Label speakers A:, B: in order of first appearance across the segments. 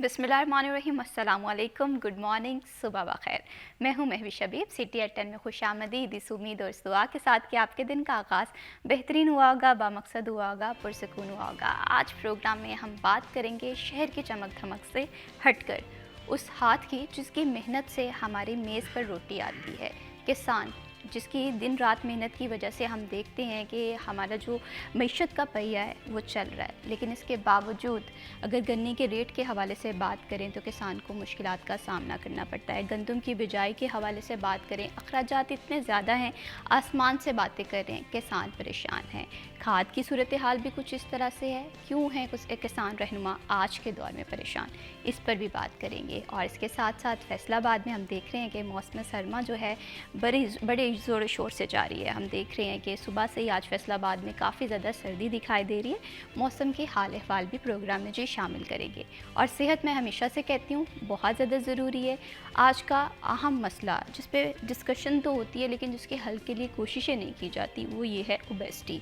A: बिस्मिल्लाहिर्रहमानिर्रहीम, अस्सलाम वालेकुम, गुड मॉर्निंग, सुबह बखैर। मैं हूं महवी शबीब। सिटी एट 10 में खुशामदीद, इस उम्मीद और इस दुआ के साथ कि आपके दिन का आगाज़ बेहतरीन हुआ होगा, बामकसद हुआ होगा, पुरसकून हुआ होगा। आज प्रोग्राम में हम बात करेंगे शहर की चमक धमक से हटकर उस हाथ की जिसकी मेहनत से हमारी मेज़ पर रोटी आती है, किसान जिसकी दिन रात मेहनत की वजह से हम देखते हैं कि हमारा जो मईशत का पहिया है वो चल रहा है। लेकिन इसके बावजूद अगर गन्ने के रेट के हवाले से बात करें तो किसान को मुश्किलात का सामना करना पड़ता है। गंदम की बिजाई के हवाले से बात करें, अखराजात इतने ज़्यादा हैं, आसमान से बातें कर रहे हैं, किसान परेशान हैं। खाद की सूरत हाल भी कुछ इस तरह से है। क्यों है कुछ किसान रहनुमा आज के दौर में परेशान, इस पर भी बात करेंगे। और इसके साथ साथ फैसलाबाद में हम देख रहे हैं कि मौसम सरमा जो है बड़े ज़ोर शोर से जारी है। हम देख रहे हैं कि सुबह से ही आज फैसलाबाद में काफ़ी ज़्यादा सर्दी दिखाई दे रही है। मौसम के हाल अहवाल भी प्रोग्राम में जी शामिल करेंगे। और सेहत मैं हमेशा से कहती हूँ बहुत ज़्यादा ज़रूरी है। आज का अहम मसला जिस पे डिस्कशन तो होती है लेकिन जिसके हल के लिए कोशिशें नहीं की जाती, वो ये है ओबेसिटी,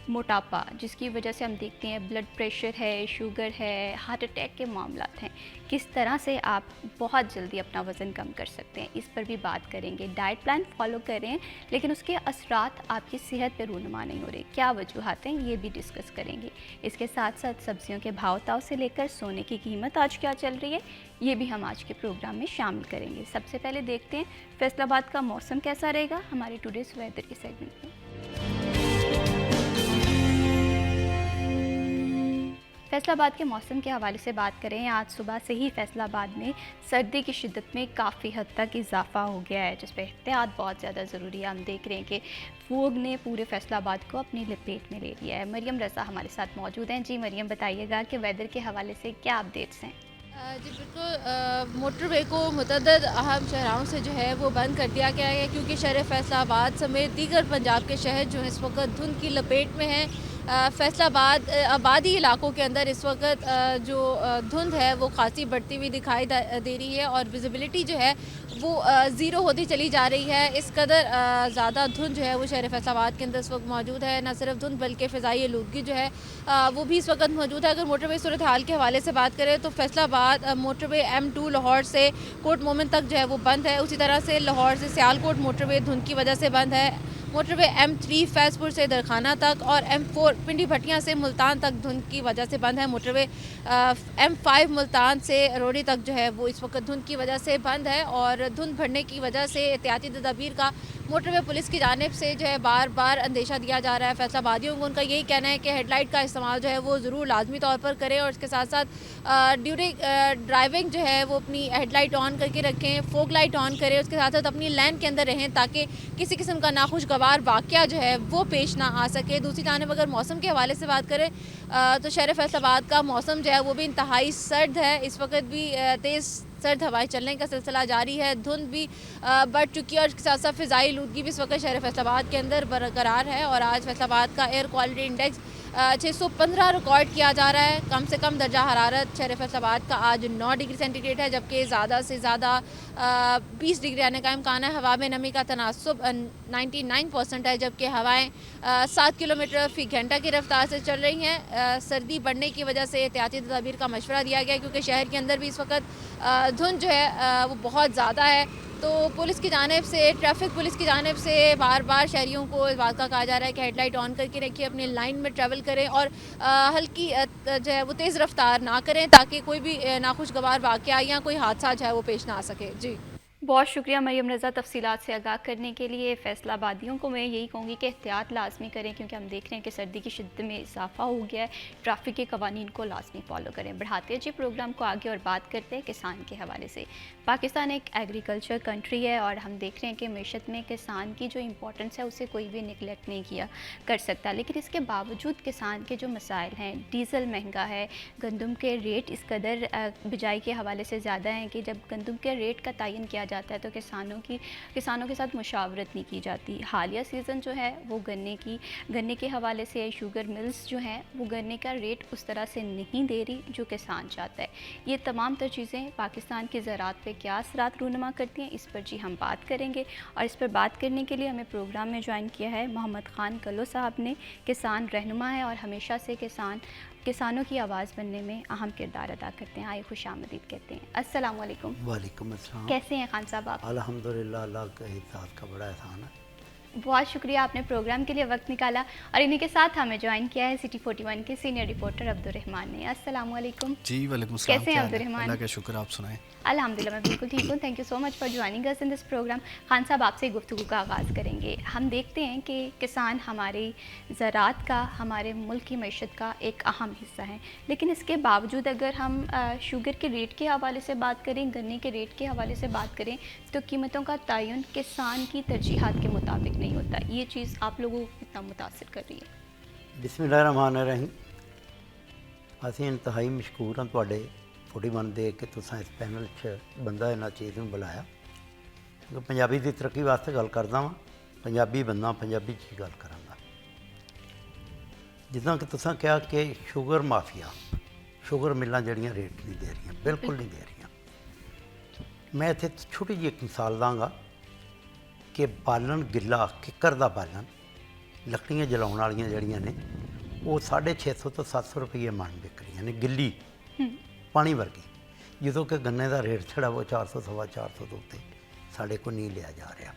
A: मोटापा, जिसकी वजह से हम देखते हैं ब्लड प्रेशर है, शुगर है, हार्ट अटैक के मामलात हैं। किस तरह से आप बहुत जल्दी अपना वज़न कम कर सकते हैं, इस पर भी बात करेंगे। डाइट प्लान फॉलो करें लेकिन उसके असरात आपकी सेहत पर रूनुमा नहीं हो रहे, क्या वजूहत हैं, ये भी डिस्कस करेंगे। इसके साथ साथ सब्जियों के भाव ताव से लेकर सोने की कीमत आज क्या चल रही है, ये भी हम आज के प्रोग्राम में शामिल करेंगे। सबसे पहले देखते हैं फैसलाबाद का मौसम कैसा रहेगा हमारे टुडेज़ वेदर के सेगमेंट में। फैसलाबाद के मौसम के हवाले से बात करें, आज सुबह से ही फैसलाबाद में सर्दी की शिद्दत में काफ़ी हद तक इजाफा हो गया है, जिस पर एहतियात बहुत ज़्यादा ज़रूरी है। हम देख रहे हैं कि फोग ने पूरे फैसलाबाद को अपनी लपेट में ले लिया है। मरियम रज़ा हमारे साथ मौजूद हैं। जी मरियम, बताइएगा कि वेदर के हवाले से क्या अपडेट्स हैं।
B: जी बिल्कुल, मोटरवे को मुतअद्दिद अहम शहरों से जो है वो बंद कर दिया गया है क्योंकि शहर फैसलाबाद समेत दीगर पंजाब के शहर जो है इस वक्त धुंध की लपेट में हैं। फैसलाबाद आबादी इलाकों के अंदर इस वक्त जो धुंध है वो खासी बढ़ती हुई दिखाई दे रही है और विजिबिलिटी जो है वो ज़ीरो होती चली जा रही है। इस कदर ज़्यादा धुंध जो है वो शहर फैसलाबाद के अंदर इस वक्त मौजूद है। न सिर्फ धुंध बल्कि फ़िज़ाई आलूदगी जो है वो भी इस वक्त मौजूद है। अगर मोटरवे सूरत हाल के हवाले से बात करें तो फैसलाबाद मोटरवे M2 लाहौर से कोट मोमिन तक जो है वो बंद है। उसी तरह से लाहौर से सियालकोट मोटरवे धुंध की वजह से बंद है। मोटरवे M3 फैज़पुर से दरखाना तक और M4 पिंडी भटियां से मुल्तान तक धुंध की वजह से बंद है। मोटरवे M5 मुल्तान से रोडी तक जो है वो इस वक्त धुंध की वजह से बंद है और धुंध बढ़ने की वजह से एहतियाती तदाबीर का मोटरवे पुलिस की जानिब से जो है बार बार अंदेशा दिया जा रहा है। फैसलाबादियों को उनका यही कहना है कि हेडलाइट का इस्तेमाल जो है वो ज़रूर लाजमी तौर पर करें और इसके साथ साथ ड्यूरिंग ड्राइविंग जो है वो अपनी हेडलाइट ऑन करके रखें, फोक लाइट ऑन करें, उसके साथ साथ अपनी लेन के अंदर रहें ताकि किसी किस्म का नाखुशगवार वाक़या जो है वो पेश ना आ सके। दूसरी जानिब अगर मौसम के हवाले से बात करें तो शहर फैसलाबाद का मौसम जो है वो भी इंतहाई सर्द है। इस वक्त भी तेज़ सर्द हवाएं चलने का सिलसिला जारी है। धुंध भी बढ़ चुकी है और इसके साथ साथ फ़िज़ाई आलूदगी भी इस वक्त शहर फैसलाबाद के अंदर बरकरार है और आज फैसलाबाद का एयर क्वालिटी इंडेक्स 615 रिकॉर्ड किया जा रहा है। कम से कम दर्जा हरारत शहर फैसलाबाद का आज 9 डिग्री सेंटीग्रेड है, जबकि ज़्यादा से ज़्यादा 20 डिग्री आने का इम्कान है। हवा में नमी का तनासुब 99% है, जबकि हवाएं 7 किलोमीटर फ़ी घंटा की रफ्तार से चल रही हैं। सर्दी बढ़ने की वजह से एहतियाती तदाबीर का मशवरा दिया गया क्योंकि शहर के अंदर भी इस वक्त धुंध जो है वो बहुत ज़्यादा है। तो पुलिस की जानिब से, ट्रैफिक पुलिस की जानिब से बार बार शहरियों को इस बात का कहा जा रहा है कि हेडलाइट ऑन करके रखिए, अपनी लाइन में ट्रैवल करें और हल्की जो है वो तेज़ रफ्तार ना करें ताकि कोई भी नाखुशगवार वाक़या या कोई हादसा जो है वो पेश ना आ सके। जी
A: बहुत शुक्रिया मरियम रज़ा तफसीलात से आगाह करने के लिए। फैसलाबादियों को मैं यही कहूँगी कि एहतियात लाजमी करें क्योंकि हम देख रहे हैं कि सर्दी की शिद्दत में इजाफा हो गया है। ट्रैफिक के कवानीन को लाजमी फॉलो करें। बढ़ाते हैं जी प्रोग्राम को आगे और बात करते हैं किसान के हवाले से। पाकिस्तान एक एग्रीकल्चर कंट्री है और हम देख रहे हैं कि मीशत में किसान की जो इम्पोर्टेंस है उसे कोई भी निगलेक्ट नहीं किया कर सकता। लेकिन इसके बावजूद किसान के जो मसाइल हैं, डीज़ल महंगा है, गंदम के रेट इस कदर बिजाई के हवाले से ज़्यादा हैं कि जब गंदम के रेट का तयन किया जाता है तो किसानों के साथ मुशावरत नहीं की जाती। हालिया सीज़न जो है वो गन्ने के हवाले से शुगर मिल्स जो हैं वो गन्ने का रेट उस तरह से नहीं दे रही जो किसान चाहता है। ये तमाम तर चीज़ें पाकिस्तान की ज़राअत पे क्या असरात रूनुमा करती हैं, इस पर जी हम बात करेंगे। और इस पर बात करने के लिए हमें प्रोग्राम में ज्वाइन किया है मोहम्मद ख़ान कल्लो साहब ने। किसान रहनुमा है और हमेशा से किसानों की आवाज़ बनने में अहम किरदार अदा करते हैं। आए खुशामदीद कहते हैं। अस्सलाम वालेकुम।
C: वालेकुम अस्सलाम।
A: कैसे हैं खान साहब आप?
C: अल्हम्दुलिल्लाह, अल्लाह के इत्ताअत का बड़ा एहसान है।
A: बहुत शुक्रिया, आपने प्रोग्राम के लिए वक्त निकाला और इन्हीं के साथ हमें ज्वाइन किया है सिटी 41 के सीनियर रिपोर्टर अब्दुर्रहमान ने। अस्सलाम वालेकुम।
D: जी वालेकुम सलाम।
A: कैसे हैं
D: क्या हाल है?
A: अब्दुर्रहमान?
D: अल्लाह का शुक्र, आप सुनाएं।
A: अल्हम्दुलिल्लाह मैं बिल्कुल ठीक हूँ। Thank you so much for joining us in this programme. Khan साहब, आपसे गुफ्तगू का आगाज़ करेंगे। हम देखते हैं कि किसान हमारी ज़राअत का, हमारे मुल्क की मईशत का एक अहम हिस्सा है, लेकिन इसके बावजूद अगर हम शुगर के रेट के हवाले से बात करें, गन्ने के रेट के हवाले से बात करें, तो कीमतों का तयन किसान की तरजीहात के मुताबिक नहीं होता। ये चीज़ आप लोगों को कितना मुतासिर कर रही है?
C: बिस्मिल्लाहिर्रहमानिर्रहीम। ਅਸੀਂ ਇੰਤਹਾਈ ਮਸ਼ਕੂਰ ਹਾਂ ਤੁਹਾਡੇ 41 ਦੇ ਕਿ ਤੁਸੀਂ ਇਸ ਪੈਨਲ 'ਚ ਬੰਦਾ ਇਹਨਾਂ ਚੀਜ਼ ਨੂੰ ਬੁਲਾਇਆ, ਕਿਉਂਕਿ ਪੰਜਾਬੀ ਦੀ ਤਰੱਕੀ ਵਾਸਤੇ ਗੱਲ ਕਰਦਾ ਵਾਂ। ਪੰਜਾਬੀ ਬੰਦਾ, ਪੰਜਾਬੀ 'ਚ ਹੀ ਗੱਲ ਕਰਾਂਗਾ। ਜਿੱਦਾਂ ਕਿ ਤੁਸੀਂ ਕਿਹਾ ਕਿ ਸ਼ੂਗਰ ਮਾਫੀਆ, ਸ਼ੂਗਰ ਮਿਲਾਂ ਜਿਹੜੀਆਂ ਰੇਟ ਨਹੀਂ ਦੇ ਰਹੀਆਂ, ਬਿਲਕੁਲ ਨਹੀਂ ਦੇ ਰਹੀਆਂ। ਮੈਂ ਇੱਥੇ ਛੋਟੀ ਜਿਹੀ ਇੱਕ ਮਿਸਾਲ ਦਾਂਗਾ ਕਿ ਬਾਲਣ ਗਿੱਲਾ, ਕਿੱਕਰ ਦਾ ਬਾਲਣ, ਲੱਕੜੀਆਂ ਜਲਾਉਣ ਵਾਲੀਆਂ ਜਿਹੜੀਆਂ ਨੇ, ਉਹ 650 ਤੋਂ 700 ਰੁਪਏ ਮਣ ਵਿਕ ਰਹੀਆਂ ਨੇ ਗਿੱਲੀ ਪਾਣੀ ਵਰਗੀ, ਜਦੋਂ ਕਿ ਗੰਨੇ ਦਾ ਰੇਟ ਜਿਹੜਾ ਉਹ 400 ਸਵਾ 400 ਤੋਂ ਉੱਤੇ ਸਾਡੇ ਕੋਲ ਨਹੀਂ ਲਿਆ ਜਾ ਰਿਹਾ।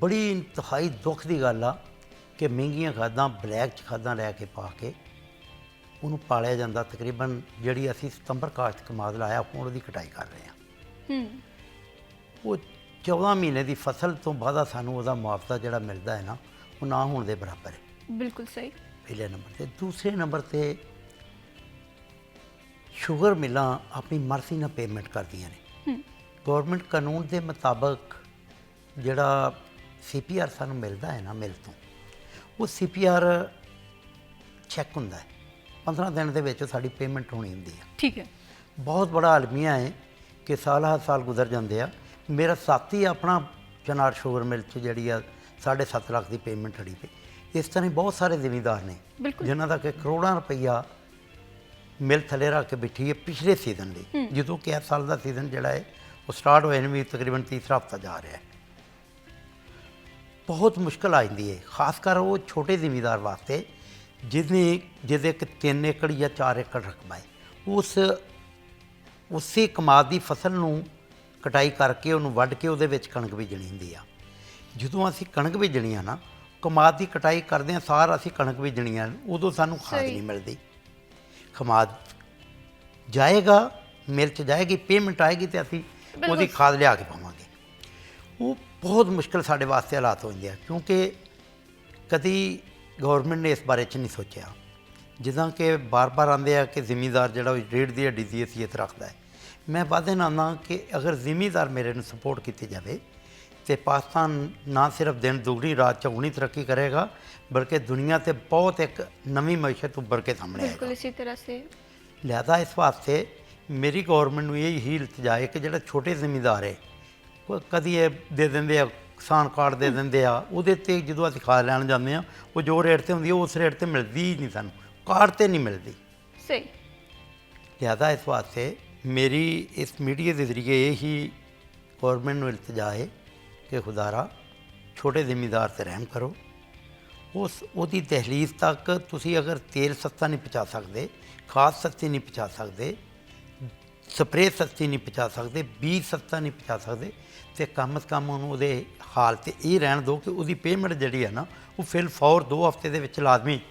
C: ਬੜੀ ਇੰਤਹਾਈ ਦੁੱਖ ਦੀ ਗੱਲ ਆ ਕਿ ਮਹਿੰਗੀਆਂ ਖਾਦਾਂ, ਬਲੈਕ 'ਚ ਖਾਦਾਂ ਲੈ ਕੇ ਪਾ ਕੇ ਉਹਨੂੰ ਪਾਲਿਆ ਜਾਂਦਾ। ਤਕਰੀਬਨ ਜਿਹੜੀ ਅਸੀਂ ਸਤੰਬਰ ਕਾਸ਼ਤ ਕਮਾਦ ਲਾਇਆ, ਹੁਣ ਉਹਦੀ ਕਟਾਈ ਕਰ ਰਹੇ ਹਾਂ। ਉਹ 14 ਮਹੀਨੇ ਦੀ ਫਸਲ ਤੋਂ ਬਾਅਦ ਸਾਨੂੰ ਉਹਦਾ ਮੁਆਵਜ਼ਾ ਜਿਹੜਾ ਮਿਲਦਾ ਹੈ ਨਾ, ਉਹ ਨਾ ਹੋਣ ਦੇ ਬਰਾਬਰ ਹੈ।
A: बिल्कुल सही।
C: ਪਹਿਲੇ ਨੰਬਰ ਤੇ। ਦੂਸਰੇ ਨੰਬਰ ਤੇ ਸ਼ੂਗਰ ਮਿਲਾਂ ਆਪਣੀ ਮਰਜ਼ੀ ਨਾਲ ਪੇਮੈਂਟ ਕਰਦੀਆਂ ਨੇ। ਗਵਰਨਮੈਂਟ ਕਾਨੂੰਨ ਦੇ ਮੁਤਾਬਕ ਜਿਹੜਾ CPR ਸਾਨੂੰ ਮਿਲਦਾ ਹੈ ਨਾ ਮਿਲ ਤੋਂ, ਉਹ CPR ਚੈੱਕ ਹੁੰਦਾ ਹੈ। 15 ਦਿਨ ਦੇ ਵਿੱਚ ਸਾਡੀ ਪੇਮੈਂਟ ਹੋਣੀ ਹੁੰਦੀ ਹੈ।
A: ठीक है।
C: ਬਹੁਤ ਬੜਾ ਅਲਮੀਆ ਹੈ ਕਿ ਸਾਲ ਹਰ ਸਾਲ ਗੁਜ਼ਰ ਜਾਂਦੇ ਆ। ਮੇਰਾ ਸਾਥੀ ਆਪਣਾ ਚਨਾਰ ਸ਼ੂਗਰ ਮਿਲ 'ਚ ਜਿਹੜੀ ਆ 7.5 ਲੱਖ ਦੀ ਪੇਮੈਂਟ ਅੜੀ ਪਈ। ਇਸ ਤਰ੍ਹਾਂ ਹੀ ਬਹੁਤ ਸਾਰੇ ਜ਼ਿਮੀਂਦਾਰ ਨੇ ਜਿਨ੍ਹਾਂ ਦਾ ਕਿ ਕਰੋੜਾਂ ਰੁਪਈਆ ਮਿਲ ਥੱਲੇ ਰੱਖ ਕੇ ਬਿਠੀ ਹੈ ਪਿਛਲੇ ਸੀਜ਼ਨ ਲਈ, ਜਦੋਂ ਕਿ ਇਸ ਸਾਲ ਦਾ ਸੀਜ਼ਨ ਜਿਹੜਾ ਹੈ ਉਹ ਸਟਾਰਟ ਹੋਏ ਨੂੰ ਵੀ ਤਕਰੀਬਨ ਤੀਸਰਾ ਹਫ਼ਤਾ ਜਾ ਰਿਹਾ ਹੈ। ਬਹੁਤ ਮੁਸ਼ਕਿਲ ਆ ਜਾਂਦੀ ਹੈ, ਖਾਸ ਕਰ ਉਹ ਛੋਟੇ ਜ਼ਿਮੀਂਦਾਰ ਵਾਸਤੇ ਜਿਹਦੇ ਕਿ 3 ਏਕੜ ਜਾਂ 4 ਏਕੜ ਰਕਬਾ ਹੈ। ਉਸੇ ਕਮਾਦ ਦੀ ਫਸਲ ਨੂੰ ਕਟਾਈ ਕਰਕੇ ਉਹਨੂੰ ਵੱਢ ਕੇ ਉਹਦੇ ਵਿੱਚ ਕਣਕ ਬੀਜਣੀ ਹੁੰਦੀ ਆ। ਜਦੋਂ ਅਸੀਂ ਕਣਕ ਬੀਜਣੀ ਆ ਨਾ, ਕਮਾਦ ਦੀ ਕਟਾਈ ਕਰਦੇ ਹਾਂ ਸਾਰ ਅਸੀਂ ਕਣਕ ਬੀਜਣੀ ਆ, ਉਦੋਂ ਸਾਨੂੰ ਖਾਦ ਨਹੀਂ ਮਿਲਦੀ। ਕਮਾਦ ਜਾਏਗਾ, ਮਿਲ 'ਚ ਜਾਏਗੀ, ਪੇਮੈਂਟ ਆਏਗੀ ਤੇ ਅਸੀਂ ਉਹਦੀ ਖਾਦ ਲਿਆ ਕੇ ਪਾਵਾਂਗੇ। ਉਹ ਬਹੁਤ ਮੁਸ਼ਕਿਲ ਸਾਡੇ ਵਾਸਤੇ ਹਾਲਾਤ ਹੋ ਜਾਂਦੇ ਆ, ਕਿਉਂਕਿ ਕਦੀ ਗਵਰਨਮੈਂਟ ਨੇ ਇਸ ਬਾਰੇ 'ਚ ਨਹੀਂ ਸੋਚਿਆ। ਜਿੱਦਾਂ ਕਿ ਬਾਰ-ਬਾਰ ਆਉਂਦੇ ਆ ਕਿ ਜ਼ਿਮੀਂਦਾਰ ਜਿਹੜਾ ਉਹ ਰੇਟ ਦੀ ਹੱਡੀ ਦੀ ਹੈਸੀਅਤ ਰੱਖਦਾ ਹੈ। ਮੈਂ ਵਾਅਦੇ ਨਾਲ ਆਉਂਦਾ ਕਿ ਅਗਰ ਜ਼ਿਮੀਂਦਾਰ ਮੇਰੇ ਨੂੰ ਸਪੋਰਟ ਕੀਤੀ ਜਾਵੇ तो पाकिस्तान ना सिर्फ दिन दुगनी रात चौगुनी तरक्की करेगा, बल्कि दुनिया से बहुत एक नवी मैशत उभर के सामने आएगा।
A: बिल्कुल इसी तरह से
C: लिहाजा इस वास्ते मेरी गौरमेंट में यही हिलत जाए कि जो छोटे जिमींदार है कभी ये दे देंगे किसान कार्ड दे देंगे आ, वो जो असीं खाद लैन जाते हैं वो जो रेट से होंगी उस रेट से मिलती ही नहीं, सानू कार्ड से नहीं मिलती।
A: सही।
C: लिहाजा इस वास्ते मेरी इस मीडिया के जरिए यही गौरमेंट में इल्तजा है कि खुदारा छोटे जिमींदार से रहम करो। उसकी दहलीज तक तुसी अगर तेल सस्ता नहीं पहुँचा सकते, खाद सस्ती नहीं पहुँचा सकते, स्प्रे सस्ती नहीं पहुँचा सकते, बीज सस्ता नहीं पहुँचा सकते, तो कम से कम उन्होंने हाल तो ये रहन दो कि उसकी पेमेंट जी है ना वो फिल फौर 2 हफ्ते के विच लाजमी।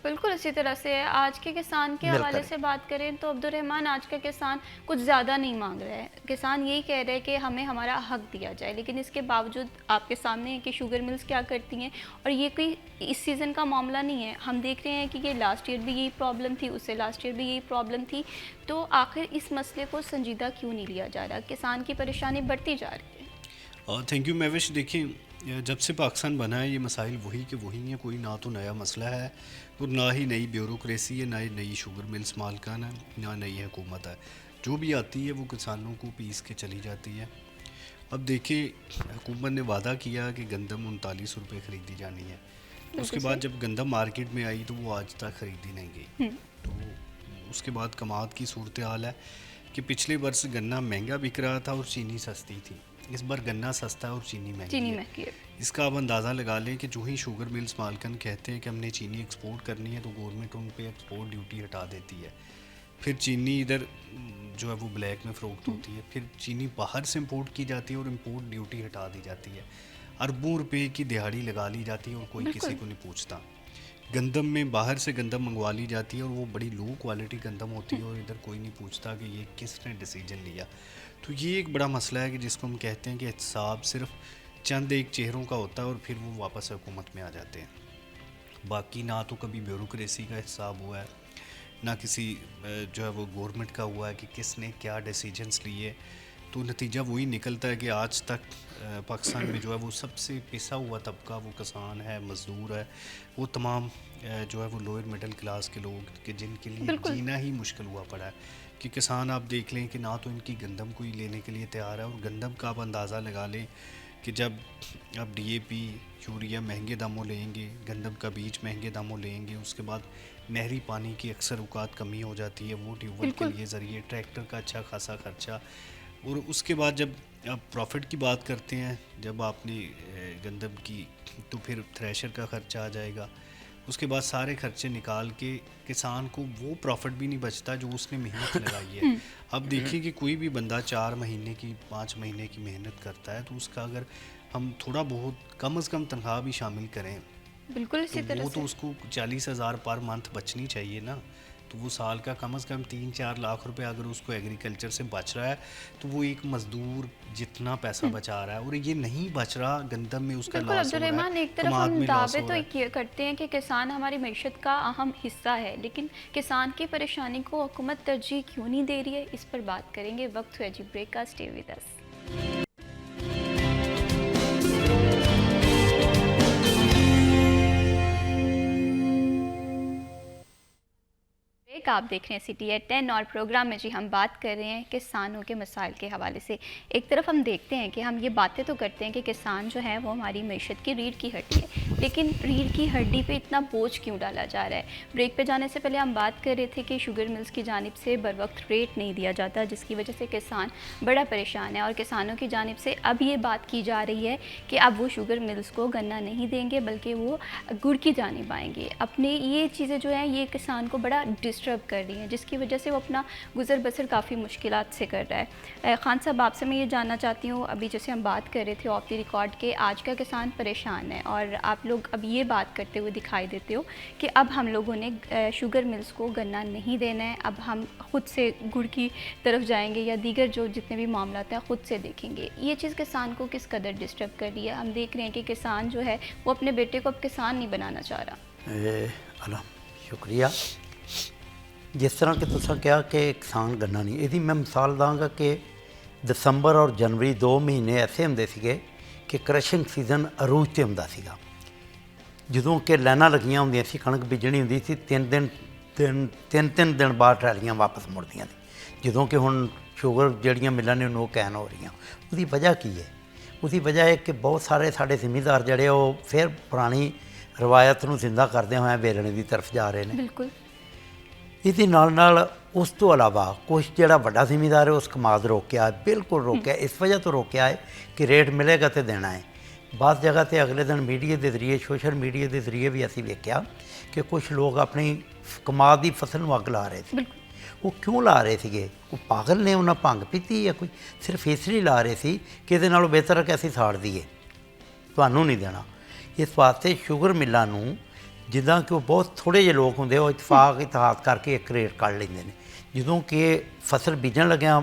A: बिल्कुल इसी तरह से आज के किसान के हवाले से बात करें तो अब्दुर्रहमान, आज का किसान कुछ ज़्यादा नहीं मांग रहा है। किसान यही कह रहे हैं कि हमें हमारा हक दिया जाए, लेकिन इसके बावजूद आपके सामने है कि शुगर मिल्स क्या करती हैं। और ये कोई इस सीज़न का मामला नहीं है, हम देख रहे हैं कि ये लास्ट ईयर भी यही प्रॉब्लम थी, उससे लास्ट ईयर भी यही प्रॉब्लम थी। तो आखिर इस मसले को संजीदा क्यों नहीं लिया जा रहा? किसान की परेशानी बढ़ती जा रही है।
D: Thank you Mahvish. देखिए, जब से पाकिस्तान बना है ये मसाइल वही के वही हैं, कोई ना तो नया मसला है और ना ही नई ब्यूरोक्रेसी है, ना ही नई शुगर मिल्स मालकान है, ना नई हुकूमत है। जो भी आती है वो किसानों को पीस के चली जाती है। अब देखिए, हुकूमत ने वादा किया कि गंदम 39 रुपये ख़रीदी जानी है, उसके बाद जब गंदम मार्केट में आई तो वो आज तक ख़रीदी नहीं गई। तो उसके बाद कमाद की सूरत हाल है कि पिछले वर्ष गन्ना महंगा बिक रहा था और चीनी सस्ती थी, इस बार गन्ना सस्ता है और चीनी
A: चीनी
D: है।
A: महंगी है।
D: इसका आप अंदाज़ा लगा लें कि जो ही शुगर मिल्स मालकन कहते हैं कि हमने चीनी एक्सपोर्ट करनी है तो गवर्नमेंट उन पे एक्सपोर्ट ड्यूटी हटा देती है। फिर चीनी इधर जो है वो ब्लैक में फ़रोख्त होती है, फिर चीनी बाहर से इंपोर्ट की जाती है और इंपोर्ट ड्यूटी हटा दी जाती है। अरबों रुपए की दिहाड़ी लगा ली जाती है और कोई किसी को नहीं पूछता। गंदम में बाहर से गंदम मंगवा ली जाती है और वो बड़ी लो क्वालिटी गंदम होती है और इधर कोई नहीं पूछता कि ये किसने डिसीजन लिया। तो ये एक बड़ा मसला है कि जिसको हम कहते हैं कि एहतसाब सिर्फ चंद एक चेहरों का होता है और फिर वो वापस हुकूमत में आ जाते हैं। बाकी ना तो कभी ब्यूरोक्रेसी का हिसाब हुआ है, ना किसी जो है वो गवर्नमेंट का हुआ है कि किसने क्या डिसीजंस लिए। तो नतीजा वही निकलता है कि आज तक पाकिस्तान में जो है वो सबसे पिसा हुआ तबका वो किसान है, मज़दूर है, वो तमाम जो है वो लोअर मिडिल क्लास के लोग कि जिनके लिए जीना ही मुश्किल हुआ पड़ा है। कि किसान आप देख लें कि ना तो इनकी गंदम कोई लेने के लिए तैयार है, और गंदम का आप अंदाज़ा लगा लें कि जब आप DAP यूरिया महंगे दामों लेंगे, गंदम का बीज महंगे दामों लेंगे, उसके बाद नहरी पानी की अक्सर औकात कमी हो जाती है, वो ट्यूबवेल के लिए ज़रिए ट्रैक्टर का अच्छा खासा खर्चा, और उसके बाद जब आप प्रॉफिट की बात करते हैं, जब आपने गंदम की तो फिर थ्रेशर का खर्चा आ जाएगा। उसके बाद सारे खर्चे निकाल के किसान को वो प्रॉफिट भी नहीं बचता जो उसने मेहनत लगाई है। अब देखिए कि कोई भी बंदा 4 महीने की 5 महीने की मेहनत करता है तो उसका अगर हम थोड़ा बहुत कम से कम तनख्वाह भी शामिल करें
A: बिल्कुल इसी
D: तो
A: तरह
D: वो
A: से।
D: तो उसको 40,000 पर मंथ बचनी चाहिए ना। तो वो साल का कम से कम 3-4 लाख रुपए अगर उसको एग्रीकल्चर से बच रहा है तो वो एक मज़दूर जितना पैसा बचा रहा है, और ये नहीं बच रहा गंदम में उसका
A: बिल्कुल
D: लॉस हो रहा
A: अब्दुर्रहमान,
D: है,
A: एक तरफ
D: कमाद
A: हम
D: में लॉस
A: दावे
D: हो
A: तो
D: रहा है।
A: ये करते हैं कि किसान हमारी मईशत का अहम हिस्सा है, लेकिन किसान की परेशानी को हुकूमत तरजीह क्यों नहीं दे रही है, इस पर बात करेंगे। वक्त हुआ जी ब्रेक का, स्टे विद अस। आप देख रहे हैं सिटी एट 10 और प्रोग्राम में जी हम बात कर रहे हैं किसानों के मसाइल के हवाले से। एक तरफ हम देखते हैं कि हम ये बातें तो करते हैं कि किसान जो है वो हमारी मईशत की रीढ़ की हड्डी है, लेकिन रीढ़ की हड्डी पे इतना बोझ क्यों डाला जा रहा है। ब्रेक पे जाने से पहले हम बात कर रहे थे कि शुगर मिल्स की जानिब से बर वक्त रेट नहीं दिया जाता, जिसकी वजह से किसान बड़ा परेशान है, और किसानों की जानिब से अब ये बात की जा रही है कि अब वो शुगर मिल्स को गन्ना नहीं देंगे बल्कि वो गुड़ की जानिब आएंगे। अपने ये चीज़ें जो हैं ये किसान को बड़ा डिस्टर्ब कर रही हैं, जिसकी वजह से वो अपना गुजर बसर काफ़ी मुश्किलात से कर रहा है। खान साहब, आपसे मैं ये जानना चाहती हूँ, अभी जैसे हम बात कर रहे थे ऑफ द रिकॉर्ड के आज का किसान परेशान है, और आप लोग अब ये बात करते हुए दिखाई देते हो कि अब हम लोगों ने शुगर मिल्स को गन्ना नहीं देना है, अब हम ख़ुद से गुड़ की तरफ जाएंगे या दीगर जो जितने भी मामला हैं ख़ुद से देखेंगे। ये चीज़ किसान को किस कदर डिस्टर्ब कर रही है। हम देख रहे हैं कि किसान जो है वो अपने बेटे को अब किसान नहीं बनाना चाह रहा।
C: अला शुक्रिया। जिस तरह कि तुसां कहा कि किसान गन्ना नहीं, यदि मैं मिसाल दांगा कि दसंबर और जनवरी 2 महीने ऐसे होंदे सीगे कि क्रशिंग सीजन अरूज ते हुंदा सीगा, ਜਦੋਂ कि लाइनां लगियां ਹੁੰਦੀਆਂ ਸੀ, कणक बीजनी ਹੁੰਦੀ ਸੀ, 3 दिन बाद ट्रैलियां वापस मुड़दियां सी। ਜਦੋਂ कि हुण शुगर ਜਿਹੜੀਆਂ मिलां ने ਉਹ कैन हो रही, उसकी वजह की है? उसकी वजह है कि बहुत सारे साढ़े जिमीदार ਜਿਹੜੇ ਉਹ फिर पुरानी रवायत ਨੂੰ जिंदा करदे होए वेलणे की तरफ जा रहे हैं।
A: बिल्कुल।
C: ਇਹਦੇ ਨਾਲ ਉਸ ਤੋਂ ਇਲਾਵਾ ਕੁਛ ਜਿਹੜਾ ਵੱਡਾ ਜ਼ਿਮੀਂਦਾਰ ਹੈ ਉਸ ਕਮਾਦ ਰੋਕਿਆ, ਬਿਲਕੁਲ ਰੋਕਿਆ। ਇਸ ਵਜ੍ਹਾ ਤੋਂ ਰੋਕਿਆ ਹੈ ਕਿ ਰੇਟ ਮਿਲੇਗਾ ਤੇ ਦੇਣਾ ਹੈ। ਬਾਅਦ ਜਗ੍ਹਾ ਤੇ ਅਗਲੇ ਦਿਨ ਮੀਡੀਆ ਦੇ ਜ਼ਰੀਏ, ਸੋਸ਼ਲ ਮੀਡੀਆ ਦੇ ਜ਼ਰੀਏ ਵੀ ਅਸੀਂ ਵੇਖਿਆ ਕਿ ਕੁਛ ਲੋਕ ਆਪਣੀ ਕਮਾਦ ਦੀ ਫਸਲ ਨੂੰ ਅੱਗ ਲਾ ਰਹੇ ਸੀ। ਉਹ ਕਿਉਂ ਲਾ ਰਹੇ ਸੀਗੇ? ਉਹ ਪਾਗਲ ਨੇ, ਉਹਨਾਂ ਭੰਗ ਪੀਤੀ ਜਾਂ ਕੋਈ? ਸਿਰਫ ਇਸ ਲਈ ਲਾ ਰਹੇ ਸੀ ਕਿ ਇਹਦੇ ਨਾਲੋਂ ਬਿਹਤਰ ਹੈ ਕਿ ਅਸੀਂ ਸਾੜ ਦਈਏ, ਤੁਹਾਨੂੰ ਨਹੀਂ ਦੇਣਾ। ਇਸ ਵਾਸਤੇ ਸ਼ੂਗਰ ਮਿੱਲਾਂ ਨੂੰ ਜਿੱਦਾਂ ਕਿ ਉਹ ਬਹੁਤ ਥੋੜ੍ਹੇ ਜਿਹੇ ਲੋਕ ਹੁੰਦੇ ਉਹ ਇਤਿਹਾਦ ਕਰਕੇ ਇੱਕ ਰੇਟ ਕੱਢ ਲੈਂਦੇ ਨੇ। ਜਦੋਂ ਕਿ ਫਸਲ ਬੀਜਣ ਲੱਗਿਆਂ,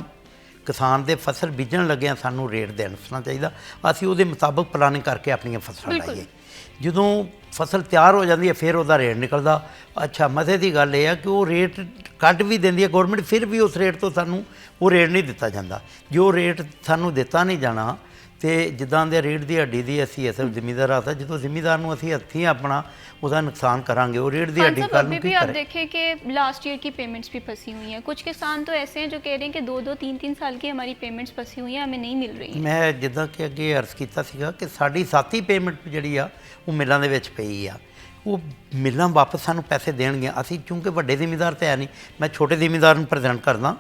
C: ਕਿਸਾਨ ਦੇ ਫਸਲ ਬੀਜਣ ਲੱਗਿਆਂ ਸਾਨੂੰ ਰੇਟ ਦੇਣਾ ਚਾਹੀਦਾ, ਅਸੀਂ ਉਹਦੇ ਮੁਤਾਬਕ ਪਲਾਨਿੰਗ ਕਰਕੇ ਆਪਣੀਆਂ ਫਸਲਾਂ ਲਾਈਏ। ਜਦੋਂ ਫਸਲ ਤਿਆਰ ਹੋ ਜਾਂਦੀ ਹੈ ਫਿਰ ਉਹਦਾ ਰੇਟ ਨਿਕਲਦਾ। ਅੱਛਾ, ਮਜ਼ੇ ਦੀ ਗੱਲ ਇਹ ਆ ਕਿ ਉਹ ਰੇਟ ਕੱਢ ਵੀ ਦਿੰਦੀ ਹੈ ਗੌਰਮੈਂਟ, ਫਿਰ ਵੀ ਉਸ ਰੇਟ ਤੋਂ ਸਾਨੂੰ ਉਹ ਰੇਟ ਨਹੀਂ ਦਿੱਤਾ ਜਾਂਦਾ। ਜੋ ਰੇਟ ਸਾਨੂੰ ਦਿੱਤਾ ਨਹੀਂ ਜਾਣਾ ਤੇ ਜਿੱਦਾਂ ਦੇ ਰੀੜ ਦੀ ਹੱਡੀ ਦੀ ਅਸੀਂ ਇਸ ਜ਼ਿਮੀਂਦਾਰ ਆ, ਜਦੋਂ ਜ਼ਿਮੀਂਦਾਰ ਨੂੰ ਅਸੀਂ ਹੱਥੀਂ ਆਪਣਾ उसका नुकसान करांगे, वो रीढ़ दी हड्डी
A: अभी भी आप देखें कि लास्ट ईयर की पेमेंट्स भी फंसी हुई हैं। कुछ किसान तो ऐसे हैं जो कह रहे हैं कि 2-2, 3-3 साल की हमारी पेमेंट्स फंसी हुई हैं, हमें नहीं मिल रही।
C: मैं जिद्दां कि अगे अर्ज़ कीता सीगा कि साडी साथी पेमेंट जिहड़ी आ वो मिलां दे विच पई आ, वो मिलां वापस सानूं पैसे देणगीਆਂ। ਅਸੀਂ क्योंकि ਵੱਡੇ ਜ਼ਿਮੀਂਦਾਰ तो है नहीं, मैं छोटे ਜ਼ਿਮੀਂਦਾਰ ਨੂੰ प्रेजेंट करदा।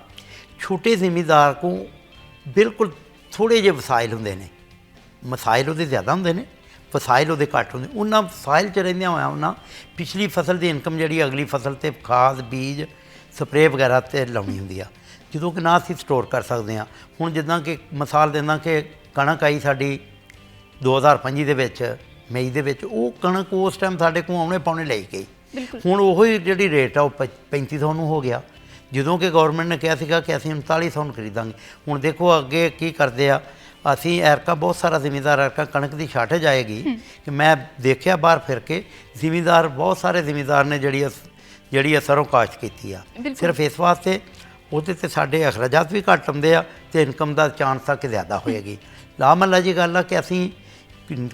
C: छोटे ਜ਼ਿਮੀਂਦਾਰ को बिल्कुल ਥੋੜ੍ਹੇ ਜਿਹੇ ਵਸਾਇਲ ਹੁੰਦੇ ਨੇ, ਮਸਾਇਲ ਉਹਦੇ ਜ਼ਿਆਦਾ ਹੁੰਦੇ ਨੇ, ਵਸਾਇਲ ਉਹਦੇ ਘੱਟ ਹੁੰਦੇ। ਉਹਨਾਂ ਵਸਾਇਲ 'ਚ ਰਹਿੰਦਿਆਂ ਹੋਇਆਂ ਉਹਨਾਂ ਪਿਛਲੀ ਫਸਲ ਦੀ ਇਨਕਮ ਜਿਹੜੀ ਅਗਲੀ ਫਸਲ 'ਤੇ ਖਾਦ ਬੀਜ ਸਪਰੇਅ ਵਗੈਰਾ 'ਤੇ ਲਾਉਣੀ ਹੁੰਦੀ ਆ, ਜਦੋਂ ਕਿ ਨਾ ਅਸੀਂ ਸਟੋਰ ਕਰ ਸਕਦੇ ਹਾਂ। ਹੁਣ ਜਿੱਦਾਂ ਕਿ ਮਿਸਾਲ ਦਿੰਦਾ ਕਿ ਕਣਕ ਆਈ ਸਾਡੀ 2025 ਦੇ ਵਿੱਚ ਮਈ ਦੇ ਵਿੱਚ, ਉਹ ਕਣਕ ਉਸ ਟਾਈਮ ਸਾਡੇ ਕੋਲ ਆਉਣੇ ਪਾਉਣੇ ਲਈ ਗਈ। ਹੁਣ ਉਹੀ ਜਿਹੜੀ ਰੇਟ ਆ ਉਹ 3500 ਨੂੰ ਹੋ ਗਿਆ, ਜਦੋਂ ਕਿ ਗੌਰਮੈਂਟ ਨੇ ਕਿਹਾ ਸੀਗਾ ਕਿ ਅਸੀਂ 3900 ਨੂੰ ਖਰੀਦਾਂਗੇ। ਹੁਣ ਦੇਖੋ ਅੱਗੇ ਕੀ ਕਰਦੇ ਆ। ਅਸੀਂ ਐਰਕਾ ਬਹੁਤ ਸਾਰਾ ਜ਼ਿਮੀਂਦਾਰ ਐਰਕਾ ਕਣਕ ਦੀ ਸ਼ਾਰਟੇਜ ਆਏਗੀ ਕਿ ਮੈਂ ਦੇਖਿਆ ਬਾਹਰ ਫਿਰ ਕੇ ਜ਼ਿਮੀਂਦਾਰ ਬਹੁਤ ਸਾਰੇ ਜ਼ਿਮੀਂਦਾਰ ਨੇ ਜਿਹੜੀ ਸਰੋਂ ਕਾਸ਼ਤ ਕੀਤੀ ਆ ਸਿਰਫ ਇਸ ਵਾਸਤੇ। ਉਹਦੇ 'ਤੇ ਸਾਡੇ ਅਖਰਾਜਾਤ ਵੀ ਘੱਟ ਆਉਂਦੇ ਆ ਅਤੇ ਇਨਕਮ ਦਾ ਚਾਂਸ ਤੱਕ ਜ਼ਿਆਦਾ ਹੋਏਗੀ। ਲਾਮਹੱਲਾ ਜੀ ਗੱਲ ਆ ਕਿ ਅਸੀਂ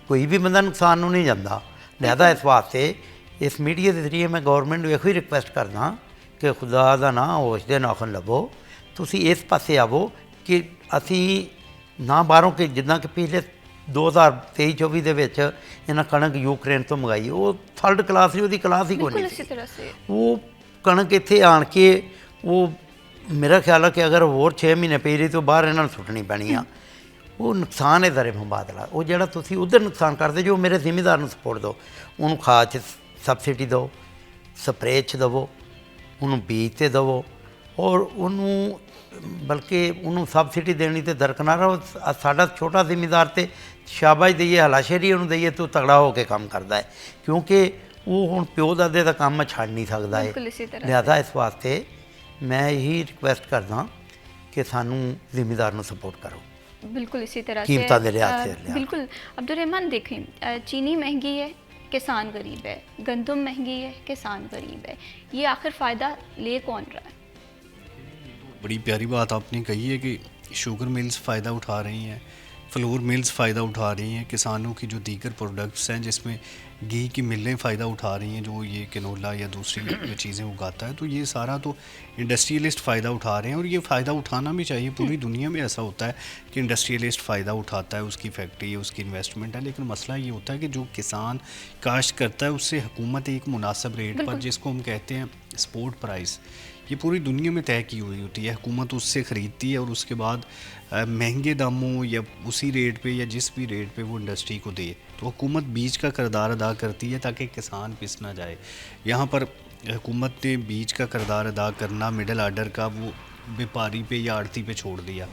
C: ਕੋਈ ਵੀ ਬੰਦਾ ਨੁਕਸਾਨ ਨੂੰ ਨਹੀਂ ਜਾਂਦਾ। ਲਿਹਾਜ਼ਾ ਇਸ ਵਾਸਤੇ ਇਸ ਮੀਡੀਆ ਦੇ ਜ਼ਰੀਏ ਮੈਂ ਗੌਰਮੈਂਟ ਨੂੰ ਇਹੋ ਹੀ ਰਿਕੁਐਸਟ ਕਰਦਾ ਕਿ ਖੁਦਾ ਦਾ ਨਾਂ ਹੋਸ਼ ਦੇ ਨਾਖੂਨ ਲਵੋ, ਤੁਸੀਂ ਇਸ ਪਾਸੇ ਆਵੋ ਕਿ ਅਸੀਂ ਨਾ ਬਾਹਰੋਂ ਕਿ ਜਿੱਦਾਂ ਕਿ ਪਿਛਲੇ 2023-24 ਦੇ ਵਿੱਚ ਇਹਨਾਂ ਕਣਕ ਯੂਕਰੇਨ ਤੋਂ ਮੰਗਾਈ, ਉਹ ਥਰਡ ਕਲਾਸ ਸੀ, ਉਹਦੀ ਕਲਾਸ ਹੀ ਕੋਈ ਨਹੀਂ ਸੀ। ਉਹ ਕਣਕ ਇੱਥੇ ਆਣ ਕੇ ਉਹ ਮੇਰਾ ਖਿਆਲ ਹੈ ਕਿ ਅਗਰ ਹੋਰ 6 ਮਹੀਨੇ ਪਈ ਰਹੀ ਤਾਂ ਬਾਹਰ ਇਹਨਾਂ ਨੂੰ ਸੁੱਟਣੀ ਪੈਣੀ ਆ। ਉਹ ਨੁਕਸਾਨ ਹੈ ਦਰ ਮੁਬਾਦਲਾ। ਉਹ ਜਿਹੜਾ ਤੁਸੀਂ ਉੱਧਰ ਨੁਕਸਾਨ ਕਰਦੇ ਜੋ ਮੇਰੇ ਜ਼ਿਮੀਂਦਾਰ ਨੂੰ ਸਪੋਰਟ ਦਿਓ, ਉਹਨੂੰ ਖਾਦ 'ਚ ਸਬਸਿਡੀ ਦਿਓ, ਸਪਰੇਅ 'ਚ ਦੇਵੋ, ਉਹਨੂੰ ਬੀਜ 'ਤੇ ਦੇਵੋ, ਔਰ ਉਹਨੂੰ ਬਲਕਿ ਉਹਨੂੰ ਸਬਸਿਡੀ ਦੇਣੀ ਤੇ ਦਰਕਨਾਰ ਉਹ ਸਾਡਾ ਛੋਟਾ ਜ਼ਿਮੀਂਦਾਰ ਤੇ ਸ਼ਾਬਾਸ਼ ਦਈਏ, ਹਲਾਸ਼ੇਰੀ ਉਹਨੂੰ ਦਈਏ ਤੂੰ ਤਗੜਾ ਹੋ ਕੇ ਕੰਮ ਕਰਦਾ ਹੈ, ਕਿਉਂਕਿ ਉਹ ਹੁਣ ਪਿਓ ਦਾਦੇ ਦਾ ਕੰਮ ਛੱਡ ਨਹੀਂ ਸਕਦਾ ਹੈ। ਲਿਹਾਜ਼ਾ ਇਸ ਵਾਸਤੇ मैं यही रिक्वेस्ट करदा कि सानू जिम्मेदार ਨੂੰ सपोर्ट करो।
A: बिल्कुल इसी तरह से
C: कीमतां दे लिहाज से
A: बिल्कुल। अब्दुर्रहमान देखें, चीनी महंगी है, किसान गरीब है, गंदम महंगी है, किसान गरीब है, ये आखिर फ़ायदा ले कौन रहा है?
D: बड़ी प्यारी बात आपने कही है कि शुगर मिल्स फ़ायदा उठा रही हैं, फ्लोर मिल्स फ़ायदा उठा रही हैं, किसानों की जो दीगर प्रोडक्ट्स हैं जिसमें घी की मिलें फ़ायदा उठा रही हैं, जो ये कैनोला या दूसरी चीज़ें उगाता है, तो ये सारा तो इंडस्ट्रियलिस्ट फ़ायदा उठा रहे हैं और ये फ़ायदा उठाना भी चाहिए। पूरी दुनिया में ऐसा होता है कि इंडस्ट्रियलिस्ट फ़ायदा उठाता है, उसकी फैक्ट्री है, उसकी इन्वेस्टमेंट है, लेकिन मसला ये होता है कि जो किसान काश्त करता है उससे हुकूमत एक मुनासिब रेट पर, जिसको हम कहते हैं स्पोर्ट प्राइस, ये पूरी दुनिया में तय की हुई होती है। हुकूमत उससे ख़रीदती है और उसके बाद महंगे दामों या उसी रेट पे या जिस भी रेट पे वो इंडस्ट्री को दे, तो हुकूमत बीज का किरदार अदा करती है ताकि किसान पिस ना जाए। यहाँ पर हुकूमत ने बीज का किरदार अदा करना मिडल आर्डर का वो व्यापारी पे या आड़ती पे छोड़ दिया।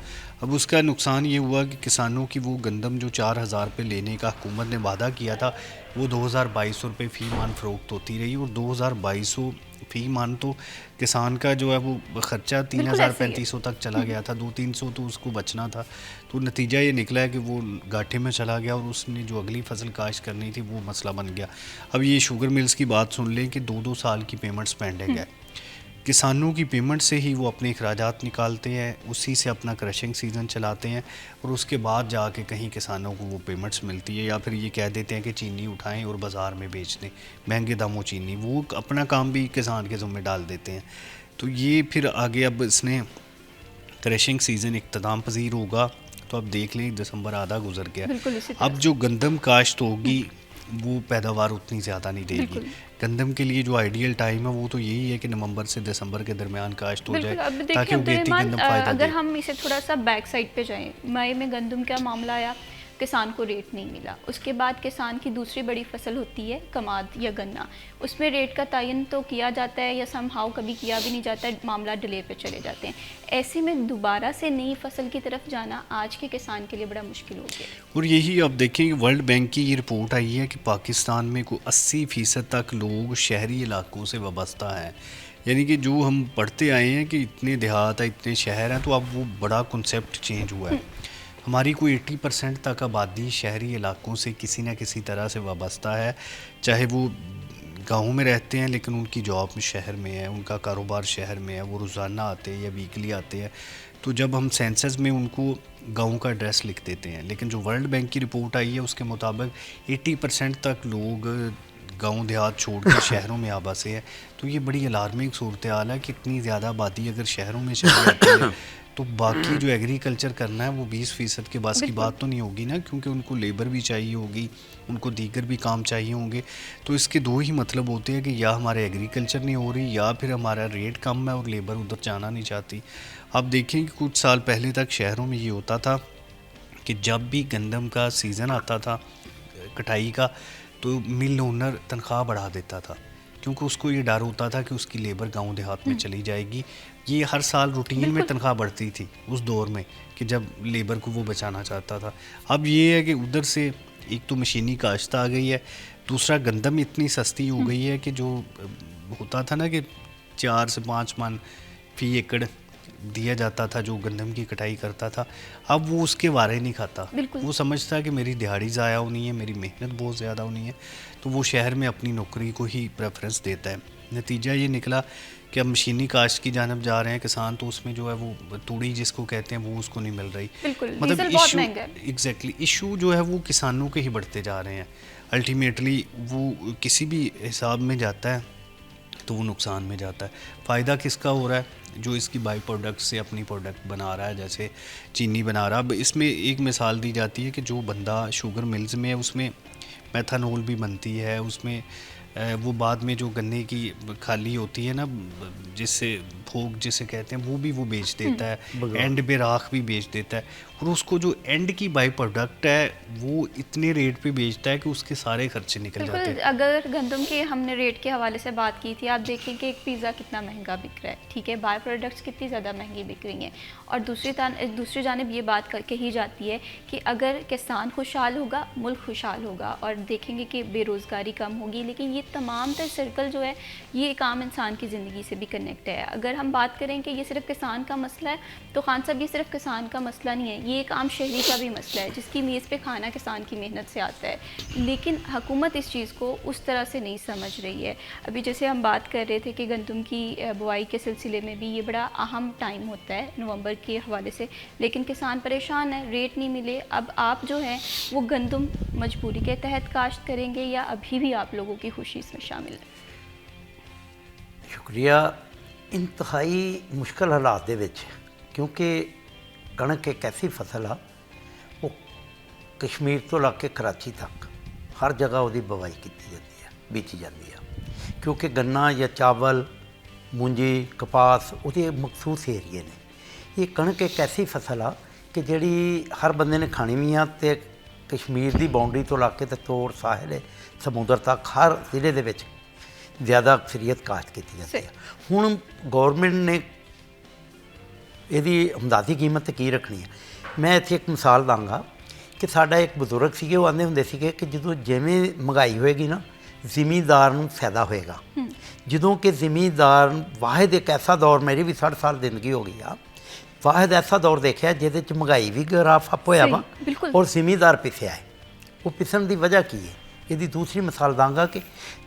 D: अब उसका नुकसान ये हुआ कि किसानों की वो गंदम जो 4000 पे लेने का हुकूमत ने वादा किया था वो 2200 रुपये फ़ी मान फ़रोख्त होती रही और 2200 फ़ी मान तो किसान का जो है वो ख़र्चा 3000-3500 तक चला गया था, 200-300 तो उसको बचना था। तो नतीजा ये निकला है कि वो घाटे में चला गया और उसने जो अगली फसल काश्त करनी थी वो मसला बन गया। अब ये शुगर मिल्स की बात सुन लें कि 2-2 साल की पेमेंट्स पेंडिंग है। किसानों की पेमेंट से ही वो अपने अखराजात निकालते हैं, उसी से अपना क्रशिंग सीज़न चलाते हैं और उसके बाद जाके कहीं किसानों को वो पेमेंट्स मिलती है, या फिर ये कह देते हैं कि चीनी उठाएं और बाज़ार में बेच दें महंगे दामों चीनी, वो अपना काम भी किसान के ज़ुम्मे डाल देते हैं। तो ये फिर आगे अब इसने क्रशिंग सीज़न इख्तिताम पजीर होगा तो अब देख लें दिसंबर आधा गुजर गया, अब जो गंदम काश्त होगी वो पैदावार उतनी ज़्यादा नहीं देगी। गंदम के लिए जो आइडियल टाइम है वो तो यही है कि नवंबर से दिसंबर के दरमियान काश्त हो जाए ताकि उगेती गंदम फ़ायदा दे।
A: अगर हम इसे थोड़ा सा बैक साइड पे जाएं, मई में गंदम का मामला आया, किसान को रेट नहीं मिला, उसके बाद किसान की दूसरी बड़ी फसल होती है कमाद या गन्ना, उसमें रेट का तयन तो किया जाता है या समहाउ कभी किया भी नहीं जाता है, मामला डिले पे चले जाते हैं। ऐसे में दोबारा से नई फसल की तरफ जाना आज के किसान के लिए बड़ा मुश्किल हो गया।
D: और यही अब देखें वर्ल्ड बैंक की ये रिपोर्ट आई है कि पाकिस्तान में कोई 80% तक लोग शहरी इलाकों से वाबस्ता हैं, यानी कि जो हम पढ़ते आए हैं कि इतने देहात है इतने शहर हैं, तो अब वो बड़ा कॉन्सेप्ट चेंज हुआ है। हमारी कोई 80% तक आबादी शहरी इलाकों से किसी न किसी तरह से वाबस्ता है, चाहे वो गाँव में रहते हैं लेकिन उनकी जॉब शहर में है, उनका कारोबार शहर में है, वो रोज़ाना आते हैं या वीकली आते हैं। तो जब हम सेंसस में उनको गाँव का एड्रेस लिख देते हैं, लेकिन जो वर्ल्ड बैंक की रिपोर्ट आई है उसके मुताबिक 80% तक लोग गाँव देहात छोड़ कर शहरों में आ बसे हैं। तो ये बड़ी अलार्मिंग सूरत हाल है कि इतनी ज़्यादा आबादी अगर शहरों में चली जाती है तो बाकी जो एग्रीकल्चर करना है वो 20% के बस की बात तो नहीं होगी ना, क्योंकि उनको लेबर भी चाहिए होगी, उनको दीगर भी काम चाहिए होंगे। तो इसके दो ही मतलब होते हैं कि या हमारे एग्रीकल्चर नहीं हो रही या फिर हमारा रेट कम है और लेबर उधर जाना नहीं चाहती। अब देखें कि कुछ साल पहले तक शहरों में ये होता था कि जब भी गंदम का सीज़न आता था कटाई का, तो मिल ओनर तनख्वाह बढ़ा देता था, क्योंकि उसको ये डर होता था कि उसकी लेबर गांव देहात में चली जाएगी। ये हर साल रूटीन में तनख्वाह बढ़ती थी उस दौर में, कि जब लेबर को वो बचाना चाहता था। अब ये है कि उधर से एक तो मशीनी काश्त आ गई है, दूसरा गंदम इतनी सस्ती हो गई है कि जो होता था ना कि 4 से 5 मन फी एकड़ दिया जाता था जो गंदम की कटाई करता था, अब वो उसके वारे नहीं खाता। वो समझता है कि मेरी दिहाड़ी ज़ाया होनी है, मेरी मेहनत बहुत ज़्यादा होनी है, तो वो शहर में अपनी नौकरी को ही प्रेफरेंस देता है। नतीजा ये निकला कि अब मशीनी काश्त की जानब जा रहे हैं किसान, तो उसमें जो है वो तूड़ी जिसको कहते हैं वो उसको नहीं मिल रही। मतलब इशू एग्जैक्टली इशू जो है वो किसानों के ही बढ़ते जा रहे हैं। अल्टीमेटली वो किसी भी हिसाब में जाता है तो वो नुकसान में जाता है। फ़ायदा किसका हो रहा है? जो इसकी बाई प्रोडक्ट से अपनी प्रोडक्ट बना रहा है, जैसे चीनी बना रहा है। अब इसमें एक मिसाल दी जाती है कि जो बंदा शुगर मिल्स में है उसमें मेथनॉल भी बनती है, उसमें वो बाद में जो गन्ने की खाली होती है ना, जिससे भोग जिसे कहते हैं, वो बेच देता है, एंड पे राख भी बेच देता है, और उसको जो एंड की बाई प्रोडक्ट है वो इतने रेट पे बेचता है कि उसके सारे खर्चे निकल जाते हैं।
A: अगर गंदम के हमने रेट के हवाले से बात की थी, आप देखें कि एक पिज़्ज़ा कितना महंगा बिक रहा है, ठीक है, बाय प्रोडक्ट्स कितनी ज़्यादा महंगी बिक रही हैं, और दूसरी जानब ये बात कही जाती है कि अगर किसान खुशहाल होगा मुल्क खुशहाल होगा, और देखेंगे कि बेरोज़गारी कम होगी। लेकिन ये तमाम तर सर्कल जो है ये एक आम इंसान की ज़िंदगी से भी कनेक्ट है। अगर हम बात करें कि ये सिर्फ किसान का मसला है, तो खान साहब ये सिर्फ किसान का मसला नहीं है, ये एक आम शहरी का भी मसला है, जिसकी मेज़ पे खाना किसान की मेहनत से आता है। लेकिन हुकूमत इस चीज़ को उस तरह से नहीं समझ रही है। अभी जैसे हम बात कर रहे थे कि गंदम की बुआई के सिलसिले में भी ये बड़ा अहम टाइम होता है नवंबर के हवाले से, लेकिन किसान परेशान है, रेट नहीं मिले। अब आप जो है वो गंदम मजबूरी के तहत काश्त करेंगे या अभी भी आप लोगों की खुशी इसमें शामिल है?
C: शुक्रिया। इंतहाई मुश्किल हालात दे विच, क्योंकि कणक एक ऐसी फसल आ वो कश्मीर तो लग के कराची तक हर जगह वो बुवाई की जाती है, बेची जाती है, क्योंकि गन्ना या चावल, मूंजी, कपास वो मखसूस एरिए ने। ये कणक एक ऐसी फसल आ कि जिहड़ी हर बंदे ने खानी भी आ, ते कश्मीर की बाउंड्री तो लग के ते तोड़ साहिल समुद्र तक हर जिले दे विच ज़्यादा अक्सरीत काश्त की जाती है। हुण गौरमेंट ने ਇਹਦੀ ਹਮਦਾਦੀ ਕੀਮਤ ਕੀ ਰੱਖਣੀ ਹੈ। ਮੈਂ ਇੱਥੇ ਇੱਕ ਮਿਸਾਲ ਦਾਂਗਾ ਕਿ ਸਾਡਾ ਇੱਕ ਬਜ਼ੁਰਗ ਸੀਗੇ, ਉਹ ਆਉਂਦੇ ਹੁੰਦੇ ਸੀਗੇ ਕਿ ਜਦੋਂ ਜਿਵੇਂ ਮਹਿੰਗਾਈ ਹੋਏਗੀ ਨਾ, ਜ਼ਿਮੀਂਦਾਰ ਨੂੰ ਫਾਇਦਾ ਹੋਏਗਾ। ਜਦੋਂ ਕਿ ਜ਼ਿਮੀਂਦਾਰ ਵਾਹਿਦ ਇੱਕ ਐਸਾ ਦੌਰ, ਮੇਰੀ ਵੀ 60 ਸਾਲ ਜ਼ਿੰਦਗੀ ਹੋ ਗਈ ਆ, ਵਾਹਿਦ ਐਸਾ ਦੌਰ ਦੇਖਿਆ ਜਿਹਦੇ 'ਚ ਮਹਿੰਗਾਈ ਵੀ ਗਰਾਫ ਅਪ ਹੋਇਆ ਵਾ ਔਰ ਜ਼ਿਮੀਂਦਾਰ ਪਿਸਿਆ ਹੈ। ਉਹ ਪਿਸਣ ਦੀ ਵਜ੍ਹਾ ਕੀ ਹੈ? ਇਹਦੀ ਦੂਸਰੀ ਮਿਸਾਲ ਦਾਂਗਾ ਕਿ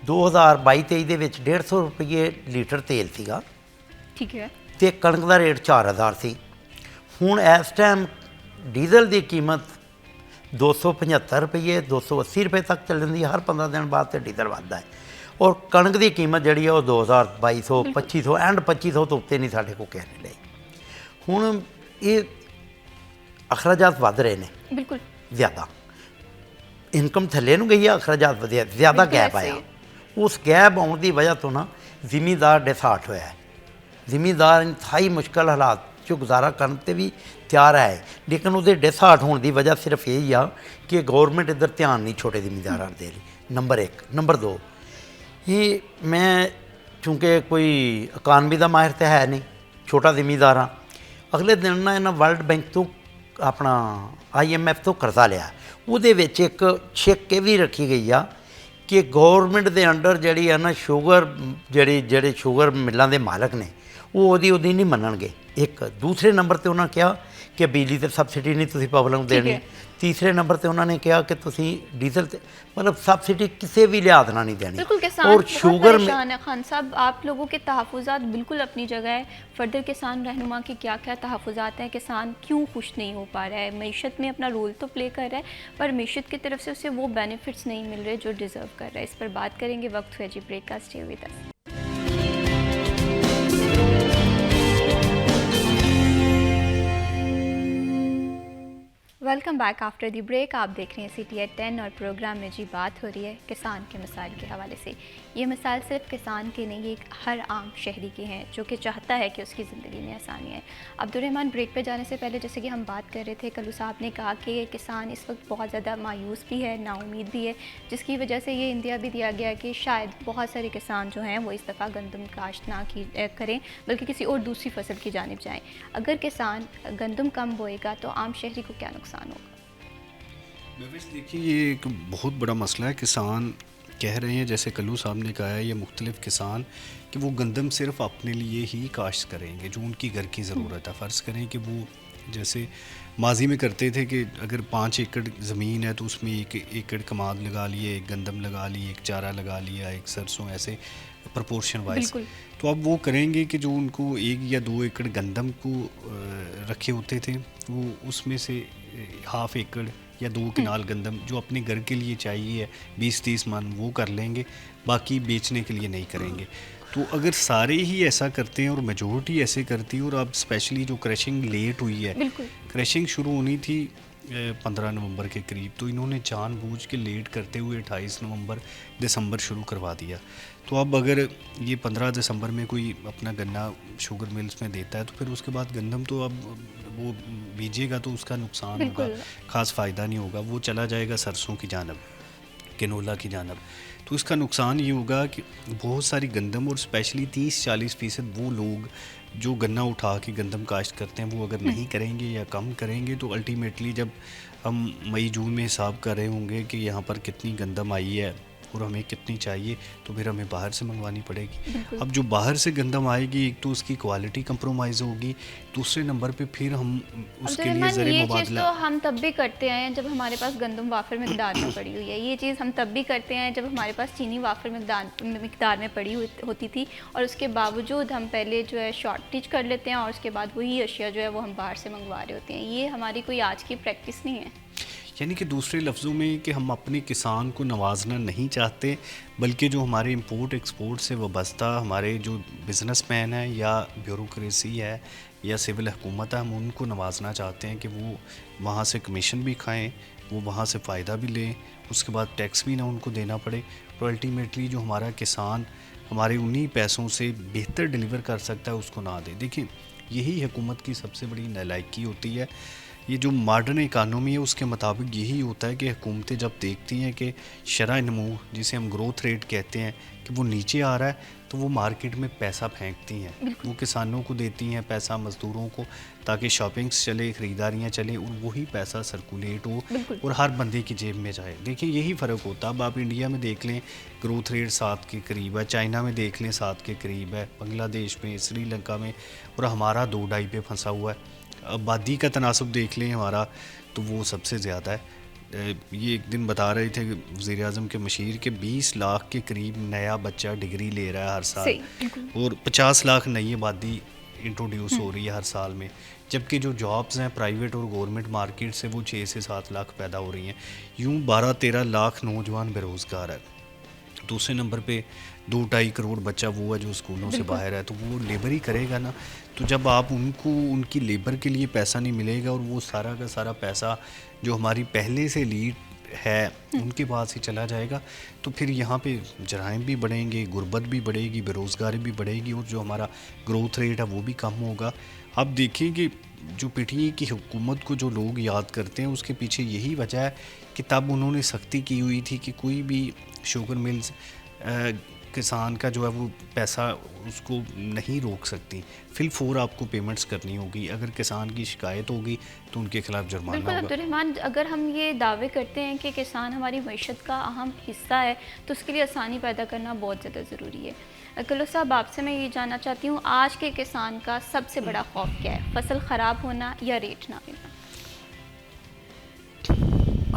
C: 2022-23 ਦੇ ਵਿੱਚ 150 ਰੁਪਏ ਲੀਟਰ ਤੇਲ ਸੀਗਾ,
A: ਠੀਕ ਹੈ,
C: ਤੇ ਕਣਕ ਦਾ ਰੇਟ 4000 ਸੀ। ਹੁਣ ਇਸ ਟਾਈਮ ਡੀਜ਼ਲ ਦੀ ਕੀਮਤ 275 ਰੁਪਏ 280 ਰੁਪਏ ਤੱਕ ਚੱਲ ਜਾਂਦੀ ਹੈ। ਹਰ 15 ਦਿਨ ਬਾਅਦ ਤੇ ਡੀਜ਼ਲ ਵੱਧਦਾ ਹੈ, ਔਰ ਕਣਕ ਦੀ ਕੀਮਤ ਜਿਹੜੀ ਹੈ ਉਹ 2000 2200 2500 ਐਂਡ 2500 ਤੋਂ ਉੱਤੇ ਨਹੀਂ ਸਾਡੇ ਕੋਲ ਕਹਿ ਨਹੀਂ ਲਈ। ਹੁਣ ਇਹ ਅਖਰਾਜਾਤ ਵੱਧ ਰਹੇ ਨੇ
A: ਬਿਲਕੁਲ
C: ਜ਼ਿਆਦਾ, ਇਨਕਮ ਥੱਲੇ ਨੂੰ ਗਈ ਆ, ਅਖਰਾਜਾਤ ਵਧਿਆ, ਜ਼ਿਆਦਾ ਗੈਪ ਆਇਆ। ਉਸ ਗੈਪ ਆਉਣ ਦੀ ਵਜ੍ਹਾ ਤੋਂ ਨਾ ਜ਼ਿਮੀਂਦਾਰ ਡਿਸਾਰਟ ਹੋਇਆ ਹੈ। ਜ਼ਿਮੀਂਦਾਰ ਇੰਤਹਾਈ ਮੁਸ਼ਕਲ ਹਾਲਾਤ 'ਚ ਗੁਜ਼ਾਰਾ ਕਰਨ 'ਤੇ ਵੀ ਤਿਆਰ ਹੈ, ਲੇਕਿਨ ਉਹਦੇ ਡਿਸਹਾਰਟ ਹੋਣ ਦੀ ਵਜ੍ਹਾ ਸਿਰਫ ਇਹ ਹੀ ਆ ਕਿ ਗੌਰਮੈਂਟ ਇੱਧਰ ਧਿਆਨ ਨਹੀਂ ਛੋਟੇ ਜ਼ਿਮੀਂਦਾਰਾਂ ਦੇ ਲਈ। ਨੰਬਰ 1। ਨੰਬਰ 2, ਇਹ ਮੈਂ ਚੂੰਕਿ ਕੋਈ ਇਕਾਨਮੀ ਦਾ ਮਾਹਿਰ ਤਾਂ ਹੈ ਨਹੀਂ, ਛੋਟਾ ਜ਼ਿਮੀਂਦਾਰ ਹਾਂ। ਅਗਲੇ ਦਿਨ ਨਾ ਇਹਨਾਂ ਵਰਲਡ ਬੈਂਕ ਤੋਂ ਆਪਣਾ IMF ਤੋਂ ਕਰਜ਼ਾ ਲਿਆ। ਉਹਦੇ ਵਿੱਚ ਇੱਕ ਛਿੱਕ ਇਹ ਵੀ ਰੱਖੀ ਗਈ ਆ ਕਿ ਗੌਰਮੈਂਟ ਦੇ ਅੰਡਰ ਜਿਹੜੀ ਆ ਨਾ ਸ਼ੂਗਰ, ਜਿਹੜੇ ਸ਼ੂਗਰ ਮਿੱਲਾਂ ਦੇ ਮਾਲਕ ਨੇ ਉਹ ਉਹਦੀ ਨਹੀਂ ਮੰਨਣਗੇ। ਇੱਕ ਦੂਸਰੇ ਨੰਬਰ 'ਤੇ ਉਹਨਾਂ ਕਿਹਾ ਕਿ ਬਿਜਲੀ 'ਤੇ ਸਬਸਿਡੀ ਨਹੀਂ ਤੁਸੀਂ ਪਬਲਿਕ ਨੂੰ ਦੇਣੀ। तीसरे नंबर पर उन्होंने कहा कि तुसी डीजल मतलब सब्सिडी किसी भी लिहाज ना नहीं देनी।
A: बिल्कुल किसान और शुगर में खान साहब आप लोगों के तहफ़्फ़ुज़ात बिल्कुल अपनी जगह है। फर्दर किसान रहनुमा के क्या क्या तहफ़्फ़ुज़ात हैं, किसान क्यों खुश नहीं हो पा रहा है, मीशत में अपना रोल तो प्ले कर रहा है पर मीशत की तरफ से उसे वो बेनिफिट्स नहीं मिल रहे जो डिज़र्व कर रहा है। इस पर बात करेंगे, वक्त हुआ जी ब्रेक का, stay with us. Welcome back after the break. आप देख रहे हैं सिटी एट 10 और प्रोग्राम में जी बात हो रही है किसान के मसाइल के हवाले से। ये मसाइल सिर्फ किसान के नहीं, एक हर आम शहरी के हैं जो कि चाहता है कि उसकी ज़िंदगी में आसानी आए। अब्दुर्रहमान, ब्रेक पे जाने से पहले जैसे कि हम बात कर रहे थे, कल्लू साहब ने कहा कि किसान इस वक्त बहुत ज़्यादा मायूस भी है, नाउमीद भी है, जिसकी वजह से ये इंदिया भी दिया गया कि शायद बहुत सारे किसान जो हैं वो इस दफ़ा गंदम काश्त ना करें बल्कि किसी और दूसरी फसल की जानिब जाएँ। अगर किसान गंदम कम बोएगा तो आम शहरी को क्या नुकसान होगा?
D: महविश, देखिए ये एक बहुत बड़ा मसला है। किसान कह रहे हैं, जैसे कल्लू साहब ने कहा है, ये मुख्तलिफ किसान कि वो गंदम सिर्फ अपने लिए ही काश्त करेंगे जो उनकी घर की ज़रूरत है। फ़र्ज़ करें कि वो जैसे माजी में करते थे कि अगर 5 एकड़ ज़मीन है तो उसमें 1 एकड़ कमाद लगा लिए, 1 गंदम लगा ली, 1 चारा लगा लिया, 1 सरसों, ऐसे प्रपोर्शन वाइज। तो अब वो करेंगे कि जो उनको 1 या 2 एकड़ गंदम को रखे होते थे, वो उसमें से ½ एकड़ या 2 कनाल गंदम जो अपने घर के लिए चाहिए 20-30 मन वो कर लेंगे, बाकी बेचने के लिए नहीं करेंगे। तो अगर सारे ही ऐसा करते हैं और मेजॉरिटी ऐसे करती है, और अब स्पेशली जो क्रशिंग लेट हुई है, क्रशिंग शुरू होनी थी 15 नवंबर के करीब, तो इन्होंने जानबूझ के लेट करते हुए 28 नवंबर दिसंबर शुरू करवा दिया। तो अब अगर ये 15 दिसंबर में कोई अपना गन्ना शुगर मिल्स में देता है तो फिर उसके बाद गंदम तो अब वो बीजेगा तो उसका नुकसान होगा, ख़ास फ़ायदा नहीं होगा, वो चला जाएगा सरसों की जानब, कैनोला की जानब। तो इसका नुकसान ये होगा कि बहुत सारी गंदम, और स्पेशली 30-40% वो लोग जो गन्ना उठा के गंदम काश्त करते हैं, वो अगर नहीं करेंगे या कम करेंगे तो अल्टीमेटली जब हम मई जून में हिसाब कर रहे होंगे कि यहाँ पर कितनी गंदम आई है और हमें कितनी चाहिए, तो फिर हमें बाहर से मंगवानी पड़ेगी। अब जो बाहर से गंदम आएगी, एक तो उसकी क्वालिटी कंप्रोमाइज़ होगी, दूसरे नंबर पे फिर हम उसके लिए ज़रिए मुबादला।
A: तो हम तब भी करते हैं जब हमारे पास गंदम वाफर मिकदार में पड़ी हुई है। ये चीज़ हम तब भी करते हैं जब हमारे पास चीनी वाफर मिकदार में पड़ी होती थी, और उसके बावजूद हम पहले जो है शॉर्टेज कर लेते हैं और उसके बाद वही अशिया जो है वो हम बाहर से मंगवा रहे होते हैं। ये हमारी कोई आज की प्रैक्टिस नहीं है।
D: यानी कि दूसरे लफ्ज़ों में कि हम अपने किसान को नवाजना नहीं चाहते, बल्कि जो हमारे इंपोर्ट एक्सपोर्ट से वाबस्ता हमारे जो बिज़नेसमैन हैं या ब्यूरोक्रेसी है या सिविल हुकूमत है, हम उनको नवाजना चाहते हैं कि वो वहाँ से कमीशन भी खाएं, वो वहाँ से फ़ायदा भी लें, उसके बाद टैक्स भी ना उनको देना पड़े। तो अल्टीमेटली जो हमारा किसान हमारे उन्हीं पैसों से बेहतर डिलीवर कर सकता है उसको ना दे। देखिए, यही हुकूमत की सबसे बड़ी नालायकी होती है। ये जो मॉडर्न इकानमी है उसके मुताबिक यही होता है कि हुकूमतें जब देखती हैं कि शरह नमू, जिसे हम ग्रोथ रेट कहते हैं, कि वो नीचे आ रहा है, तो वो मार्केट में पैसा फेंकती हैं, वो किसानों को देती हैं पैसा, मज़दूरों को, ताकि शॉपिंग्स चले, ख़रीदारियाँ चलें और वही पैसा सर्कुलेट हो और हर बंदे की जेब में जाए। देखिए, यही फ़र्क होता है। अब आप इंडिया में देख लें, ग्रोथ रेट 7 के करीब है, चाइना में देख लें 7 के करीब है, बांग्लादेश में, श्रीलंका में, और हमारा 2-2.5 पे फंसा हुआ है। आबादी का तनासब देख लें हमारा, तो वो सबसे ज़्यादा है। ये एक दिन बता रहे थे वज़ीर आज़म के मशीर के 20 लाख के करीब नया बच्चा डिग्री ले रहा है हर साल, और 50 लाख नई आबादी इंट्रोड्यूस हो रही है हर साल में, जबकि जो जॉब्स हैं प्राइवेट और गवर्नमेंट मार्केट से वो 6 से 7 लाख पैदा हो रही हैं। यूँ 12-13 लाख नौजवान बेरोज़गार है। दूसरे नंबर पे 2-2.5 करोड़ बच्चा वो है जो स्कूलों से बाहर है, तो वो लेबर ही करेगा ना। तो जब आप उनको उनकी लेबर के लिए पैसा नहीं मिलेगा और वो सारा का सारा पैसा जो हमारी पहले से लीड है उनके पास ही चला जाएगा, तो फिर यहाँ पे जराइम भी बढ़ेंगे, गुर्बत भी बढ़ेगी, बेरोज़गारी भी बढ़ेगी, और जो हमारा ग्रोथ रेट है वो भी कम होगा। आप देखिए कि जो पीटीआई की हुकूमत को जो लोग याद करते हैं, उसके पीछे यही वजह है कि तब उन्होंने सख्ती की हुई थी कि कोई भी शुगर मिल्स किसान का जो है वो पैसा उसको नहीं रोक सकती। फिल 4 आपको पेमेंट्स करनी होगी। अगर किसान की शिकायत होगी तो उनके खिलाफ जुर्माना होगा।
A: अब्दुर्रहमान, अगर हम ये दावे करते हैं कि किसान हमारी मईशत का अहम हिस्सा है, तो उसके लिए आसानी पैदा करना बहुत ज़्यादा ज़रूरी है। कल्लू साहब, आपसे मैं ये जानना चाहती हूँ, आज के किसान का सबसे बड़ा खौफ क्या है? फसल ख़राब होना या रेट ना मिलना?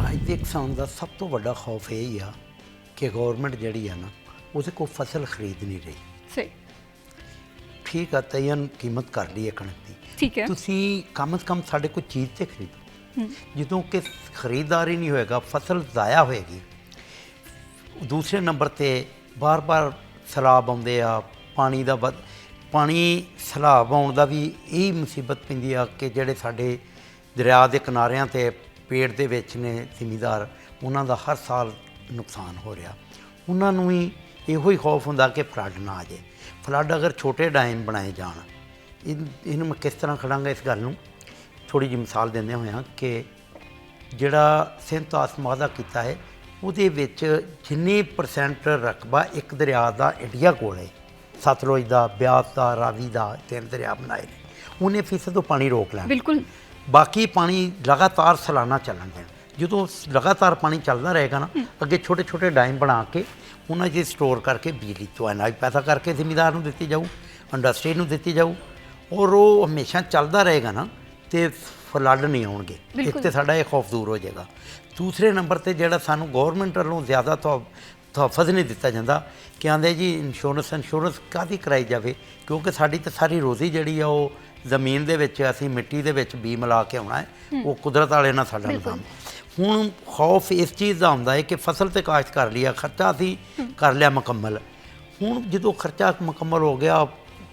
C: ਅੱਜ ਦੇ ਕਿਸਾਨ ਦਾ ਸਭ ਤੋਂ ਵੱਡਾ ਖੌਫ ਇਹ ਹੀ ਆ ਕਿ ਗਵਰਨਮੈਂਟ ਜਿਹੜੀ ਆ ਨਾ ਉਹਦੇ ਕੋਲ ਫਸਲ ਖਰੀਦ ਨਹੀਂ ਰਹੀ।
A: सही,
C: ਠੀਕ ਆ, ਤੈਨ ਕੀਮਤ ਕਰ ਲਈ ਹੈ ਕਣਕ ਦੀ,
A: ठीक है।
C: ਤੁਸੀਂ ਕਮ ਸੇ ਕਮ ਸਾਡੇ ਕੋਲ ਚੀਜ਼ ਤੇ ਖਰੀਦੋ। ਜਦੋਂ ਕਿ ਖਰੀਦਦਾਰ ਹੀ ਨਹੀਂ ਹੋਏਗਾ, ਫਸਲ ਜ਼ਾਇਆ ਹੋਏਗੀ। ਦੂਸਰੇ ਨੰਬਰ ਤੇ ਬਾਰ-ਬਾਰ ਸੈਲਾਬ ਆਉਂਦੇ ਆ, ਪਾਣੀ ਸੈਲਾਬ ਆਉਣ ਦਾ ਵੀ ਇਹੀ ਮੁਸੀਬਤ ਪੈਂਦੀ ਆ ਕਿ ਜਿਹੜੇ ਸਾਡੇ ਦਰਿਆ ਦੇ ਕਿਨਾਰਿਆਂ ਤੇ ਲਪੇਟ ਦੇ ਵਿੱਚ ਨੇ ਜ਼ਿਮੀਂਦਾਰ, ਉਹਨਾਂ ਦਾ ਹਰ ਸਾਲ ਨੁਕਸਾਨ ਹੋ ਰਿਹਾ। ਉਹਨਾਂ ਨੂੰ ਵੀ ਇਹੋ ਹੀ ਖੌਫ ਹੁੰਦਾ ਕਿ ਫਲੱਡ ਨਾ ਆ ਜਾਏ। ਫਲੱਡ ਅਗਰ ਛੋਟੇ ਡੈਮ ਬਣਾਏ ਜਾਣ, ਇਹਨੂੰ ਮੈਂ ਕਿਸ ਤਰ੍ਹਾਂ ਖੜਾਂਗਾ ਇਸ ਗੱਲ ਨੂੰ ਥੋੜ੍ਹੀ ਜਿਹੀ ਮਿਸਾਲ ਦਿੰਦੇ ਹੋਇਆਂ ਕਿ ਜਿਹੜਾ ਸਿੰਧ ਆਸਮਾ ਦਾ ਕੀਤਾ ਹੈ ਉਹਦੇ ਵਿੱਚ ਜਿੰਨੀ % ਰਕਬਾ ਇੱਕ ਦਰਿਆ ਦਾ ਇੰਡੀਆ ਕੋਲ ਹੈ, ਸਤਲੁਜ ਦਾ, ਬਿਆਸ ਦਾ, ਰਾਵੀ ਦਾ, 3 ਦਰਿਆ ਬਣਾਏ ਨੇ, ਉਹਨੇ ਫੀਸਦ ਤੋਂ ਪਾਣੀ ਰੋਕ ਲੈਣਾ।
A: बिल्कुल
C: ਬਾਕੀ ਪਾਣੀ ਲਗਾਤਾਰ ਸਾਲਾਨਾ ਚੱਲਣ ਦੇਣ। ਜਦੋਂ ਲਗਾਤਾਰ ਪਾਣੀ ਚੱਲਦਾ ਰਹੇਗਾ ਨਾ, ਅੱਗੇ ਛੋਟੇ ਛੋਟੇ ਡੈਮ ਬਣਾ ਕੇ ਉਹਨਾਂ 'ਚ ਸਟੋਰ ਕਰਕੇ ਬਿਜਲੀ ਤੋਂ ਇੰਨਾ ਪੈਦਾ ਕਰਕੇ ਜ਼ਿਮੀਂਦਾਰ ਨੂੰ ਦਿੱਤੀ ਜਾਊ, ਇੰਡਸਟਰੀ ਨੂੰ ਦਿੱਤੀ ਜਾਊ, ਔਰ ਉਹ ਹਮੇਸ਼ਾ ਚੱਲਦਾ ਰਹੇਗਾ ਨਾ, ਤੇ ਫਲੱਡ ਨਹੀਂ ਆਉਣਗੇ। ਇੱਕ ਤਾਂ ਸਾਡਾ ਇਹ ਖੌਫ ਦੂਰ ਹੋ ਜਾਏਗਾ। ਦੂਸਰੇ ਨੰਬਰ 'ਤੇ ਜਿਹੜਾ ਸਾਨੂੰ ਗੌਰਮੈਂਟ ਵੱਲੋਂ ਜ਼ਿਆਦਾ ਤਹਫਜ਼ ਨਹੀਂ ਦਿੱਤਾ ਜਾਂਦਾ ਕਿ ਆਂਦੇ ਜੀ ਇੰਸ਼ੋਰੈਂਸ ਕਾਹਦੀ ਕਰਾਈ ਜਾਵੇ, ਕਿਉਂਕਿ ਸਾਡੀ ਤਾਂ ਸਾਰੀ ਰੋਜ਼ੀ ਜਿਹੜੀ ਆ ਉਹ ਜ਼ਮੀਨ ਦੇ ਵਿੱਚ, ਅਸੀਂ ਮਿੱਟੀ ਦੇ ਵਿੱਚ ਬੀ ਮਿਲਾ ਕੇ ਆਉਣਾ ਹੈ, ਉਹ ਕੁਦਰਤ ਵਾਲੇ ਨਾਲ ਸਾਡਾ ਨਿਜ਼ਾਮ। ਹੁਣ ਖੌਫ ਇਸ ਚੀਜ਼ ਦਾ ਹੁੰਦਾ ਹੈ ਕਿ ਫਸਲ ਤੇ ਕਾਸ਼ਤ ਕਰ ਲਿਆ, ਖਰਚਾ ਅਸੀਂ ਕਰ ਲਿਆ ਮੁਕੰਮਲ। ਹੁਣ ਜਦੋਂ ਖਰਚਾ ਮੁਕੰਮਲ ਹੋ ਗਿਆ,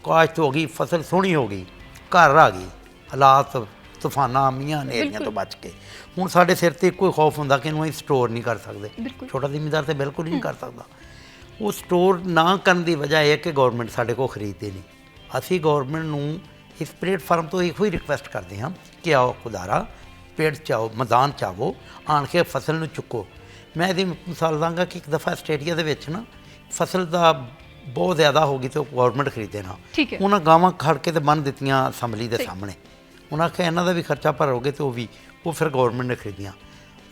C: ਕਾਸ਼ਤ ਹੋ ਗਈ, ਫਸਲ ਸੋਹਣੀ ਹੋ ਗਈ, ਘਰ ਆ ਗਈ, ਹਾਲਾਤ ਤੂਫਾਨਾਂ, ਮੀਂਹਾਂ, ਹਨੇਰੀਆਂ ਤੋਂ ਬਚ ਕੇ, ਹੁਣ ਸਾਡੇ ਸਿਰ ਤੇ ਇੱਕੋ ਹੀ ਖੌਫ ਹੁੰਦਾ ਕਿ ਇਹਨੂੰ ਅਸੀਂ ਸਟੋਰ ਨਹੀਂ ਕਰ ਸਕਦੇ। ਛੋਟਾ ਜ਼ਿਮੀਂਦਾਰ ਤੇ ਬਿਲਕੁਲ ਹੀ ਨਹੀਂ ਕਰ ਸਕਦਾ। ਉਹ ਸਟੋਰ ਨਾ ਕਰਨ ਦੀ ਵਜ੍ਹਾ ਇਹ ਹੈ ਕਿ ਗੌਰਮੈਂਟ ਸਾਡੇ ਕੋਲ ਖਰੀਦਦੇ ਨਹੀਂ। ਅਸੀਂ ਗੌਰਮੈਂਟ ਨੂੰ ਇਸ ਪਲੇਟਫਾਰਮ ਤੋਂ ਇਹੋ ਹੀ ਰਿਕੁਐਸਟ ਕਰਦੇ ਹਾਂ ਕਿ ਆਓ ਖੁਦਾਰਾ, ਪੇੜ 'ਚ ਆਓ, ਮੈਦਾਨ 'ਚ ਆਵੋ, ਆਣ ਕੇ ਫਸਲ ਨੂੰ ਚੁੱਕੋ। ਮੈਂ ਇਹਦੀ ਮਿਸਾਲ ਦਾਂਗਾ ਕਿ ਇੱਕ ਦਫਾ ਆਸਟ੍ਰੇਲੀਆ ਦੇ ਵਿੱਚ ਨਾ ਫਸਲ ਦਾ ਬਹੁਤ ਜ਼ਿਆਦਾ ਹੋ ਗਈ ਤੇ ਉਹ ਗੌਰਮੈਂਟ ਖਰੀਦੇ ਨਾ, ਉਹਨਾਂ ਗਾਵਾਂ ਖੜ ਕੇ ਤੇ ਬੰਨ੍ਹ ਦਿੱਤੀਆਂ ਅਸੈਂਬਲੀ ਦੇ ਸਾਹਮਣੇ। ਉਹਨਾਂ ਆਖਿਆ ਇਹਨਾਂ ਦਾ ਵੀ ਖਰਚਾ ਭਰੋਗੇ ਤੇ ਉਹ ਫਿਰ ਗੌਰਮੈਂਟ ਨੇ ਖਰੀਦੀਆਂ।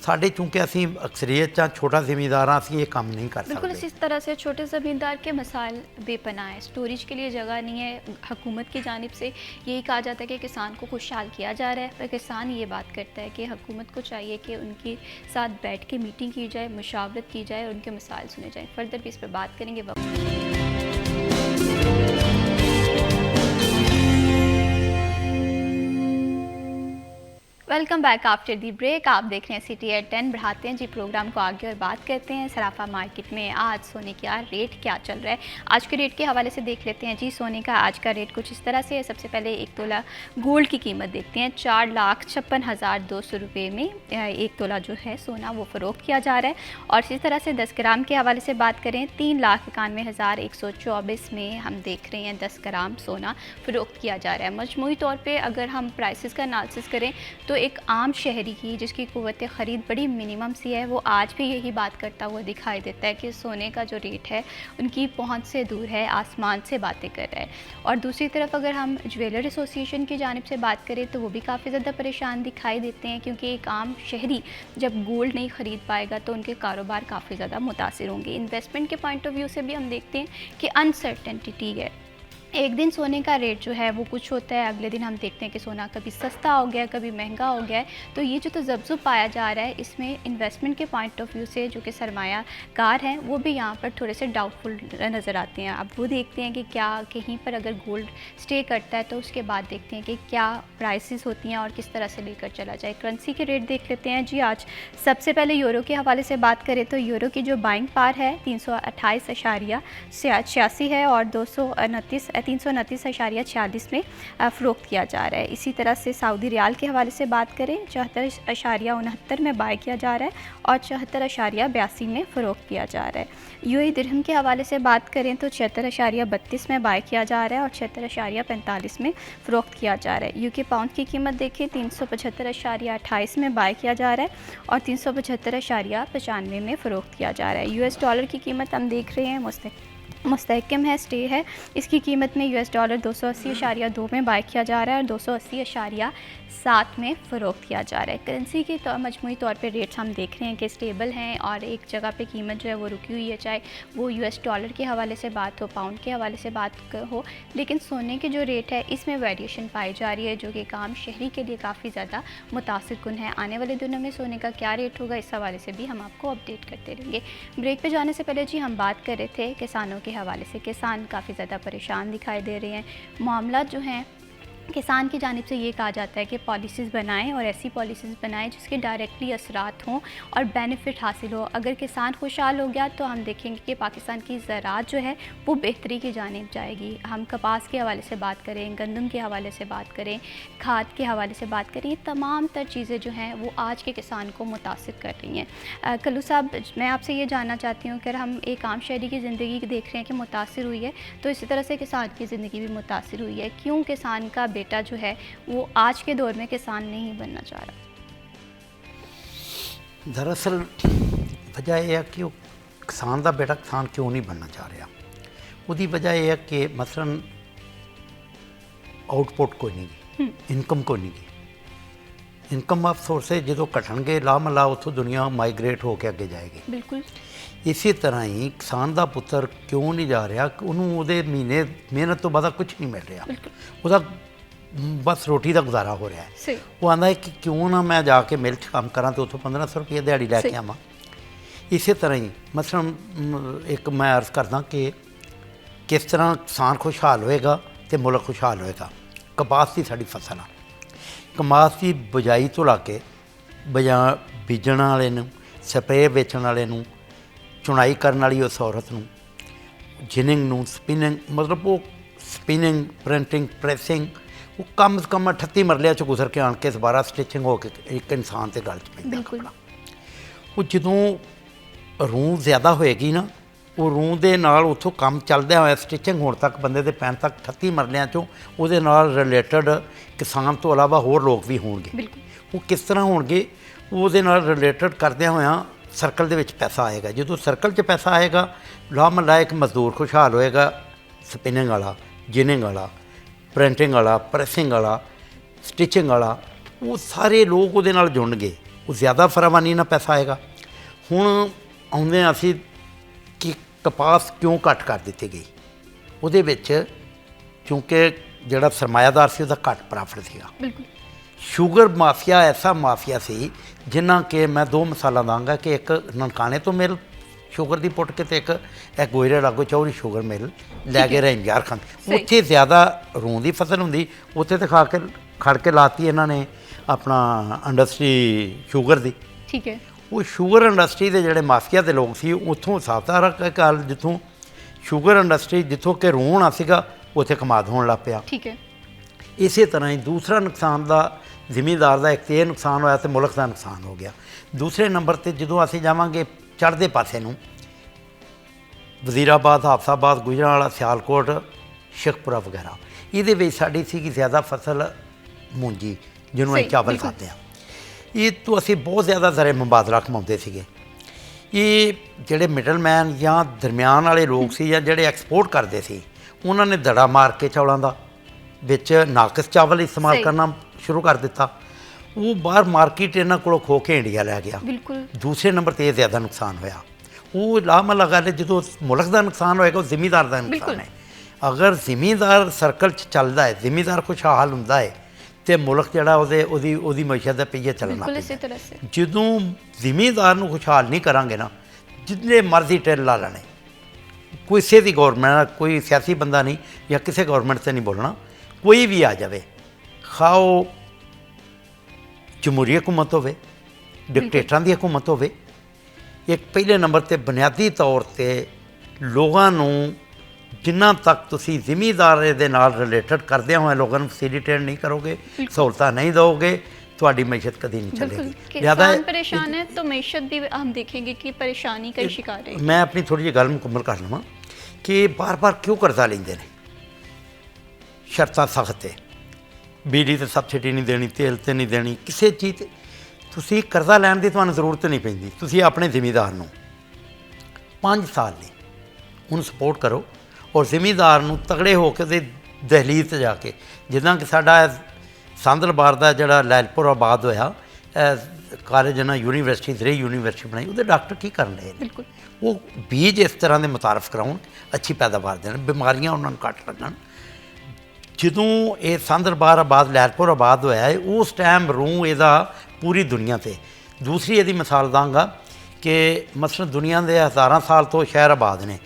C: साढ़े चूँकि असी अक्सरियत छोटा ज़मींदार असी ये काम नहीं कर सकते।
A: बिल्कुल इस तरह से छोटे ज़मींदार के मसाइल बेपनाह है, स्टोरेज के लिए जगह नहीं है। हुकूमत की जानिब से यही कहा जाता है कि किसान को खुशहाल किया जा रहा है, पर किसान ये बात करता है कि हुकूमत को चाहिए कि उनके साथ बैठ के मीटिंग की जाए, मुशावरत की जाए और उनके मसाइल सुने जाएँ। फर्दर भी इस पर बात करेंगे। Welcome back after the break. आप देख रहे हैं सिटी एट 10। बढ़ाते हैं जी प्रोग्राम को आगे और बात करते हैं सराफा मार्केट में आज सोने का रेट क्या चल रहा है। आज के रेट के हवाले से देख लेते हैं जी। सोने का आज का रेट कुछ इस तरह से है। सबसे पहले 1 तोला गोल्ड की कीमत देखते हैं। 4,56,200 रुपये में 1 तोला जो है सोना वो फ़रोख्त किया जा रहा है। और इसी तरह से 10 ग्राम के हवाले से बात करें 3,91,124 में हम देख रहे हैं 10 ग्राम सोना फ़रोख्त किया जा रहा है। मजमूई तौर पर अगर हम प्राइसेस का एनालिसिस करें तो एक आम शहरी की जिसकी क़ुव्वत ख़रीद बड़ी मिनिमम सी है वो आज भी यही बात करता हुआ दिखाई देता है कि सोने का जो रेट है उनकी पहुंच से दूर है, आसमान से बातें कर रहा है। और दूसरी तरफ अगर हम ज्वेलर एसोसिएशन की जानिब से बात करें तो वो भी काफ़ी ज़्यादा परेशान दिखाई देते हैं, क्योंकि एक आम शहरी जब गोल्ड नहीं ख़रीद पाएगा तो उनके कारोबार काफ़ी ज़्यादा मुतासिर होंगे। इन्वेस्टमेंट के पॉइंट ऑफ व्यू से भी हम देखते हैं कि अनसर्टेनिटी है। एक दिन सोने का रेट जो है वो कुछ होता है, अगले दिन हम देखते हैं कि सोना कभी सस्ता हो गया, कभी महंगा हो गया है। तो ये जो तज़ब्ज़ुब पाया जा रहा है इसमें इन्वेस्टमेंट के पॉइंट ऑफ व्यू से जो कि सरमायाकार हैं वो भी यहाँ पर थोड़े से डाउटफुल नज़र आते हैं। अब वो देखते हैं कि क्या कहीं पर अगर गोल्ड स्टे करता है तो उसके बाद देखते हैं कि क्या प्राइसेस होती हैं और किस तरह से लेकर चला जाए। करेंसी के रेट देख लेते हैं जी। आज सबसे पहले यूरो के हवाले से बात करें तो यूरो की जो बाइंग पार है 328.86 है और 329.46 में फ़रोख्त किया जा रहा है। इसी तरह से सऊदी रियाल के हवाले से बात करें 74.69 में बाय किया जा रहा है और 74.82 में फ़रोख्त किया जा रहा है। यूएई दिरहम के हवाले से बात करें तो 76.32 में बाय किया जा रहा है और 76.45 में फ़रोख्त किया जा रहा है। यूके पाउंड की कीमत देखें 375.28 में बाय किया जा रहा है और 375.95 में फ़रोख्त किया जा रहा है। यूएस डॉलर की कीमत हम देख रहे हैं मुस्तहकम है, स्टे है। इसकी कीमत में US डॉलर 280.2 में बाय किया जा रहा है और 280.7 में फ़रोख्त किया जा रहा है। करेंसी के मजमूई तौर पे रेट्स हम देख रहे हैं कि स्टेबल हैं और एक जगह पे कीमत जो है वो रुकी हुई है, चाहे वो US डॉलर के हवाले से बात हो, पाउंड के हवाले से बात हो। लेकिन सोने के जो रेट है इसमें वेरिएशन पाई जा रही है, जो कि एक आम शहरी के लिए काफ़ी ज़्यादा मुतासिर कुन है। आने वाले दिनों में सोने का क्या रेट होगा इस हवाले से भी हम आपको अपडेट करते रहेंगे। ब्रेक पर जाने से पहले जी हम बात कर रहे थे किसानों के हवाले से। किसान काफ़ी ज़्यादा परेशान दिखाई दे रहे हैं। मामला जो हैं किसान की जानिब से ये कहा जाता है कि पॉलिसीज़ बनाएं और ऐसी पॉलिसीज़ बनाएं जिसके डायरेक्टली असरात हों और बेनिफिट हासिल हो। अगर किसान खुशहाल हो गया तो हम देखेंगे कि पाकिस्तान की ज़राअत जो है वो बेहतरी की जानिब जाएगी। हम कपास के हवाले से बात करें, गंदम के हवाले से बात करें, खाद के हवाले से बात करें, ये तमाम तर चीज़ें जो हैं वो आज के किसान को मुतासिर कर रही हैं। कल्लू साहब, मैं आपसे ये जानना चाहती हूँ कि अगर हम एक आम शहरी की ज़िंदगी देख रहे हैं कि मुतासिर हुई है, तो इसी तरह से किसान की ज़िंदगी भी मुतासिर हुई है। क्यों किसान का बेटा जो है वो आज के दौर में किसान नहीं बनना चाह रहा?
C: दरअसल वजह यह है कि वो किसान का बेटा किसान क्यों नहीं बनना चाह रहा। उसकी वजह यह है कि मसलन आउटपुट कोई नहीं गी, इनकम कोई नहीं गी। इनकम ऑफ सोर्सेज जो घटणगे लामला उतों दुनिया माइग्रेट होकर अगे जाएगी।
A: बिल्कुल
C: इसी तरह ही किसान का पुत्र क्यों नहीं जा रहा कि उन्होंने महीने मेहनत तो बाद कुछ नहीं मिल रहा, उसका बस रोटी का गुजारा हो रहा है।
A: सही।
C: वो आंदा है कि क्यों ना मैं जाके मिल च काम करा तो उतों 1500 रुपये दिहाड़ी लैके आवां। इसी तरह ही मसलन एक मैं अर्ज़ करदा कि किस तरह किसान खुशहाल होएगा तो मुल्क खुशहाल होएगा। कपास की साड़ी फसल आ, कपास की बिजाई तो ला के बीजण वाले नूं, स्प्रे बेचण वाले नूं, चुनाई करने वाली उस औरत नूं, जिनिंग नूं, स्पिनिंग, मतलब वो स्पिनिंग, प्रिंटिंग, प्रेसिंग, वो कम से कम 38 मरलिया च गुजर के आन के दोबारा स्टिचिंग हो के एक इंसान के गल च पैंदा।
A: बिल्कुल।
C: वो जदों रूह ज़्यादा होएगी ना, वो रूह दे नाल उत्थों काम चलदा होया स्टिचिंग होण तक बंदे दे पैण तक 38 मरलियां चों उहदे नाल रिलेटेड किसान तो इलावा होर लोग भी होणगे।
A: बिल्कुल।
C: वो किस तरह होणगे, ਉਹਦੇ ਨਾਲ ਰਿਲੇਟਡ ਕਰਦਿਆਂ ਹੋਇਆਂ ਸਰਕਲ ਦੇ ਵਿੱਚ ਪੈਸਾ ਆਏਗਾ। ਜਦੋਂ ਸਰਕਲ 'ਚ ਪੈਸਾ ਆਏਗਾ, ਲਾਮਹੱਲਾ ਇੱਕ ਮਜ਼ਦੂਰ ਖੁਸ਼ਹਾਲ ਹੋਏਗਾ, ਸਪਿਨਿੰਗ ਵਾਲਾ, ਜਿਨਿੰਗ ਵਾਲਾ, ਪ੍ਰਿੰਟਿੰਗ ਵਾਲਾ, ਪ੍ਰੈਸਿੰਗ ਵਾਲਾ, ਸਟਿਚਿੰਗ ਵਾਲਾ, ਉਹ ਸਾਰੇ ਲੋਕ ਉਹਦੇ ਨਾਲ ਜੁੜਨਗੇ। ਉਹ ਜ਼ਿਆਦਾ ਫਰਾਵਾਨੀ ਨਾਲ ਪੈਸਾ ਆਏਗਾ। ਹੁਣ ਆਉਂਦੇ ਹਾਂ ਅਸੀਂ ਕਿ ਕਪਾਸ ਕਿਉਂ ਘੱਟ ਕਰ ਦਿੱਤੀ ਗਈ। ਉਹਦੇ ਵਿੱਚ ਕਿਉਂਕਿ ਜਿਹੜਾ ਸਰਮਾਇਆਦਾਰ ਸੀ ਉਹਦਾ ਘੱਟ ਪ੍ਰੋਫਿਟ ਸੀਗਾ।
A: बिल्कुल।
C: ਸ਼ੂਗਰ ਮਾਫੀਆ ਐਸਾ ਮਾਫੀਆ ਸੀ ਜਿਨ੍ਹਾਂ ਕਿ ਮੈਂ ਦੋ ਮਿਸਾਲਾਂ ਦਾਂਗਾ ਕਿ ਇੱਕ ਨਨਕਾਣੇ ਤੋਂ ਮਿਲ ਸ਼ੂਗਰ ਦੀ ਪੁੱਟ ਕੇ ਤੇ ਇੱਕ ਇਹ ਗੋਇਰੇ ਲਾਗੋ ਚੌੜੀ ਸ਼ੂਗਰ ਮਿਲ ਲੈ ਕੇ ਰਹੇ ਝਾਰਖੰਡ। ਉੱਥੇ ਜ਼ਿਆਦਾ ਰੂੰ ਦੀ ਫਸਲ ਹੁੰਦੀ, ਉੱਥੇ ਤੇ ਖੜ ਕੇ ਲਾਤੀ ਇਹਨਾਂ ਨੇ ਆਪਣਾ ਇੰਡਸਟਰੀ ਸ਼ੂਗਰ ਦੀ।
A: ठीक है।
C: ਉਹ ਸ਼ੂਗਰ ਇੰਡਸਟਰੀ ਦੇ ਜਿਹੜੇ ਮਾਫੀਆ ਦੇ ਲੋਕ ਸੀ ਉੱਥੋਂ ਸਾਤਾਰਾ ਕਾਲ ਜਿੱਥੋਂ ਸ਼ੂਗਰ ਇੰਡਸਟਰੀ ਜਿੱਥੋਂ ਕਿ ਰੂੰ ਹੋਣਾ ਸੀਗਾ ਉੱਥੇ ਕਮਾਦ ਹੋਣ ਲੱਗ ਪਿਆ।
A: ठीक है।
C: ਇਸੇ ਤਰ੍ਹਾਂ ਹੀ ਦੂਸਰਾ ਨੁਕਸਾਨ ਦਾ ਜ਼ਿਮੀਂਦਾਰ ਦਾ ਇੱਕ ਤਾਂ ਇਹ ਨੁਕਸਾਨ ਹੋਇਆ ਤੇ ਮੁਲਕ ਦਾ ਨੁਕਸਾਨ ਹੋ ਗਿਆ। ਦੂਸਰੇ ਨੰਬਰ 'ਤੇ ਜਦੋਂ ਅਸੀਂ ਜਾਵਾਂਗੇ ਚੜ੍ਹਦੇ ਪਾਸੇ ਨੂੰ, ਵਜ਼ੀਰਾਬਾਦ, ਹਾਫਸਾਬਾਦ, ਗੁਜਰਾਂਵਾਲਾ, ਸਿਆਲਕੋਟ, ਸ਼ੇਖਪੁਰਾ ਵਗੈਰਾ, ਇਹਦੇ ਵਿੱਚ ਸਾਡੀ ਸੀਗੀ ਜ਼ਿਆਦਾ ਫਸਲ ਮੂੰਜੀ ਜਿਹਨੂੰ ਅਸੀਂ ਚਾਵਲ ਖਾਂਦੇ ਹਾਂ। ਇਹ ਤੋਂ ਅਸੀਂ ਬਹੁਤ ਜ਼ਿਆਦਾ ਜ਼ਰੇ ਮੁਬਾਦਲਾ ਕਮਾਉਂਦੇ ਸੀਗੇ। ਇਹ ਜਿਹੜੇ ਮਿਡਲਮੈਨ ਜਾਂ ਦਰਮਿਆਨ ਵਾਲੇ ਲੋਕ ਸੀ ਜਾਂ ਜਿਹੜੇ ਐਕਸਪੋਰਟ ਕਰਦੇ ਸੀ, ਉਹਨਾਂ ਨੇ ਦੜਾ ਮਾਰ ਕੇ ਚੌਲਾਂ ਦਾ ਵਿੱਚ ਨਾਕਸ ਚਾਵਲ ਇਸਤੇਮਾਲ ਕਰਨਾ ਸ਼ੁਰੂ ਕਰ ਦਿੱਤਾ। ਉਹ ਬਾਹਰ ਮਾਰਕੀਟ ਇਹਨਾਂ ਕੋਲੋਂ ਖੋ ਕੇ ਇੰਡੀਆ ਲੈ ਗਿਆ।
A: बिल्कुल।
C: ਦੂਸਰੇ ਨੰਬਰ 'ਤੇ ਇਹ ਜ਼ਿਆਦਾ ਨੁਕਸਾਨ ਹੋਇਆ। ਉਹ ਲਾਮਹੱਲਾ ਗੱਲ ਹੈ, ਜਦੋਂ ਮੁਲਕ ਦਾ ਨੁਕਸਾਨ ਹੋਏਗਾ ਉਹ ਜ਼ਿਮੀਂਦਾਰ ਦਾ ਨੁਕਸਾਨ ਹੈ। ਅਗਰ ਜ਼ਿਮੀਂਦਾਰ ਸਰਕਲ 'ਚ ਚੱਲਦਾ ਹੈ, ਜ਼ਿਮੀਂਦਾਰ ਖੁਸ਼ਹਾਲ ਹੁੰਦਾ ਹੈ ਤੇ ਮੁਲਕ ਜਿਹੜਾ ਉਹਦੀ ਮਈਸ਼ਤ ਦਾ ਪਹੀਆ ਚੱਲਣਾ।
A: बिल्कुल इसी तरह से।
C: ਜਦੋਂ ਜ਼ਿਮੀਂਦਾਰ ਨੂੰ ਖੁਸ਼ਹਾਲ ਨਹੀਂ ਕਰਾਂਗੇ ਨਾ, ਜਿੰਨੇ ਮਰਜ਼ੀ ਟਿੱਲ ਲਾ ਲੈਣੇ, ਕਿਸੇ ਦੀ ਗੌਰਮੈਂਟ, ਕੋਈ ਸਿਆਸੀ ਬੰਦਾ ਨਹੀਂ ਜਾਂ ਕਿਸੇ ਗੌਰਮੈਂਟ 'ਤੇ ਨਹੀਂ ਬੋਲਣਾ, ਕੋਈ ਵੀ ਆ ਜਾਵੇ, ਖਾਓ ਜਮਹੂਰੀ ਹਕੂਮਤ ਹੋਵੇ, ਡਿਕਟੇਟਰਾਂ ਦੀ ਹਕੂਮਤ ਹੋਵੇ, ਇੱਕ ਪਹਿਲੇ ਨੰਬਰ 'ਤੇ ਬੁਨਿਆਦੀ ਤੌਰ 'ਤੇ ਲੋਕਾਂ ਨੂੰ ਜਿੰਨਾ ਤੱਕ ਤੁਸੀਂ ਜ਼ਿਮੀਂਦਾਰ ਦੇ ਨਾਲ ਰਿਲੇਟਡ ਕਰਦਿਆਂ ਹੋਏ ਲੋਕਾਂ ਨੂੰ ਫੈਸਿਲੀਟੇਟ ਨਹੀਂ ਕਰੋਗੇ, ਸਹੂਲਤਾਂ ਨਹੀਂ ਦਿਓਗੇ, ਤੁਹਾਡੀ ਮਈਸ਼ਤ ਕਦੀ ਨਹੀਂ
A: बिल्कुल।
C: ਚੱਲੇਗੀ।
A: किसान परेशान है तो मैशत भी हम देखेंगे कि परेशानी का शिकार है।
C: ਮੈਂ ਆਪਣੀ ਥੋੜ੍ਹੀ ਜਿਹੀ ਗੱਲ ਮੁਕੰਮਲ ਕਰ ਲਵਾਂ ਕਿ ਬਾਰ-ਬਾਰ ਕਿਉਂ ਕਰਜ਼ਾ ਲੈਂਦੇ ਨੇ। ਸ਼ਰਤਾਂ ਸਖਤ ਹੈ, ਬਿਜਲੀ 'ਤੇ ਸਬਸਿਡੀ ਨਹੀਂ ਦੇਣੀ, ਤੇਲ 'ਤੇ ਨਹੀਂ ਦੇਣੀ, ਕਿਸੇ ਚੀਜ਼ 'ਤੇ ਤੁਸੀਂ ਕਰਜ਼ਾ ਲੈਣ ਦੀ ਤੁਹਾਨੂੰ ਜ਼ਰੂਰਤ ਨਹੀਂ ਪੈਂਦੀ। ਤੁਸੀਂ ਆਪਣੇ ਜ਼ਿਮੀਂਦਾਰ ਨੂੰ 5 ਸਾਲ ਲਈ ਉਹਨੂੰ ਸਪੋਰਟ ਕਰੋ ਔਰ ਜ਼ਿਮੀਂਦਾਰ ਨੂੰ ਤਗੜੇ ਹੋ ਕੇ ਉਹਦੇ ਦਹਲੀਜ਼ 'ਤੇ ਜਾ ਕੇ, ਜਿੱਦਾਂ ਕਿ ਸਾਡਾ ਸੰਦਲਬਾਰ ਦਾ ਜਿਹੜਾ ਲੈਲਪੁਰ ਆਬਾਦ ਹੋਇਆ ਕਾਲਜ ਨਾਲ ਯੂਨੀਵਰਸਿਟੀ, ਜ਼ਰੀ ਯੂਨੀਵਰਸਿਟੀ ਬਣਾਈ, ਉਹਦੇ ਡਾਕਟਰ ਕੀ ਕਰਨ ਰਹੇ ਨੇ?
A: बिल्कुल।
C: ਉਹ ਬੀਜ ਇਸ ਤਰ੍ਹਾਂ ਦੇ ਮੁਤਾਰਫ ਕਰਾਉਣ, ਅੱਛੀ ਪੈਦਾਵਾਰ ਦੇਣ, ਬਿਮਾਰੀਆਂ ਉਹਨਾਂ ਨੂੰ ਘੱਟ ਲੱਗਣ। ਜਦੋਂ ਇਹ ਸੰਦਲਬਾਰ ਆਬਾਦ, ਲੈਲਪੁਰ ਆਬਾਦ ਹੋਇਆ ਹੈ, ਉਸ ਟਾਈਮ ਰੂੰ ਇਹਦਾ ਪੂਰੀ ਦੁਨੀਆ 'ਤੇ। ਦੂਸਰੀ ਇਹਦੀ ਮਿਸਾਲ ਦਾਂਗਾ ਕਿ ਮਸਲਨ ਦੁਨੀਆ ਦੇ ਹਜ਼ਾਰਾਂ ਸਾਲ ਤੋਂ ਸ਼ਹਿਰ ਆਬਾਦ ਨੇ,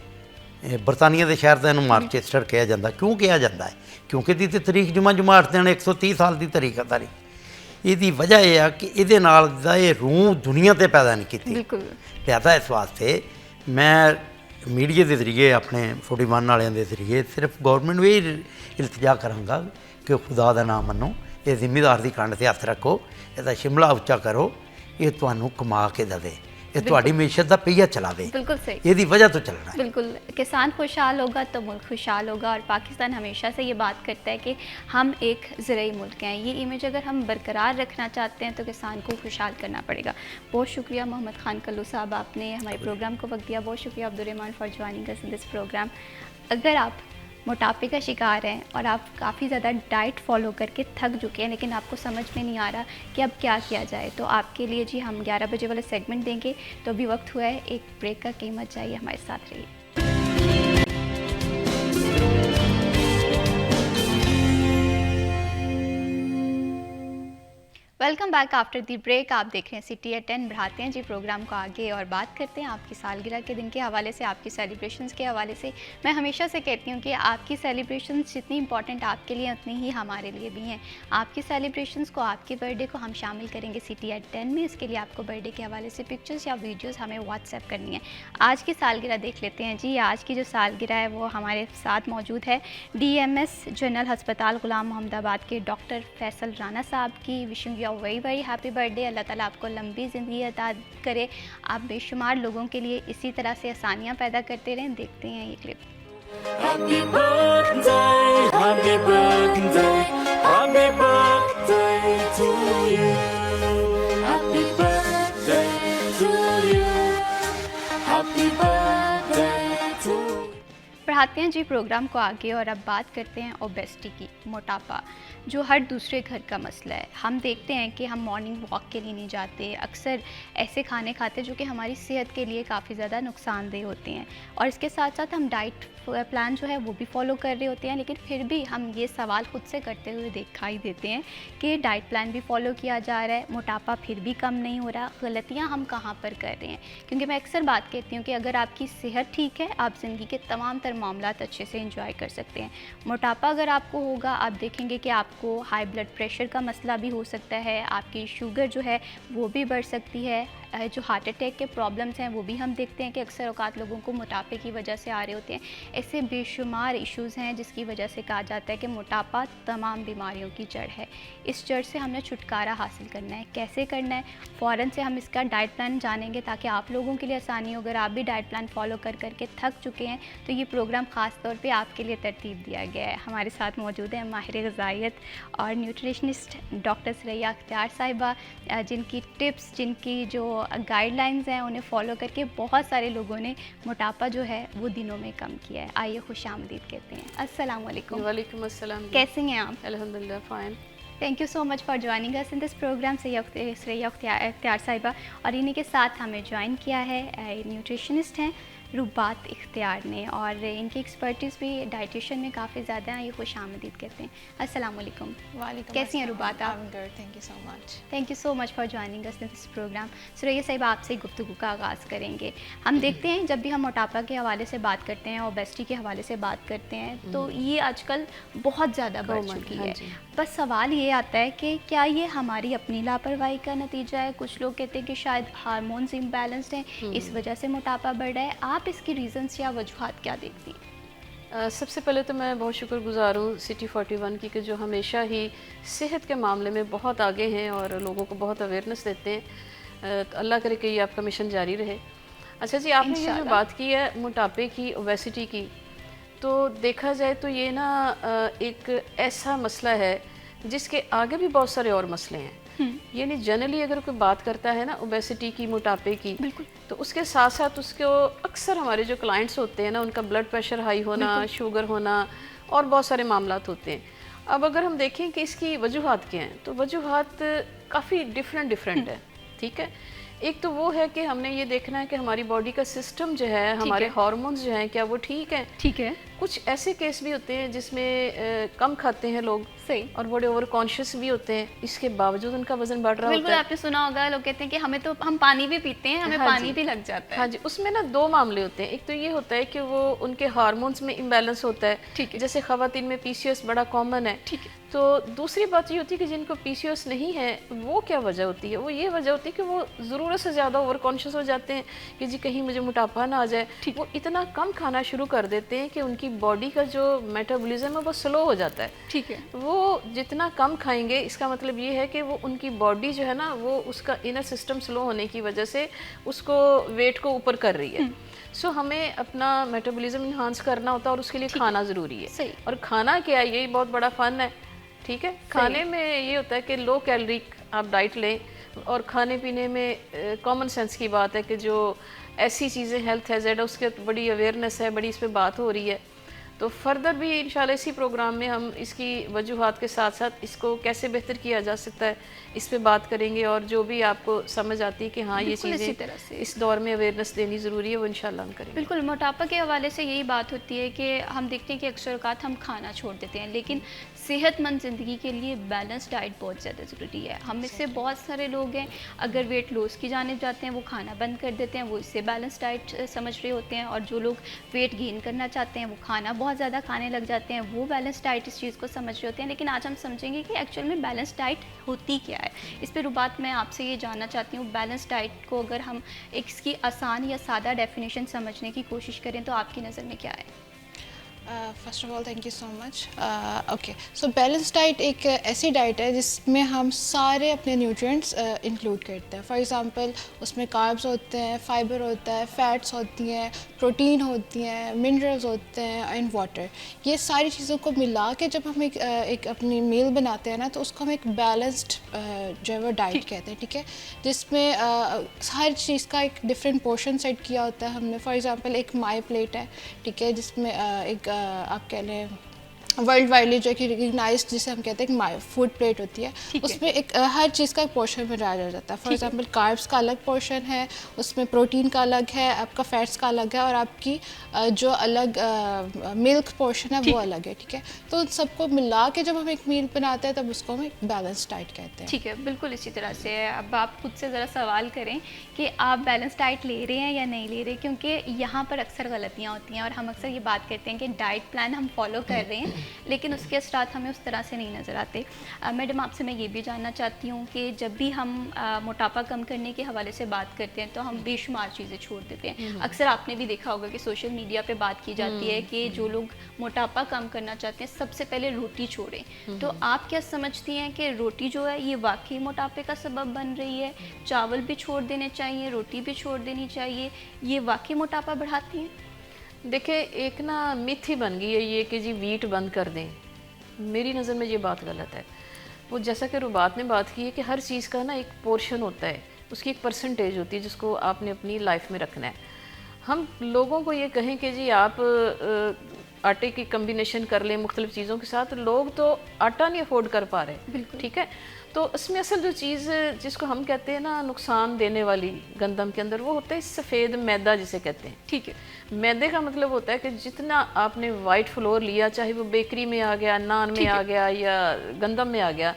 C: ਬਰਤਾਨੀਆ ਦੇ ਸ਼ਹਿਰ ਦਾ ਇਹਨੂੰ ਮਾਰਚੈਸਟਰ ਕਿਹਾ ਜਾਂਦਾ। ਕਿਉਂ ਕਿਹਾ ਜਾਂਦਾ ਹੈ? ਕਿਉਂਕਿ ਇਹਦੀ ਤੇ ਤਰੀਕ ਜੁਮਾ 8 ਦਿਨ 130 ਸਾਲ ਦੀ ਤਰੀਕ ਹੈ ਸਾਰੀ। ਇਹਦੀ ਵਜ੍ਹਾ ਇਹ ਆ ਕਿ ਇਹਦੇ ਨਾਲ ਦਾ ਇਹ ਰੂਹ ਦੁਨੀਆ ਤੇ ਪੈਦਾ ਨਹੀਂ ਕੀਤੀ,
A: ਬਿਲਕੁਲ
C: ਪੈਦਾ ਇਸ ਵਾਸਤੇ ਮੈਂ ਮੀਡੀਆ ਦੇ ਜ਼ਰੀਏ ਆਪਣੇ 41 ਵਾਲਿਆਂ ਦੇ ਜ਼ਰੀਏ ਸਿਰਫ ਗੌਰਮੈਂਟ ਨੂੰ ਇਹ ਇਲਤਜਾ ਕਰਾਂਗਾ ਕਿ ਖੁਦਾ ਦਾ ਨਾਮ ਮੰਨੋ, ਇਹ ਜ਼ਿੰਮੇਦਾਰ ਦੀ ਕੰਡ 'ਤੇ ਹੱਥ ਰੱਖੋ, ਇਹਦਾ ਸ਼ਿਮਲਾ ਉੱਚਾ ਕਰੋ, ਇਹ ਤੁਹਾਨੂੰ ਕਮਾ ਕੇ ਦੇਵੇ, ਇਹ ਤੁਹਾਡੀ ਮੈਸ਼ਤ ਦਾ ਪਹੀਆ ਚਲਾਵੇ।
A: बिल्कुल सही,
C: ਇਹਦੀ वजह तो चलना है।
A: बिल्कुल। किसान खुशहाल होगा तो मुल्क खुशहाल होगा, और पाकिस्तान हमेशा से ये बात करता है कि हम एक ज़रूरी मुल्क हैं। ये इमेज अगर हम बरकरार रखना चाहते हैं तो किसान को खुशहाल करना पड़ेगा। बहुत शुक्रिया मोहम्मद खान कल्लू साहब, आपने हमारे प्रोग्राम को वक्त दिया। बहुत शुक्रिया Abdurrahman for joining us in this programme. अगर आप मोटापे का शिकार हैं और आप काफ़ी ज़्यादा डाइट फॉलो करके थक चुके हैं लेकिन आपको समझ में नहीं आ रहा कि अब क्या किया जाए, तो आपके लिए जी हम 11 बजे वाला सेगमेंट देंगे। तो अभी वक्त हुआ है एक ब्रेक का, कीमत चाहिए, हमारे साथ रहिए। Welcome back after the break. आप देख रहे हैं सिटी एट 10। बढ़ाते हैं जी प्रोग्राम को आगे और बात करते हैं आपकी सालगिरह के दिन के हवाले से, आपकी सेलिब्रेशंस के हवाले से। मैं हमेशा से कहती हूँ कि आपकी सेलिब्रेशंस जितनी इंपॉर्टेंट आपके लिए उतनी ही हमारे लिए भी हैं। आपकी सेलिब्रेशंस को, आपके बर्थडे को हम शामिल करेंगे सिटी एट 10 में। इसके लिए आपको बर्थडे के हवाले से पिक्चर्स या वीडियोज़ हमें व्हाट्सएप करनी है। आज की सालगिरह देख लेते हैं जी। आज की जो सालगिरह है वो हमारे साथ मौजूद है DMS जनरल हस्पताल गुलाम मोहम्मदाबाद के डॉक्टर फैसल राना साहब की। Wishing you very very happy birthday. Allah Taala आपको लंबी ज़िंदगी अता करे, आप बेशुमार लोगों के लिए इसी तरह से आसानियाँ पैदा करते रहें। देखते हैं ये clip.
E: Happy birthday, happy birthday, happy birthday to you. Happy birthday to you. Happy birthday to you.
A: बढ़ाते हैं जी प्रोग्राम को आगे और अब बात करते हैं ओबेसिटी की, मोटापा, जो हर दूसरे घर का मसला है। हम देखते हैं कि हम मॉर्निंग वॉक के लिए नहीं जाते, अक्सर ऐसे खाने खाते जो कि हमारी सेहत के लिए काफ़ी ज़्यादा नुकसानदेह होते हैं, और इसके साथ साथ हम डाइट प्लान जो है वो भी फॉलो कर रहे होते हैं, लेकिन फिर भी हम ये सवाल खुद से करते हुए दिखाई देते हैं कि डाइट प्लान भी फॉलो किया जा रहा है, मोटापा फिर भी कम नहीं हो रहा। गलतियाँ हम कहाँ पर कर रहे हैं? क्योंकि मैं अक्सर बात कहती हूँ कि अगर आपकी सेहत ठीक है, आप ज़िंदगी के तमाम तर मामलात अच्छे से इंजॉय कर सकते हैं। मोटापा अगर आपको होगा, आप देखेंगे कि आपको हाई ब्लड प्रेशर का मसला भी हो सकता है, आपकी शुगर जो है वो भी बढ़ सकती है, जो हार्ट अटैक के प्रॉब्लम्स हैं वो भी हम देखते हैं कि अक्सर औकात लोगों को मोटापे की वजह से आ रहे होते हैं। ऐसे बेशुमार इश्यूज़ हैं जिसकी वजह से कहा जाता है कि मोटापा तमाम बीमारियों की जड़ है। इस जड़ से हमने छुटकारा हासिल करना है। कैसे करना है? फ़ौरन से हम इसका डाइट प्लान जानेंगे ताकि आप लोगों के लिए आसानी हो। अगर आप भी डाइट प्लान फॉलो कर करके थक चुके हैं तो ये प्रोग्राम ख़ास तौर पे आपके लिए तरतीब दिया गया है। हमारे साथ मौजूद है माहिर ग़िज़ाइयत और न्यूट्रिशनिस्ट डॉक्टर सरैया अख्तियार साहिबा, जिनकी टिप्स, जिनकी जो गाइडलाइंस हैं उन्हें फॉलो करके बहुत सारे लोगों ने मोटापा जो है वो दिनों में कम किया है। आइए खुशामदीद कहते हैं। अस्सलाम वालेकुम।
B: वालेकुम अस्सलाम।
A: कैसे हैं आप?
B: अल्हम्दुलिल्लाह fine.
A: Thank you so much for joining us in this programme. Suraiya Akhtiyar साहिबा, और इन्हीं के साथ हमें ज्वाइन किया है न्यूट्रिशनिस्ट हैं रुबात इख्तियार ने, और इनकी एक्सपर्टीज़ भी डाइटिशियन में काफ़ी ज़्यादा है। ये खुश आमदीद कहते हैं। अस्सलाम वालेकुम।
F: वालेकुम
A: कैसी हैं रुबात आप?
F: Good, thank you so much.
A: Thank you so much for joining us in this programme. Suraiya साहिबा, आपसे गुफ्तगू का आगाज़ करेंगे। हम देखते हैं जब भी हम मोटापा के हवाले से बात करते हैं, ओबेसिटी के हवाले से बात करते हैं, तो ये आजकल बहुत ज़्यादा बढ़ चुकी है। बस सवाल ये आता है कि क्या ये हमारी अपनी लापरवाही का नतीजा है? कुछ लोग कहते हैं कि शायद हार्मोन्स इम्बैलेंस्ड हैं, इस वजह से मोटापा बढ़ रहा है। आप इसकी रीज़न्स या वजूहात क्या देखती हैं?
B: सबसे पहले तो मैं बहुत शुक्रगुजार हूँ सिटी 41 की, कि जो हमेशा ही सेहत के मामले में बहुत आगे हैं और लोगों को बहुत अवेयरनेस देते हैं। तो अल्लाह करे कि ये आपका मिशन जारी रहे। अच्छा जी, आपने ये जो बात की है मोटापे की, ओबेसिटी की, तो देखा जाए तो ये ना एक ऐसा मसला है जिसके आगे भी बहुत सारे और मसले हैं। यानी जनरली अगर कोई बात करता है ना ओबेसिटी की, मोटापे की, तो उसके साथ साथ उसके अक्सर हमारे जो क्लाइंट्स होते हैं ना, उनका ब्लड प्रेशर हाई होना, शुगर होना और बहुत सारे मामलात होते हैं। अब अगर हम देखें कि इसकी वजूहात क्या हैं, तो वजूहात काफ़ी डिफरेंट है। ठीक है, एक तो वो है कि हमने ये देखना है कि हमारी बॉडी का सिस्टम जो है, हमारे हार्मोन्स जो हैं, क्या वो ठीक है।
A: ठीक है।
B: कुछ ऐसे केस भी होते हैं जिसमें कम खाते हैं लोग,
A: सही।
B: और बड़े ओवर कॉन्शियस भी होते हैं, इसके बावजूद उनका वजन बढ़ रहा
A: बिल्कुल,
B: होता है।
A: आपने सुना होगा लोग कहते हैं कि हमें तो हम पानी भी पीते हैं, हमें
B: हाँ
A: पानी
B: जी।
A: भी लग जाता है।
B: हाँ जी, उसमें ना दो मामले होते हैं। एक तो ये होता है कि वो उनके हार्मोन्स में इम्बैलेंस होता है,
A: ठीक है।
B: जैसे खवातीन में पीसीओएस बड़ा कॉमन है।
A: ठीक है।
B: तो दूसरी बात ये होती है कि जिनको पीसीओएस नहीं है, वो क्या वजह होती है? वो ये वजह होती है कि वो ज़रूरत से ज़्यादा ओवर कॉन्शियस हो जाते हैं कि जी कहीं मुझे मोटापा ना आ जाए। वो इतना कम खाना शुरू कर देते हैं कि उनकी बॉडी का जो मेटाबॉलिज्म है वो स्लो हो जाता है।
A: ठीक है।
B: वो जितना कम खाएंगे, इसका मतलब ये है कि वो उनकी बॉडी जो है ना, वो उसका इनर सिस्टम स्लो होने की वजह से उसको वेट को ऊपर कर रही है। सो हमें अपना मेटाबॉलिज्म इन्हांस करना होता है और उसके लिए खाना ज़रूरी है।
A: सही।
B: और खाना क्या है, यही बहुत बड़ा फ़न है। ठीक है, खाने में ये होता है कि लो कैलोरिक आप डाइट लें, और खाने पीने में कॉमन सेंस की बात है कि जो ऐसी चीज़ें हेल्थ हैज़र्ड है उसके बड़ी अवेयरनेस है, बड़ी इस पे बात हो रही है। तो फर्दर भी इंशाल्लाह इसी प्रोग्राम में हम इसकी वजूहात के साथ साथ इसको कैसे बेहतर किया जा सकता है इस पे बात करेंगे, और जो भी आपको समझ आती है कि हाँ ये
A: बिल्कुल इसी
B: चीज़ें
A: तरह से।
B: इस दौर में अवेयरनेस देनी ज़रूरी है, वो इंशाल्लाह हम करेंगे।
A: बिल्कुल, मोटापा के हवाले से यही बात होती है कि हम देखते हैं कि अक्सर औक़ात हम खाना छोड़ देते हैं, लेकिन सेहतमंद ज़िंदगी के लिए बैलेंस डाइट बहुत ज़्यादा ज़रूरी है। हम में से बहुत सारे लोग हैं, अगर वेट लॉस की जानिब जाते हैं वो खाना बंद कर देते हैं, वो इससे बैलेंस डाइट समझ रहे होते हैं, और जो लोग वेट गेन करना चाहते हैं वो खाना बहुत ज़्यादा खाने लग जाते हैं, वो बैलेंस डाइट इस चीज़ को समझ रहे होते हैं। लेकिन आज हम समझेंगे कि एक्चुअल में बैलेंस डाइट होती क्या है। इस पर बात मैं आपसे ये जानना चाहती हूँ, बैलेंस डाइट को अगर हम एक इसकी आसान या सादा डेफिनेशन समझने की कोशिश करें तो आपकी नज़र में क्या है?
F: First of all thank you so much. Okay, so balance diet एक ऐसी डाइट है जिसमें हम सारे अपने न्यूट्रिएंट्स इंक्लूड करते हैं। फॉर एग्जांपल उसमें कार्ब्स होते हैं, फाइबर होता है, फैट्स होती हैं, प्रोटीन होती हैं, मिनरल्स होते हैं एंड वाटर। ये सारी चीज़ों को मिला के जब हम एक अपनी मील बनाते हैं ना, तो उसको हम एक बैलेंस्ड जो है वो डाइट कहते हैं। ठीक है, जिसमें हर चीज़ का एक डिफरेंट पोर्शन सेट किया होता है हमने। फॉर एग्जांपल एक माई प्लेट है, ठीक है, जिसमें एक आप कह लें वर्ल्ड वाइडली जो कि रिकग्नाइज जिसे हम कहते हैं कि फूड प्लेट होती है, उसमें एक हर चीज़ का एक पोर्शन बनाया जाता है। फॉर एग्जांपल कार्ब्स का अलग पोर्शन है, उसमें प्रोटीन का अलग है, आपका फैट्स का अलग है, और आपकी जो अलग मिल्क पोर्शन है वो अलग है। ठीक है, तो उन सबको मिला के जब हम एक मील बनाते हैं तब उसको हम एक बैलेंस डाइट कहते हैं।
A: ठीक है, बिल्कुल इसी तरह से। अब आप खुद से ज़रा सवाल करें कि आप बैलेंस डाइट ले रहे हैं या नहीं ले रहे, क्योंकि यहाँ पर अक्सर गलतियाँ होती हैं, और हम अक्सर ये बात करते हैं कि डाइट प्लान हम फॉलो कर रहे हैं लेकिन उसके असरात हमें उस तरह से नहीं नज़र आते। मैडम, आपसे मैं ये भी जानना चाहती हूँ कि जब भी हम मोटापा कम करने के हवाले से बात करते हैं तो हम बेशुमार चीज़ें छोड़ देते हैं। अक्सर आपने भी देखा होगा कि सोशल मीडिया पे बात की जाती है कि जो लोग मोटापा कम करना चाहते हैं सबसे पहले रोटी छोड़ें। तो आप क्या समझती हैं कि रोटी जो है ये वाकई मोटापे का सबब बन रही है? चावल भी छोड़ देने चाहिए, रोटी भी छोड़ देनी चाहिए, ये वाकई मोटापा बढ़ाती हैं?
B: देखिए, एक ना मिथ ही बन गई है ये कि जी वीट बंद कर दें। मेरी नज़र में ये बात गलत है। वो जैसा कि रुबात ने बात की है कि हर चीज़ का ना एक पोर्शन होता है, उसकी एक परसेंटेज होती है जिसको आपने अपनी लाइफ में रखना है। हम लोगों को ये कहें कि जी आप आटे की कम्बिनेशन कर लें मुख्तलिफ़ चीज़ों के साथ, लोग तो आटा नहीं अफोर्ड कर पा रहे। ठीक है, तो इसमें असल जो चीज़ जिसको हम कहते हैं ना नुकसान देने वाली गंदम के अंदर, वो होता है सफ़ेद मैदा जिसे कहते हैं। ठीक है, मैदे का मतलब होता है कि जितना आपने वाइट फ्लोर लिया, चाहे वो बेकरी में आ गया, नान में आ गया या गंदम में आ गया,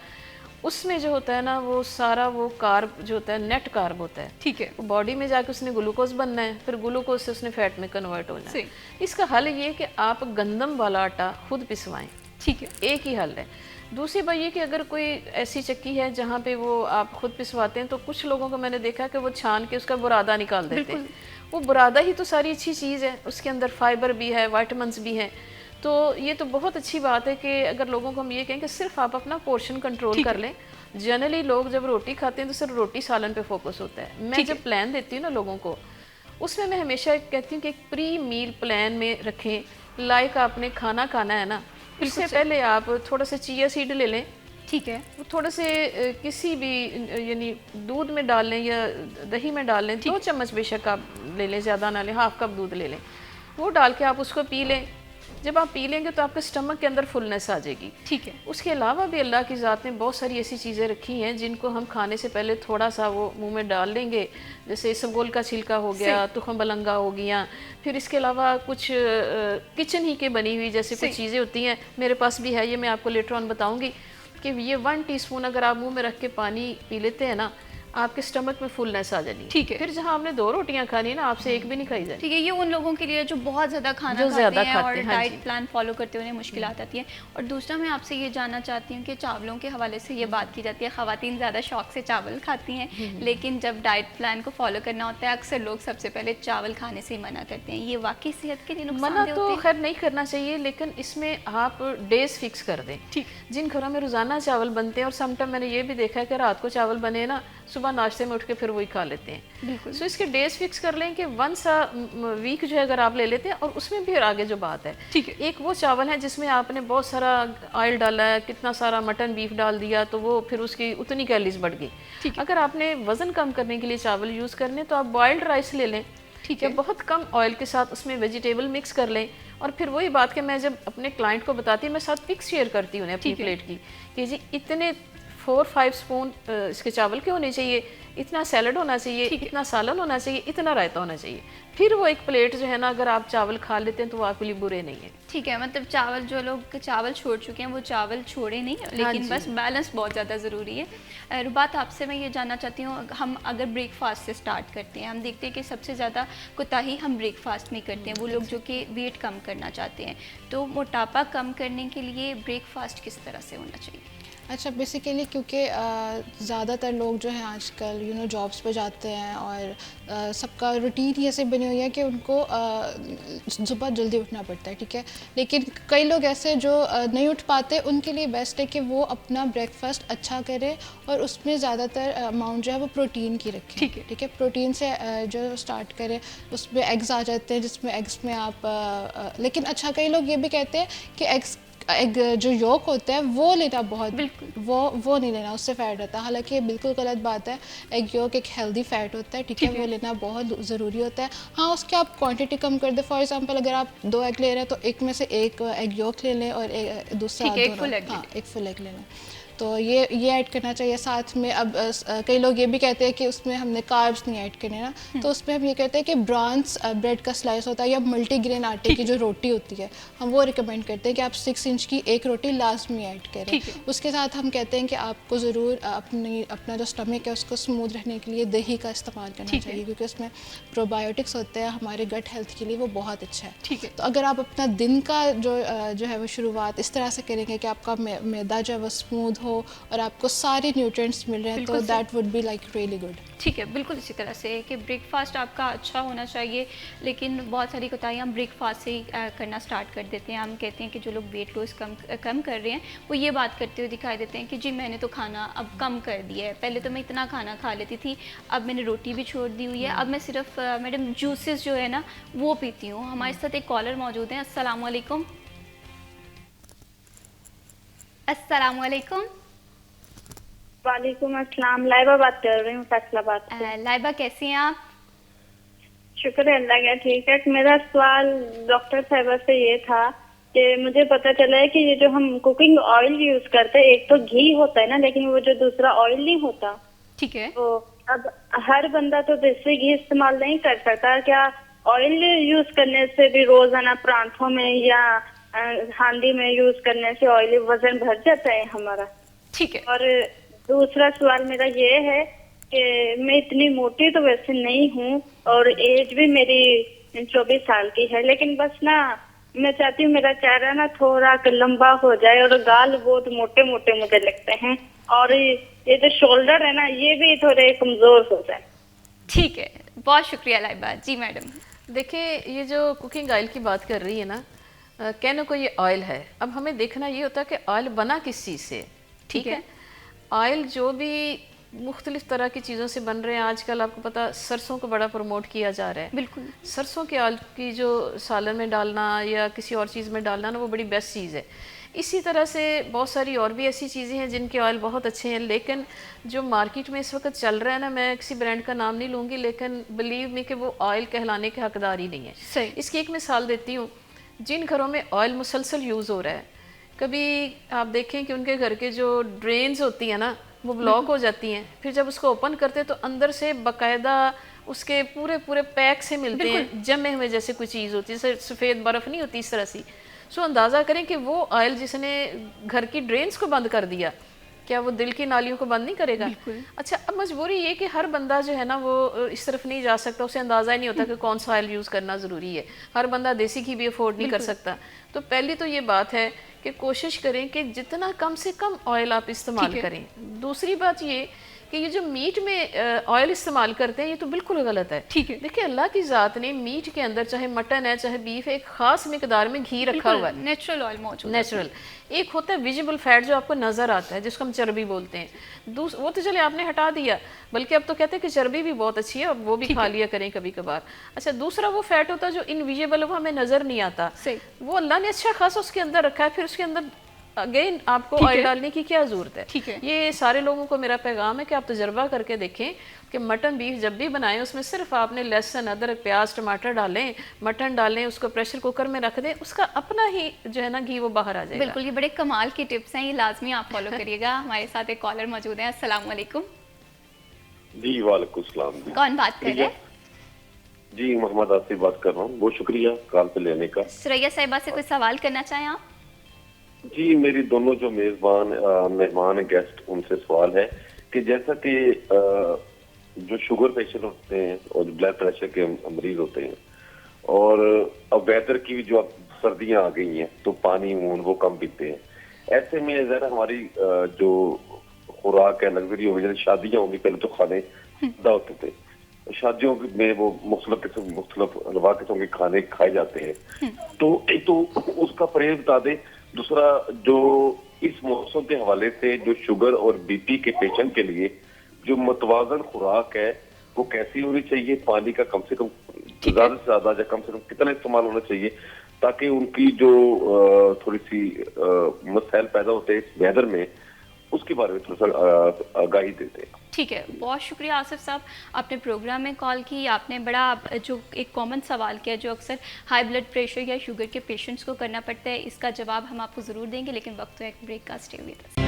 B: उसमें जो होता है ना वो सारा वो कार्ब जो होता है नेट कार्ब होता है। ठीक है, वो बॉडी में जाके उसने ग्लूकोज बनना है, फिर ग्लूकोज से उसने फैट में कन्वर्ट होना है। इसका हल ये है कि आप गंदम वाला आटा खुद पिसवाएं। ठीक है, एक ही हल है। दूसरी बात ये कि अगर कोई ऐसी चक्की है जहाँ पे वो आप खुद पिसवाते हैं, तो कुछ लोगों को मैंने देखा कि वो छान के उसका बुरादा निकाल देते हैं। वो बुरादा ही तो सारी अच्छी चीज़ है, उसके अंदर फाइबर भी है, विटामिन्स भी हैं। तो ये तो बहुत अच्छी बात है कि अगर लोगों को हम ये कहें कि सिर्फ आप अपना पोर्शन कंट्रोल कर लें। जनरली लोग जब रोटी खाते हैं तो सिर्फ रोटी सालन पे फोकस होता है। मैं जब प्लान देती हूँ ना लोगों को, उसमें मैं हमेशा कहती हूँ कि एक प्री मील प्लान में रखें। लाइक आपने खाना खाना है ना, इससे पहले आप थोड़ा सा चिया सीड ले लें। ठीक है, वो थोड़े से किसी भी यानी दूध में डाल लें या दही में डाल लें, 2 चम्मच बेशक आप ले लें, ज़्यादा ना लें, हाफ कप दूध ले लें, वो डाल के आप उसको पी लें।
G: जब आप पी लेंगे तो आपके स्टमक के अंदर फुलनेस आ जाएगी।
A: ठीक है।
G: उसके अलावा भी अल्लाह की ज़ात ने बहुत सारी ऐसी चीज़ें रखी हैं जिनको हम खाने से पहले थोड़ा सा वो मुंह में डाल लेंगे, जैसे इसबगोल का छिलका हो गया, तुखम बलंगा हो गया, फिर इसके अलावा कुछ किचन ही के बनी हुई जैसे कुछ चीज़ें होती हैं, मेरे पास भी है, ये मैं आपको लेटर ऑन बताऊँगी कि ये 1 टीस्पून अगर आप मुंह में रख के पानी पी लेते हैं ना, आपके स्टमक में फुलनेस आ जानी।
A: ठीक है।
G: फिर जहाँ आपने 2 रोटियां खानी ना, आपसे एक भी नहीं खाई जाए।
A: ठीक है, ये उन लोगों के लिए जो बहुत ज़्यादा खाना
G: जो
A: खाते
G: ज़्यादा
A: हैं
G: खाते
A: और
G: हैं, हाँ
A: डाइट
G: जी।
A: प्लान फॉलो करते हुए उन्हें मुश्किल आती है। और दूसरा मैं आपसे ये जानना चाहती हूँ कि चावलों के हवाले से ये बात की जाती है, ख़वातीन ज़्यादा शौक से चावल खाती हैं, लेकिन जब डाइट प्लान को फॉलो करना होता है अक्सर लोग सबसे पहले चावल खाने से ही मना करते हैं। ये वाकई सेहत के लिए
G: मना
A: नुकसानदेह
G: तो
A: होते हैं?
G: खैर नहीं करना चाहिए, लेकिन इसमें आप डेज फिक्स कर दें।
A: ठीक।
G: जिन घरों में रोज़ाना चावल बनते हैं, और समटाइम मैंने ये भी देखा है कि रात को चावल बने ना, सुबह नाश्ते में उठ के फिर वही खा लेते हैं।
A: बिल्कुल।
G: सो इसके डेज फिक्स कर लें कि वंस वीक जो है अगर आप ले लेते हैं, और उसमें भी आगे जो बात है,
A: ठीक है।
G: एक वो चावल है जिसमें आपने बहुत सारा ऑयल डाला है, कितना सारा मटन बीफ डाल दिया, तो वो फिर उसकी उतनी कैलोरीज बढ़ गई।
A: ठीक है।
G: अगर आपने वज़न कम करने के लिए चावल यूज़ करने तो आप बॉइल्ड राइस ले लें।
A: ठीक
G: या
A: है।
G: बहुत कम ऑयल के साथ उसमें वेजिटेबल मिक्स कर लें। और फिर वही बात कि मैं जब अपने क्लाइंट को बताती हूँ, मैं साथ पिक्स शेयर करती हूँ उन्हें अपनी
A: ठीक है।
G: प्लेट की, कि जी इतने 4-5 स्पून इसके चावल के होने चाहिए, इतना सैलड होना चाहिए, इतना सालन होना चाहिए, इतना रायता होना चाहिए। फिर वो एक प्लेट जो है ना, अगर आप चावल खा लेते हैं तो वो आपके लिए बुरे नहीं है।
A: ठीक है, मतलब चावल, जो लोग चावल छोड़ चुके हैं वो चावल छोड़े नहीं, लेकिन
G: जी।
A: बस बैलेंस बहुत ज़्यादा ज़रूरी है। रुबात, आपसे मैं ये जानना चाहती हूँ, हम अगर ब्रेकफास्ट से स्टार्ट करते हैं, हम देखते हैं कि सबसे ज़्यादा कोताही हम ब्रेकफास्ट में करते हैं, वो लोग जो कि वेट कम करना चाहते हैं। तो मोटापा कम करने के लिए ब्रेकफास्ट किस तरह से होना चाहिए?
F: अच्छा, बेसिकली क्योंकि ज़्यादातर लोग जो हैं आजकल जॉब्स पे जाते हैं और सबका रूटीन ही ऐसे बनी हुई है कि उनको सुबह जल्दी उठना पड़ता है, ठीक है। लेकिन कई लोग ऐसे जो नहीं उठ पाते, उनके लिए बेस्ट है कि वो अपना ब्रेकफास्ट अच्छा करें और उसमें ज़्यादातर अमाउंट जो है वो प्रोटीन की रखें। ठीक है, प्रोटीन से जो स्टार्ट करें। उसमें एग्स आ जाते हैं, जिसमें एग्स में आप लेकिन अच्छा, कई लोग ये भी कहते हैं कि एग जो योक होता है वो लेना बहुत,
A: बिल्कुल
F: वो नहीं लेना, उससे फ़ैट रहता है। हालांकि ये बिल्कुल गलत बात है। एग योक एक हेल्दी फ़ैट होता है, ठीक है, वो लेना बहुत ज़रूरी होता है। हाँ, उसकी आप क्वांटिटी कम कर दें। फॉर एग्जांपल, अगर आप 2 एग ले रहे हैं तो एक में से एक एग योक ले लें और दूसरा
A: एक फुल एग,
F: हाँ, एक फुल एग लेना। तो ये ऐड करना चाहिए। साथ में अब कई लोग ये भी कहते हैं कि उसमें हमने कार्ब्स नहीं ऐड करने ना, तो उसमें हम ये कहते हैं कि ब्राउन्स ब्रेड का स्लाइस होता है या मल्टीग्रेन आटे की जो रोटी होती है, हम वो रिकमेंड करते हैं कि आप 6 इंच की एक रोटी लास्ट में ऐड करें। उसके साथ हम कहते हैं कि आपको ज़रूर अपना जो स्टमक है उसको स्मूथ रखने के लिए दही का इस्तेमाल करना चाहिए, क्योंकि उसमें प्रोबायोटिक्स होते हैं, हमारे गट हेल्थ के लिए वो बहुत अच्छा है।
A: ठीक है।
F: तो अगर आप अपना दिन का जो है वो शुरुआत इस तरह से करेंगे कि आपका मैदा जो है वो स्मूथ हो और आपको सारे न्यूट्रिएंट्स मिल रहे हैं, तो that would be like really good.
A: ठीक है, बिल्कुल इसी तरह से कि ब्रेकफास्ट आपका अच्छा होना चाहिए, लेकिन बहुत सारी कोताहियाँ हम ब्रेकफास्ट से ही करना स्टार्ट कर देते हैं। हम कहते हैं कि जो लोग वेट लॉस कम कर रहे हैं वो ये बात करते हुए दिखाई देते हैं कि जी मैंने तो खाना अब कम कर दिया है, पहले तो मैं इतना खाना खा लेती थी, अब मैंने रोटी भी छोड़ दी हुई है, अब मैं सिर्फ मैडम जूसेस जो है ना वो पीती हूँ। हमारे साथ एक कॉलर मौजूद हैं। अस्सलाम वालेकुम। अस्सलाम वालेकुम।
H: वालेकुम अस्सलाम। लाइबा बात कर रही हूँ फैसलाबाद से।
A: लाइबा, कैसी हैं आप?
H: शुक्र है अल्लाह का, ठीक है। मेरा सवाल डॉक्टर साहिबा से ये था कि मुझे पता चला है कि ये जो हम कुकिंग ऑयल यूज करते हैं, एक तो घी होता है ना, लेकिन वो जो दूसरा ऑयल नहीं होता,
A: ठीक है,
H: तो अब हर बंदा तो देसी घी इस्तेमाल नहीं कर सकता। क्या ऑयल यूज करने से भी रोजाना परांठों में या हांडी में यूज करने से ऑयली वजन भर जाता है हमारा?
A: ठीक है।
H: और दूसरा सवाल मेरा ये है कि मैं इतनी मोटी तो वैसे नहीं हूँ और एज भी मेरी 24 साल की है, लेकिन बस ना मैं चाहती हूँ मेरा चेहरा ना थोड़ा लंबा हो जाए और गाल बहुत मोटे मोटे मुझे लगते हैं, और ये जो शोल्डर है ना ये भी थोड़े कमजोर हो जाए।
A: ठीक है, बहुत शुक्रिया लाइबा जी। मैडम
G: देखिए, ये जो कुकिंग ऑयल की बात कर रही है ना, कहने को ये ऑयल है। अब हमें देखना ये होता है कि ऑयल बना किस चीज़ से। ठीक है, ऑयल जो भी मुख्तलिफ तरह की चीज़ों से बन रहे हैं आजकल, आपको पता सरसों को बड़ा प्रमोट किया जा रहा है।
A: बिल्कुल,
G: सरसों के ऑयल की जो सालन में डालना या किसी और चीज़ में डालना ना, वो बड़ी बेस्ट चीज़ है। इसी तरह से बहुत सारी और भी ऐसी चीज़ें हैं जिनके ऑयल बहुत अच्छे हैं, लेकिन जो मार्केट में इस वक्त चल रहा है ना, मैं किसी ब्रांड का नाम नहीं लूँगी, लेकिन बिलीव मी कि वो ऑयल कहलाने के हकदार ही नहीं है।
A: सही।
G: इसकी एक मिसाल देती हूँ। जिन घरों में ऑयल मुसलसल यूज़ हो रहा है, कभी आप देखें कि उनके घर के जो ड्रेन्स होती हैं ना वो ब्लॉक हो जाती हैं, फिर जब उसको ओपन करते हैं तो अंदर से बाकायदा उसके पूरे पूरे पैक से मिलते हैं, जमे हुए जैसे कोई चीज़ होती है, जैसे सफ़ेद बर्फ़ नहीं होती इस तरह सी। सो अंदाज़ा करें कि वो ऑयल जिसने घर की ड्रेन्स को बंद कर दिया, क्या वो दिल की नालियों को बंद नहीं करेगा? अच्छा, अब मजबूरी ये कि हर बंदा जो है ना वो इस तरफ नहीं जा सकता, उसे अंदाज़ा ही नहीं होता कि कौन सा ऑयल यूज़ करना ज़रूरी है। हर बंदा देसी घी भी अफोर्ड नहीं कर सकता। तो पहली तो ये बात है कि कोशिश करें कि जितना कम से कम ऑयल आप इस्तेमाल करें। दूसरी बात ये कि ये जो मीट में ऑयल इस्तेमाल करते हैं ये तो बिल्कुल गलत है।
A: ठीक है।
G: देखिए, अल्लाह की ज़ात ने मीट के अंदर, चाहे मटन है चाहे बीफ है, एक ख़ास मिकदार में घी रखा हुआ है,
A: नेचुरल ऑयल मौजूद है।
G: नेचुरल। एक होता है विजिबल फैट जो आपको नज़र आता है, जिसको हम चर्बी बोलते हैं। वो तो चले आपने हटा दिया, बल्कि अब तो कहते हैं कि चर्बी भी बहुत अच्छी है, अब वो भी खा लिया करें कभी कभार। अच्छा, दूसरा वो फैट होता है जो इनविजिबल, वो हमें नज़र नहीं आता, वो अल्लाह ने अच्छा खासा उसके अंदर रखा है, फिर उसके अंदर अगेन आपको ऑयल डालने की क्या ज़रूरत है?
A: ठीक है।
G: ये सारे लोगों को मेरा पैगाम है कि आप तजर्बा करके देखें कि मटन बीफ जब भी बनाएं उसमें सिर्फ आपने लहसुन, अदरक, प्याज, टमाटर डालें, मटन डालें, उसको प्रेशर कुकर में रख दें, उसका अपना ही जो है ना घी वो बाहर आ जाएगा।
A: बिल्कुल, ये बड़े कमाल की टिप्स हैं, ये लाजमी आप फॉलो करिएगा। हमारे साथ एक कॉलर मौजूद है। अस्सलाम वालेकुम।
I: जी वालेकुम सलाम। जी
A: कौन बात कर रहे हैं?
I: जी मोहम्मद आसिफ बात कर रहा हूँ, बहुत शुक्रिया कॉल पे लेने का।
A: सुरैया साहिबा से कोई सवाल करना चाहें आप?
I: जी, मेरी दोनों जो मेहमान गेस्ट, उनसे सवाल है कि जैसा कि जो शुगर पेशेंट होते हैं और ब्लड प्रेशर के मरीज होते हैं, और अब वेदर की भी जो अब सर्दियां आ गई हैं तो पानी वो कम पीते हैं, ऐसे में जरा हमारी जो खुराक है लग्जरी होगी, जैसे शादियां होंगी, पहले तो खाने ज्यादा होते थे, शादियों में वो मुख्तलिफ अनवा किस्म के खाने खाए जाते हैं, तो एक तो उसका परहेज बता दें। दूसरा, जो इस मौसम के हवाले से जो शुगर और बीपी के पेशेंट के लिए जो मतवाजन खुराक है वो कैसी होनी चाहिए, पानी का कम से कम ज्यादा से ज्यादा या कम से कम कितना इस्तेमाल होना चाहिए, ताकि उनकी जो थोड़ी सी मसाइल पैदा होते हैं इस वेदर में, उसके बारे में थोड़ा सा आगाही देते हैं।
A: ठीक है, बहुत शुक्रिया आसिफ साहब, आपने प्रोग्राम में कॉल की। आपने बड़ा जो एक कॉमन सवाल किया जो अक्सर हाई ब्लड प्रेशर या शुगर के पेशेंट्स को करना पड़ता है, इसका जवाब हम आपको ज़रूर देंगे, लेकिन वक्त तो एक ब्रेक का। Stay with us.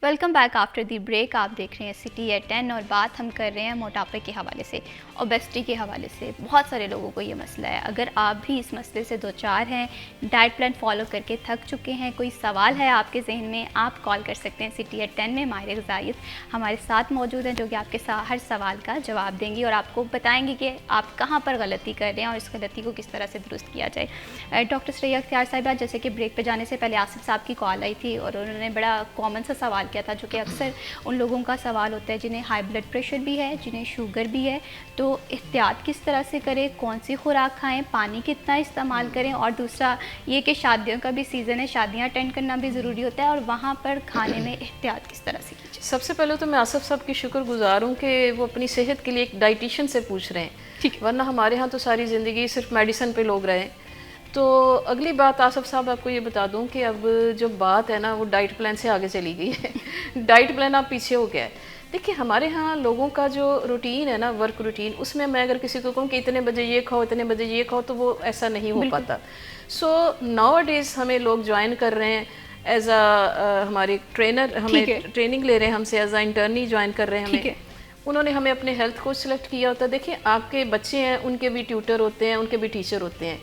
A: Welcome back after the break. आप देख रहे हैं सिटी एट 10 और बात हम कर रहे हैं मोटापे के हवाले से, ओबेसिटी के हवाले से। बहुत सारे लोगों को ये मसला है। अगर आप भी इस मसले से दो चार हैं, डाइट प्लान फॉलो करके थक चुके हैं, कोई सवाल है आपके जहन में, आप कॉल कर सकते हैं सिटी एट 10 में। माहिर ग़िज़ाइयत हमारे साथ मौजूद हैं जो कि आपके हर सवाल का जवाब देंगी और आपको बताएंगे कि आप कहाँ पर गलती कर रहे हैं और इस गलती को किस तरह से दुरुस्त किया जाए। डॉक्टर सुरैया अख्तियार साहिबा, जैसे कि ब्रेक पर जाने से पहले आसिफ साहब की कॉल आई थी और उन्होंने बड़ा कॉमन सा सवाल किया था जो कि अक्सर उन लोगों का सवाल होता है जिन्हें हाई ब्लड प्रेशर भी है, जिन्हें शुगर भी है। तो एहतियात किस तरह से करें, कौन सी खुराक खाएं, पानी कितना इस्तेमाल करें, और दूसरा ये कि शादियों का भी सीज़न है, शादियां अटेंड करना भी ज़रूरी होता है और वहाँ पर खाने में एहतियात किस तरह से कीजिए।
G: सबसे पहले तो मैं आसिफ साहब की शुक्रगुजार हूँ कि वो अपनी सेहत के लिए एक डाइटिशियन से पूछ रहे हैं, ठीक, वरना हमारे यहाँ तो सारी ज़िंदगी सिर्फ मेडिसिन पे लोग रहे। तो अगली बात आसिफ साहब आपको ये बता दूं कि अब जो बात है ना वो डाइट प्लान से आगे चली गई है। डाइट प्लान आप पीछे हो गया है। देखिए, हमारे यहाँ लोगों का जो रूटीन है ना, वर्क रूटीन, उसमें मैं अगर किसी को कहूँ कि इतने बजे ये खाओ, इतने बजे ये खाओ, तो वो ऐसा नहीं हो पाता। सो नाउ डेज हमें लोग ज्वाइन कर रहे हैं एज हमारे ट्रेनर, हमें ट्रेनिंग ले रहे हैं हमसे, एज इंटर्नी ज्वाइन कर रहे हैं हमें। उन्होंने हमें अपने हेल्थ कोच सेलेक्ट किया होता है। देखिए, आपके बच्चे हैं, उनके भी ट्यूटर होते हैं, उनके भी टीचर होते हैं।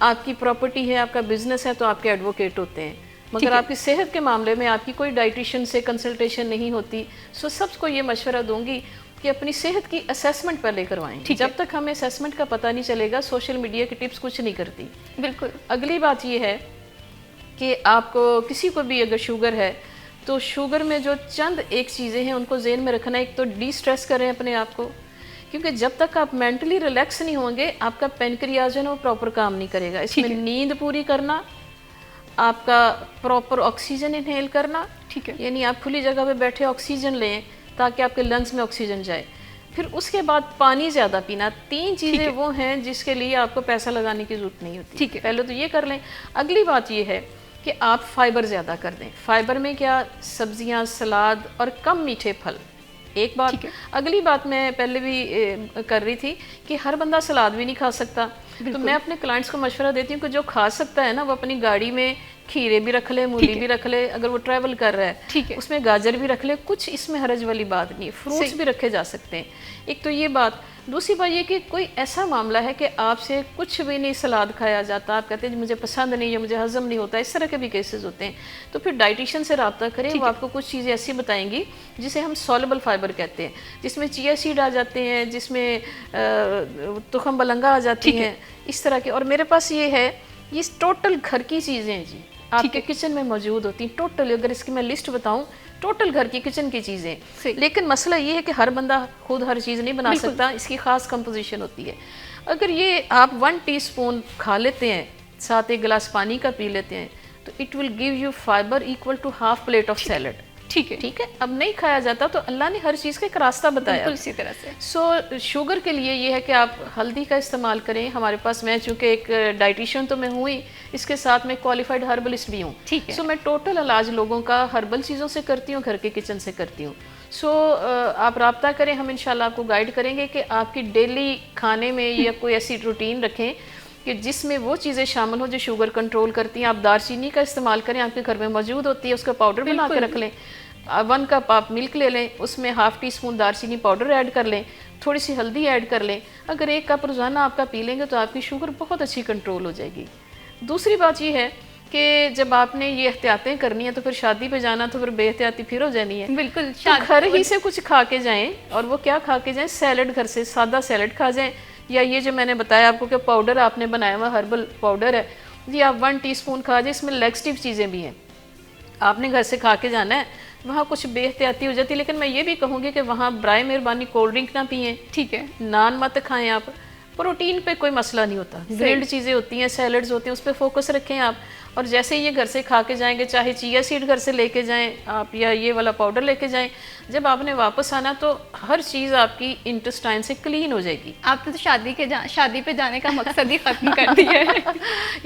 G: आपकी प्रॉपर्टी है, आपका बिजनेस है, तो आपके एडवोकेट होते हैं। मगर आपकी सेहत के मामले में आपकी कोई डाइटिशियन से कंसल्टेशन नहीं होती। सो सबको ये मशवरा दूंगी कि अपनी सेहत की असेसमेंट पहले करवाएं। जब तक हमें असेसमेंट का पता नहीं चलेगा, सोशल मीडिया की टिप्स कुछ नहीं करती।
A: बिल्कुल।
G: अगली बात ये है कि आपको किसी को भी अगर शुगर है तो शुगर में जो चंद एक चीज़ें हैं उनको जेहन में रखना है। एक तो डी स्ट्रेस करें अपने आप को, क्योंकि जब तक आप मेंटली रिलैक्स नहीं होंगे आपका पेनक्रियाज जो है वो प्रॉपर काम नहीं करेगा। इसमें नींद पूरी करना, आपका प्रॉपर ऑक्सीजन इनहेल करना, ठीक है, यानी आप खुली जगह पे बैठे ऑक्सीजन लें ताकि आपके लंग्स में ऑक्सीजन जाए। फिर उसके बाद पानी ज़्यादा पीना। 3 चीज़ें वो हैं जिसके लिए आपको पैसा लगाने की ज़रूरत नहीं होती। ठीक है, पहले तो ये कर लें। अगली बात ये है कि आप फाइबर ज़्यादा कर दें। फाइबर में क्या, सब्जियाँ, सलाद और कम मीठे फल, एक बात। अगली बात मैं पहले भी कर रही थी कि हर बंदा सलाद भी नहीं खा सकता, तो मैं अपने क्लाइंट्स को मशवरा देती हूँ कि जो खा सकता है ना वो अपनी गाड़ी में खीरे भी रख ले, मूली भी रख ले, अगर वो ट्रैवल कर रहा है
A: ठीक है,
G: उसमें गाजर भी रख ले, कुछ इसमें हरज वाली बात नहीं, फ्रूट्स भी रखे जा सकते हैं। एक तो ये बात। दूसरी बात ये कि कोई ऐसा मामला है कि आपसे कुछ भी नहीं सलाद खाया जाता, आप कहते हैं मुझे पसंद नहीं है, मुझे हजम नहीं होता, इस तरह के भी केसेस होते हैं, तो फिर डाइटिशियन से रब्ता करें, वो आपको कुछ चीज़ें ऐसी बताएंगी जिसे हम सॉल्युबल फाइबर कहते हैं, जिसमें चिया सीड आ जाते हैं, जिसमें तुखम बलंगा आ जाती हैं, इस तरह के। और मेरे पास ये है, ये टोटल घर की चीज़ें हैं जी, आपके किचन में मौजूद होती हैं टोटल। अगर इसकी मैं लिस्ट बताऊं, टोटल घर की किचन की चीज़ें। लेकिन मसला ये है कि हर बंदा खुद हर चीज़ नहीं बना सकता, इसकी ख़ास कंपोजिशन होती है। अगर ये आप 1 टीस्पून खा लेते हैं, साथ 1 गिलास पानी का पी लेते हैं, तो it will give you fibre equal to half plate of salad. ठीक है। अब नहीं खाया जाता तो अल्लाह ने हर चीज़ का एक रास्ता बताया
A: इसी तरह से।
G: सो शुगर के लिए ये है कि आप हल्दी का इस्तेमाल करें। हमारे पास, मैं चूँकि एक डाइटिशियन तो मैं हुई, इसके साथ मैं क्वालिफाइड हर्बलिस्ट भी हूँ।
A: ठीक है।
G: सो मैं टोटल इलाज लोगों का हर्बल चीज़ों से करती हूँ, घर के किचन से करती हूँ। सो आप रब्ता करें, हम इंशाल्लाह आपको गाइड करेंगे कि आपकी डेली खाने में या कोई ऐसी रूटीन रखें कि जिसमें वो चीज़ें शामिल हो जो शुगर कंट्रोल करती हैं। आप दालचीनी का इस्तेमाल करें, आपके घर में मौजूद होती है, उसका पाउडर बना के रख लें। 1 कप आप मिल्क ले लें, उसमें हाफ टी स्पून दालचीनी पाउडर ऐड कर लें, थोड़ी सी हल्दी ऐड कर लें। अगर 1 कप रोज़ाना आपका पी लेंगे तो आपकी शुगर बहुत अच्छी कंट्रोल हो जाएगी। दूसरी बात ये है कि जब आपने ये एहतियातें करनी है तो फिर शादी पे जाना तो फिर बेहतियाती फिर हो जानी है।
A: बिल्कुल,
G: तो घर ही से कुछ खा के जाएं, और वो क्या खा के जाएं, सैलड घर से सादा सैलड खा जाएं, या ये जो मैंने बताया आपको कि पाउडर आपने बनाया हुआ हर्बल पाउडर है जी, आप 1 टीस्पून खा जाए, इसमें लैक्सेटिव चीज़ें भी हैं, आपने घर से खा के जाना है। वहाँ कुछ बेहतियाती हो जाती है, लेकिन मैं ये भी कहूँगी कि वहाँ बराए मेहरबानी कोल्ड ड्रिंक ना पिएं, ठीक है, नान मत खाएं आप, प्रोटीन पे कोई मसला नहीं होता, ग्रिल्ड चीज़ें होती हैं, सैलड्स होती हैं, उस पर फोकस रखें आप। और जैसे ही ये घर से खा के जाएंगे, चाहे चिया सीड घर से लेके जाएं आप या ये वाला पाउडर लेके जाएं, जब आपने वापस आना तो हर चीज़ आपकी इंटेस्टाइन से क्लीन हो जाएगी।
A: आपने तो शादी पे जाने का मकसद ही ख़त्म कर दिया है।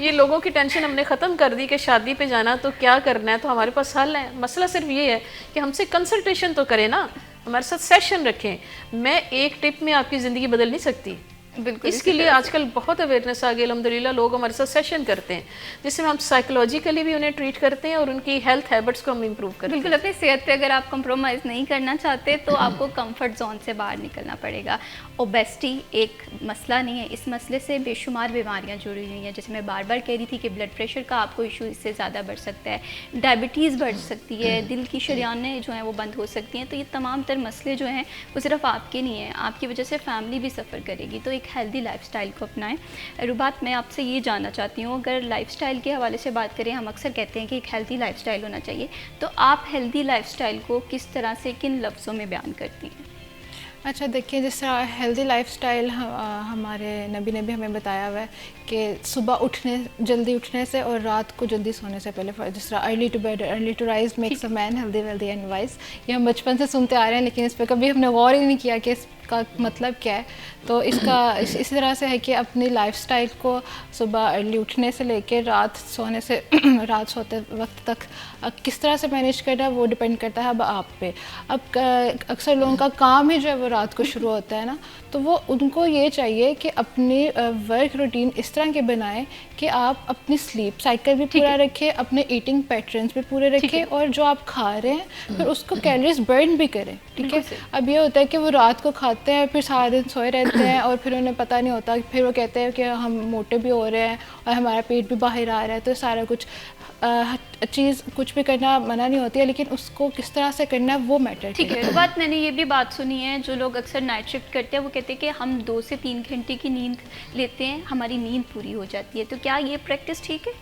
G: ये लोगों की टेंशन हमने ख़त्म कर दी कि शादी पे जाना तो क्या करना है, तो हमारे पास हल है। मसला सिर्फ ये है कि हमसे कंसल्टेशन तो करें ना, हमारे साथ सेशन रखें। मैं एक टिप में आपकी ज़िंदगी बदल नहीं सकती।
A: बिल्कुल,
G: इसके लिए आजकल बहुत अवेयरनेस आ गई, अल्हम्दुलिल्लाह लोग हमारे साथ सेशन करते हैं, जिसमें हम साइकोलॉजिकली भी उन्हें ट्रीट करते हैं और उनकी हेल्थ हैबिट्स को हम इम्प्रूव करते हैं।
A: बिल्कुल, अपनी सेहत पे अगर आप कंप्रोमाइज़ नहीं करना चाहते तो आपको कंफर्ट जोन से बाहर निकलना पड़ेगा। ओबेसिटी एक मसला नहीं है, इस मसले से बेशुमार बीमारियां जुड़ी हुई हैं। जैसे मैं बार बार कह रही थी कि ब्लड प्रेशर का आपको इशू इससे ज़्यादा बढ़ सकता है, डायबिटीज़ बढ़ सकती है, दिल की शरियानें जो हैं वो बंद हो सकती हैं। तो ये तमाम तर मसले जो हैं वो सिर्फ आपके नहीं हैं, आपकी वजह से फैमिली भी सफ़र करेगी। तो एक हेल्दी लाइफस्टाइल को अपनाएं। रुबात, मैं आपसे ये जानना चाहती हूँ, अगर लाइफस्टाइल के हवाले से बात करें, हम अक्सर कहते हैं कि एक हेल्दी लाइफस्टाइल होना चाहिए, तो आप हेल्दी लाइफस्टाइल को किस तरह से, किन लफ्ज़ों में बयान करती हैं?
F: अच्छा, देखिए, जिस तरह हेल्दी लाइफस्टाइल हमारे नबी ने भी हमें बताया हुआ है कि सुबह जल्दी उठने से और रात को जल्दी सोने से पहले, जिस तरह early to bed early to rise makes a man healthy wealthy and wise, ये हम बचपन से सुनते आ रहे हैं, लेकिन इस पर कभी हमने गौर ही नहीं किया कि इसका मतलब क्या है। तो इसका इस तरह से है कि अपनी लाइफस्टाइल को सुबह अर्ली उठने से लेकर रात सोने से रात सोते वक्त तक किस तरह से मैनेज करना है वो डिपेंड करता है अब आप पे। अब अक्सर लोगों का काम ही जो है वो रात को शुरू होता है ना, तो वो उनको ये चाहिए कि अपनी वर्क रूटीन इस तरह के बनाएं कि आप अपनी स्लीप साइकिल भी पूरा रखें, अपने ईटिंग पैटर्न्स भी पूरे रखें, और जो आप खा रहे हैं फिर उसको कैलोरीज बर्न भी करें। ठीक है, अब ये होता है कि वो रात को खाते हैं, फिर सारा दिन सोए रहते हैं और फिर उन्हें पता नहीं होता, फिर वो कहते हैं कि हम मोटे भी हो रहे हैं और हमारा पेट भी बाहर आ रहा है। तो सारा कुछ चीज़ कुछ भी करना मना नहीं होती है, लेकिन उसको किस तरह से करना है वो मैटर।
A: ठीक है, तो बात मैंने ये भी बात सुनी है, जो लोग अक्सर नाइट शिफ्ट करते हैं वो कहते हैं कि हम 2 से 3 घंटे की नींद लेते हैं, हमारी नींद पूरी हो जाती है। तो क्या ये प्रैक्टिस ठीक है?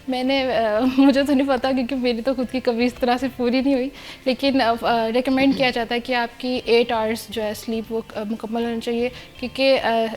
F: मुझे तो नहीं पता, क्योंकि मेरी तो खुद की कभी इस तरह से पूरी नहीं हुई, लेकिन रेकमेंड किया जाता है कि आपकी 8 आवर्स जो है स्लीप वो मुकम्मल होना चाहिए, क्योंकि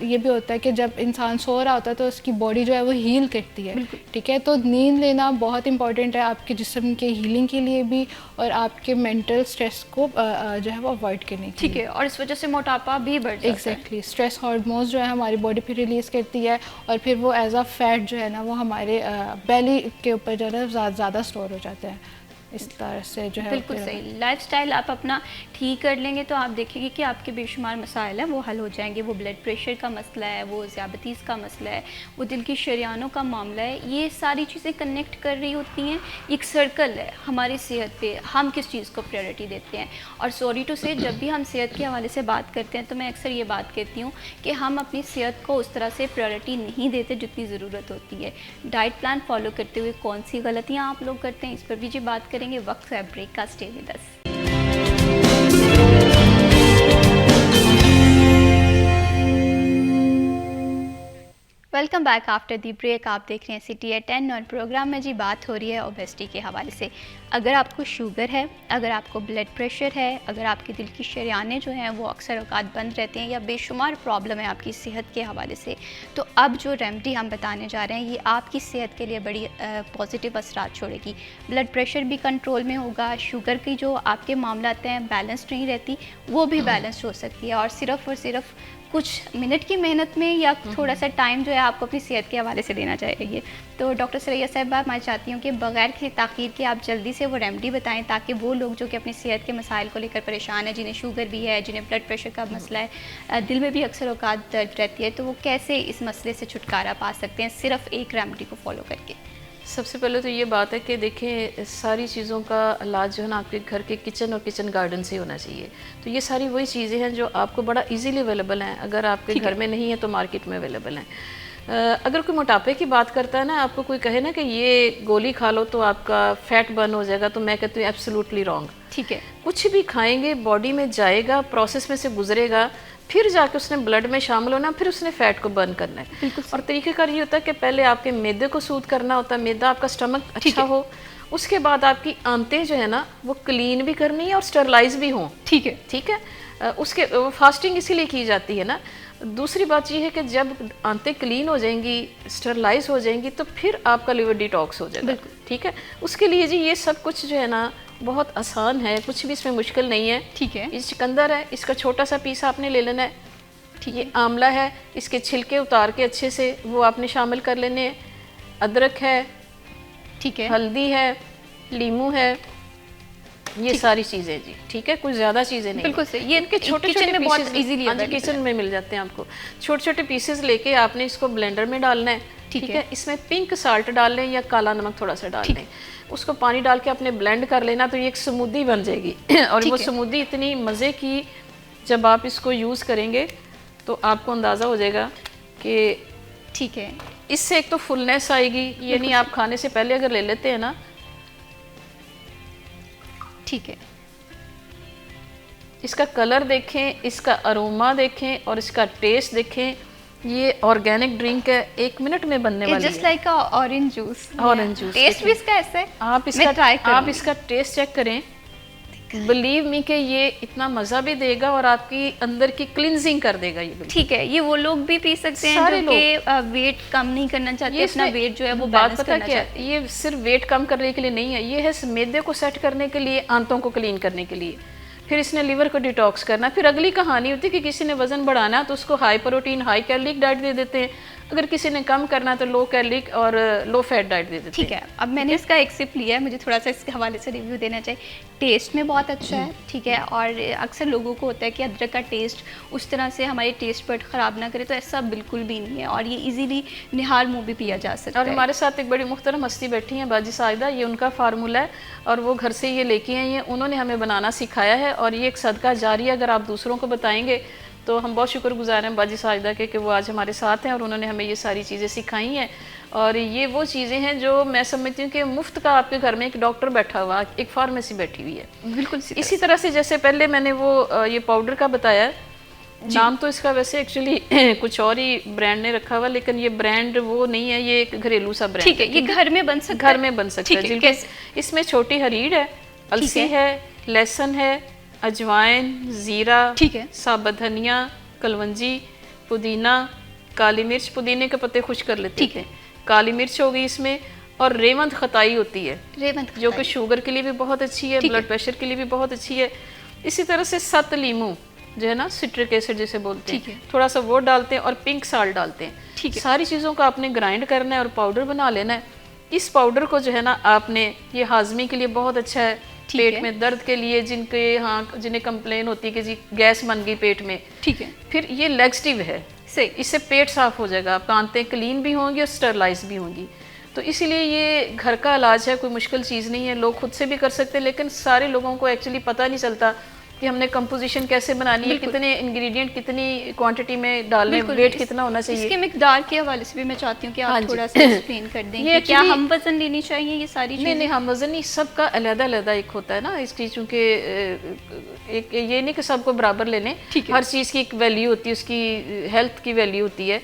F: ये भी होता है कि जब इंसान सो रहा होता है तो उसकी बॉडी जो है वो हील करती है। ठीक है, तो नींद लेना बहुत इंपॉर्टेंट है आपके जिस्म के हीलिंग के लिए भी और आपके मेंटल स्ट्रेस को जो है वो अवॉइड करने के लिए।
A: ठीक है, और इस वजह से मोटापा भी बढ़ जाता है।
F: एग्जैक्टली, स्ट्रेस हार्मोन्स जो है हमारी बॉडी फिर रिलीज़ करती है और फिर वो एज अ फैट जो है ना वो हमारे बेली के ऊपर जो है ज़्यादा स्टोर हो जाते हैं। इस तरह से जो है
A: बिल्कुल
F: होते
A: सही। लाइफस्टाइल आप अपना ठीक कर लेंगे तो आप देखेंगे कि आपके बेशुमार मसाइल हैं वो हल हो जाएंगे। वो ब्लड प्रेशर का मसला है, वो ज़ियाबतीस का मसला है, वो दिल की शरियानों का मामला है, ये सारी चीज़ें कनेक्ट कर रही होती हैं। एक सर्कल है हमारी सेहत पे, हम किस चीज़ को प्रायोरिटी देते हैं। और सॉरी टू से, जब भी हम सेहत के हवाले से बात करते हैं तो मैं अक्सर ये बात कहती हूँ कि हम अपनी सेहत को उस तरह से प्रायोरिटी नहीं देते जितनी ज़रूरत होती है। डाइट प्लान फॉलो करते हुए कौन सी गलतियाँ आप लोग करते हैं, इस पर भी जी बात करेंगे। वक्त है ब्रेक का, stay with us. Welcome back after the break. आप देख रहे हैं सिटी एट 10 और प्रोग्राम में जी बात हो रही है ओबेसिटी के हवाले से। अगर आपको शुगर है, अगर आपको ब्लड प्रेशर है, अगर आपके दिल की शरियानें जो हैं वो अक्सर औकात बंद रहते हैं या बेशुमार प्रॉब्लम है आपकी सेहत के हवाले से, तो अब जो रेमेडी हम बताने जा रहे हैं ये आपकी सेहत के लिए बड़ी पॉजिटिव असरात छोड़ेगी। ब्लड प्रेशर भी कंट्रोल में होगा, शुगर की जो आपके मामलात हैं बैलेंस नहीं रहती वो भी बैलेंस हो सकती है। और सिर्फ कुछ मिनट की मेहनत में या थोड़ा सा टाइम जो है आपको अपनी सेहत के हवाले से देना चाहिए। तो डॉक्टर सरैया साहिबा, मैं चाहती हूँ कि बगैर किसी ताख़ीर के आप जल्दी से वो रेमेडी बताएं ताकि वो लोग जो कि अपनी सेहत के मसाइल को लेकर परेशान है, जिन्हें शुगर भी है, जिन्हें ब्लड प्रेशर का मसला है, दिल में भी अक्सर औकात दर्द रहती है, तो वो कैसे इस मसले से छुटकारा पा सकते हैं सिर्फ एक रेमेडी को फॉलो करके।
G: सबसे पहले तो ये बात है कि देखें, सारी चीज़ों का इलाज जो है ना आपके घर के किचन और किचन गार्डन से होना चाहिए। तो ये सारी वही चीज़ें हैं जो आपको बड़ा इजीली अवेलेबल हैं। अगर आपके घर में नहीं है तो मार्केट में अवेलेबल हैं। अगर कोई मोटापे की बात करता है ना, आपको कोई कहे ना कि ये गोली खा लो तो आपका फैट बर्न हो जाएगा, तो मैं कहती हूँ एब्सोल्युटली रॉन्ग।
A: ठीक है,
G: कुछ भी खाएंगे बॉडी में जाएगा, प्रोसेस में से गुजरेगा, फिर जाके उसने ब्लड में शामिल होना, फिर उसने फैट को बर्न करना है। और तरीक़ेकार ये होता है कि पहले आपके मैदे को सूद करना होता है, मैदा आपका स्टमक अच्छा हो, उसके बाद आपकी आंतें जो है ना वो क्लीन भी करनी है और स्टरलाइज भी हों।
A: ठीक है,
G: ठीक है। उसके फास्टिंग इसीलिए की जाती है ना। दूसरी बात ये है कि जब आंतें क्लीन हो जाएंगी, स्टरलाइज हो जाएंगी, तो फिर आपका लिवर डिटॉक्स हो जाएगा। ठीक है। उसके लिए जी ये सब कुछ जो है ना बहुत आसान है, कुछ भी इसमें मुश्किल नहीं है।
A: ठीक है,
G: ये चुकंदर है, इसका छोटा सा पीस आपने ले लेना है। ठीक है। आंवला है, इसके छिलके उतार के अच्छे से वो आपने शामिल कर लेने हैं। अदरक है,
A: ठीक है,
G: हल्दी है, लीमू है, ये सारी चीज़ें जी। ठीक है, कुछ ज़्यादा चीज़ें नहीं।
A: बिल्कुल सही। ये
G: इनके छोटे छोटे
A: में बहुत इजीली
G: किचन में मिल जाते हैं आपको। छोटे छोटे पीसेस लेके आपने इसको ब्लेंडर में डालना है। ठीक है। इसमें पिंक साल्ट डाल लें या काला नमक थोड़ा सा डाल लें, उसको पानी डाल के आपने ब्लेंड कर लेना, तो ये एक स्मूदी बन जाएगी। और वो स्मूदी इतनी मज़े की, जब आप इसको यूज़ करेंगे तो आपको अंदाज़ा हो जाएगा कि
A: ठीक है,
G: इससे एक तो फुलनेस आएगी, ये नहीं आप खाने से पहले अगर ले लेते हैं ना।
A: ठीक है,
G: इसका कलर देखें, इसका अरोमा देखें और इसका टेस्ट देखें। ये ऑर्गेनिक ड्रिंक है, 1 मिनट में बनने वाली है।
A: Just like orange juice.
G: Orange juice
A: taste भी इसका ऐसा है।
G: आप इसका टेस्ट चेक करें, बिलीव मी कि ये इतना मज़ा भी देगा और आपकी अंदर की क्लिनजिंग कर देगा ये।
A: ठीक है, ये वो लोग भी पी सकते हैं जो कि वेट कम नहीं करना चाहते, अपना वेट जो है वो
G: बात
A: बैलेंस
G: पता
A: करना
G: क्या
A: चाहते हैं।
G: ये सिर्फ वेट कम करने के लिए नहीं है, ये है मैदे को सेट करने के लिए, आंतों को क्लीन करने के लिए। फिर इसने लिवर को डिटॉक्स करना। फिर अगली कहानी होती है कि किसी ने वजन बढ़ाना तो उसको high protein high caloric diet दे देते हैं, अगर किसी ने कम करना तो लो कैलोरिक और लो फैट डाइट दे देते हैं।
A: ठीक है, अब मैंने इसका एक सिप लिया है, मुझे थोड़ा सा इसके हवाले से रिव्यू देना चाहिए। टेस्ट में बहुत अच्छा है। ठीक है, और अक्सर लोगों को होता है कि अदरक का टेस्ट उस तरह से हमारे टेस्ट बड ख़राब ना करे, तो ऐसा बिल्कुल भी नहीं है और ये इजीली निहार मुँह भी पिया जा सकता है।
G: और हमारे साथ एक बड़ी मुख्तरम हस्ती बैठी हैं, बाजी साहिदा, ये उनका फार्मूला है और वो घर से ये लेके आई हैं, उन्होंने हमें बनाना सिखाया है और ये एक सदका जारी है। अगर आप दूसरों को बताएंगे तो हम बहुत शुक्रगुजार हैं बाजी साहिदा के कि वो आज हमारे साथ हैं और उन्होंने हमें ये सारी चीज़ें सिखाई हैं। और ये वो चीज़ें हैं जो मैं समझती हूँ कि मुफ्त का आपके घर में एक डॉक्टर बैठा हुआ, एक फार्मेसी बैठी हुई है।
A: बिल्कुल
G: इसी तरह से जैसे पहले मैंने वो ये पाउडर का बताया, नाम तो इसका वैसे एक्चुअली कुछ और ही ब्रांड ने रखा हुआ, लेकिन ये ब्रांड वो नहीं है, ये एक घरेलू सा ब्रांड।
A: ठीक है, ये घर में बन सकता है।
G: घर में बन सकता है। इसमें छोटी हरीड़ है, अलसी है, लहसुन है, अजवाइन, ज़ीरा,
A: ठीक है,
G: साबुत धनिया, कलवंजी, पुदीना, काली मिर्च, पुदीने के पत्ते खुश कर लेते हैं, काली मिर्च हो गई इसमें, और रेवंत खताई होती है,
A: रेवंत
G: जो कि शुगर के लिए भी बहुत अच्छी है, ब्लड प्रेशर के लिए भी बहुत अच्छी है। इसी तरह से 7 लीमू जो है ना, सिट्रिक एसिड जिसे बोलते हैं, थोड़ा सा वो डालते हैं और पिंक साल्ट डालते हैं। सारी चीज़ों को आपने ग्राइंड करना है और पाउडर बना लेना है। इस पाउडर को जो है ना आपने, ये हाजमे के लिए बहुत अच्छा है, पेट में दर्द के लिए, जिन्हें कंप्लेन होती है कि जी गैस बन गई पेट में,
A: ठीक है।
G: फिर ये लैक्सेटिव है, सही, इससे पेट साफ हो जाएगा, आपका आंतें क्लीन भी होंगी और स्टरलाइज भी होंगी। तो इसीलिए ये घर का इलाज है, कोई मुश्किल चीज़ नहीं है, लोग खुद से भी कर सकते हैं, लेकिन सारे लोगों को एक्चुअली पता नहीं चलता कि हमने कंपोजिशन कैसे बनानी है, कितने इंग्रेडिएंट कितनी क्वांटिटी में डालने, वेट कितना होना चाहिए।
A: इसके मिकदार के हवाले से भी मैं चाहती हूँ कि आप थोड़ा सा एक्सप्लेन कर दें कि क्या हम वजन लेनी चाहिए, ये सारी चीज़ें?
G: नहीं, हम वजन नहीं, सबका अलग-अलग एक होता है ना इसकी, चूँकि एक ये नहीं कि सबको बराबर ले लें, हर चीज़ की एक वैल्यू होती है, उसकी हेल्थ की वैल्यू होती है,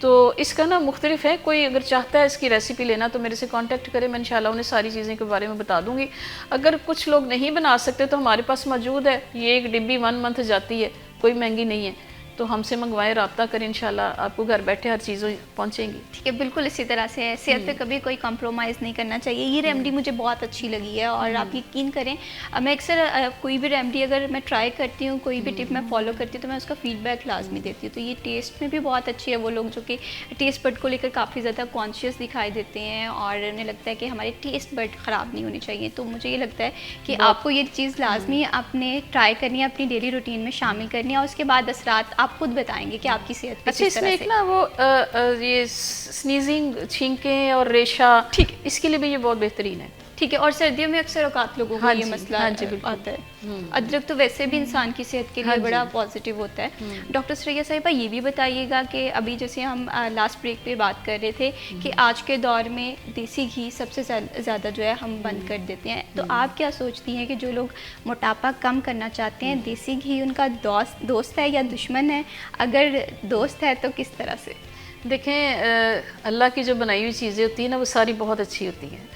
G: तो इसका ना मुख्तलिफ है। कोई अगर चाहता है इसकी रेसिपी लेना तो मेरे से कांटेक्ट करें, मैं इंशाल्लाह उन्हें सारी चीज़ें के बारे में बता दूंगी। अगर कुछ लोग नहीं बना सकते तो हमारे पास मौजूद है, ये एक डिब्बी 1 मंथ जाती है, कोई महंगी नहीं है, तो हमसे मंगवाएं, रब्ता करें, इंशाल्लाह आपको घर बैठे हर चीज़ पहुंचेंगी।
A: ठीक है, बिल्कुल इसी तरह से है, सेहत पे कभी कोई कॉम्प्रोमाइज़ नहीं करना चाहिए। ये रेमेडी मुझे बहुत अच्छी लगी है और आप यकीन करें, मैं अक्सर कोई भी रेमेडी अगर मैं ट्राई करती हूँ, कोई भी टिप मैं फॉलो करती हूँ तो मैं उसका फीडबैक लाजमी देती हूँ। तो ये टेस्ट में भी बहुत अच्छी है, वो लोग जो कि टेस्ट बड को लेकर काफ़ी ज़्यादा कॉन्शियस दिखाई देते हैं और उन्हें लगता है कि हमारे टेस्ट बड ख़राब नहीं होने चाहिए। तो मुझे ये लगता है कि आपको ये चीज़ लाजमी आपने ट्राई करनी है, अपनी डेली रूटीन में शामिल करनी है और उसके बाद असरात आप खुद बताएंगे कि आपकी सेहत पे
G: अच्छा,
A: किस तरह
G: इसमें
A: से।
G: एक ना वो ये स्नीजिंग, छींकें और रेशा, ठीक, इसके लिए भी ये बहुत बेहतरीन है।
A: ठीक है, और सर्दियों में अक्सर औकात लोगों को ये मसला आता है। अदरक तो वैसे भी इंसान की सेहत के लिए बड़ा पॉजिटिव होता है। डॉक्टर सरैया साहिबा, ये भी बताइएगा कि अभी जैसे हम लास्ट ब्रेक पे बात कर रहे थे कि आज के दौर में देसी घी सबसे ज़्यादा जो है हम बंद कर देते हैं, तो आप क्या सोचती हैं कि जो लोग मोटापा कम करना चाहते हैं, देसी घी उनका दोस्त है या दुश्मन है? अगर दोस्त है तो किस तरह से?
G: देखें, अल्लाह की जो बनाई हुई चीज़ें होती हैं ना, वो सारी बहुत अच्छी होती हैं।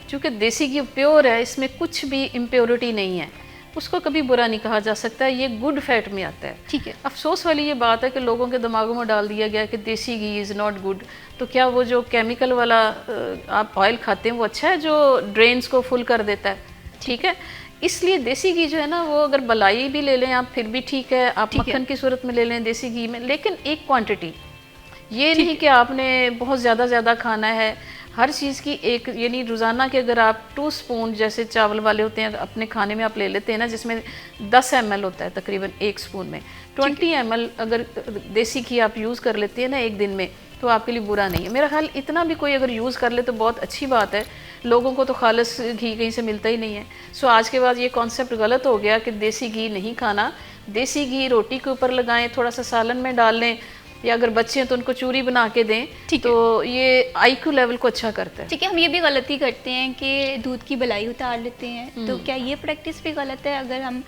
G: चूँकि देसी घी प्योर है, इसमें कुछ भी इम्प्योरिटी नहीं है, उसको कभी बुरा नहीं कहा जा सकता, ये गुड फैट में आता है।
A: ठीक है।
G: अफसोस वाली ये बात है कि लोगों के दिमागों में डाल दिया गया कि देसी घी इज़ नॉट गुड। तो क्या वो जो केमिकल वाला आप ऑयल खाते हैं वो अच्छा है, जो ड्रेन्स को फुल कर देता है? ठीक है, इसलिए देसी घी जो है ना, वो अगर बलाई भी ले लें आप फिर भी ठीक है, आप मक्खन की सूरत में ले लें देसी घी में, लेकिन एक क्वांटिटी, ये नहीं कि आपने बहुत ज़्यादा खाना है। हर चीज़ की एक, यानी रोज़ाना के अगर आप 2 स्पून जैसे चावल वाले होते हैं अपने खाने में आप ले लेते हैं ना, जिसमें 10 ml होता है तकरीबन 1 स्पून में, 20 ml अगर देसी घी आप यूज़ कर लेते हैं ना एक दिन में, तो आपके लिए बुरा नहीं है। मेरा ख्याल इतना भी कोई अगर यूज़ कर ले तो बहुत अच्छी बात है। लोगों को तो खालिस घी कहीं से मिलता ही नहीं है। सो आज के बाद ये कॉन्सेप्ट गलत हो गया कि देसी घी नहीं खाना। देसी घी रोटी के ऊपर लगाएं, थोड़ा सा सालन में डाल लें, या अगर बच्चे हैं तो उनको चूरी बना के दें, तो ये आईक्यू लेवल को अच्छा करता है।
A: ठीक है, हम ये भी गलती करते हैं कि दूध की बलाई उतार लेते हैं, तो क्या ये प्रैक्टिस भी गलत है? अगर हम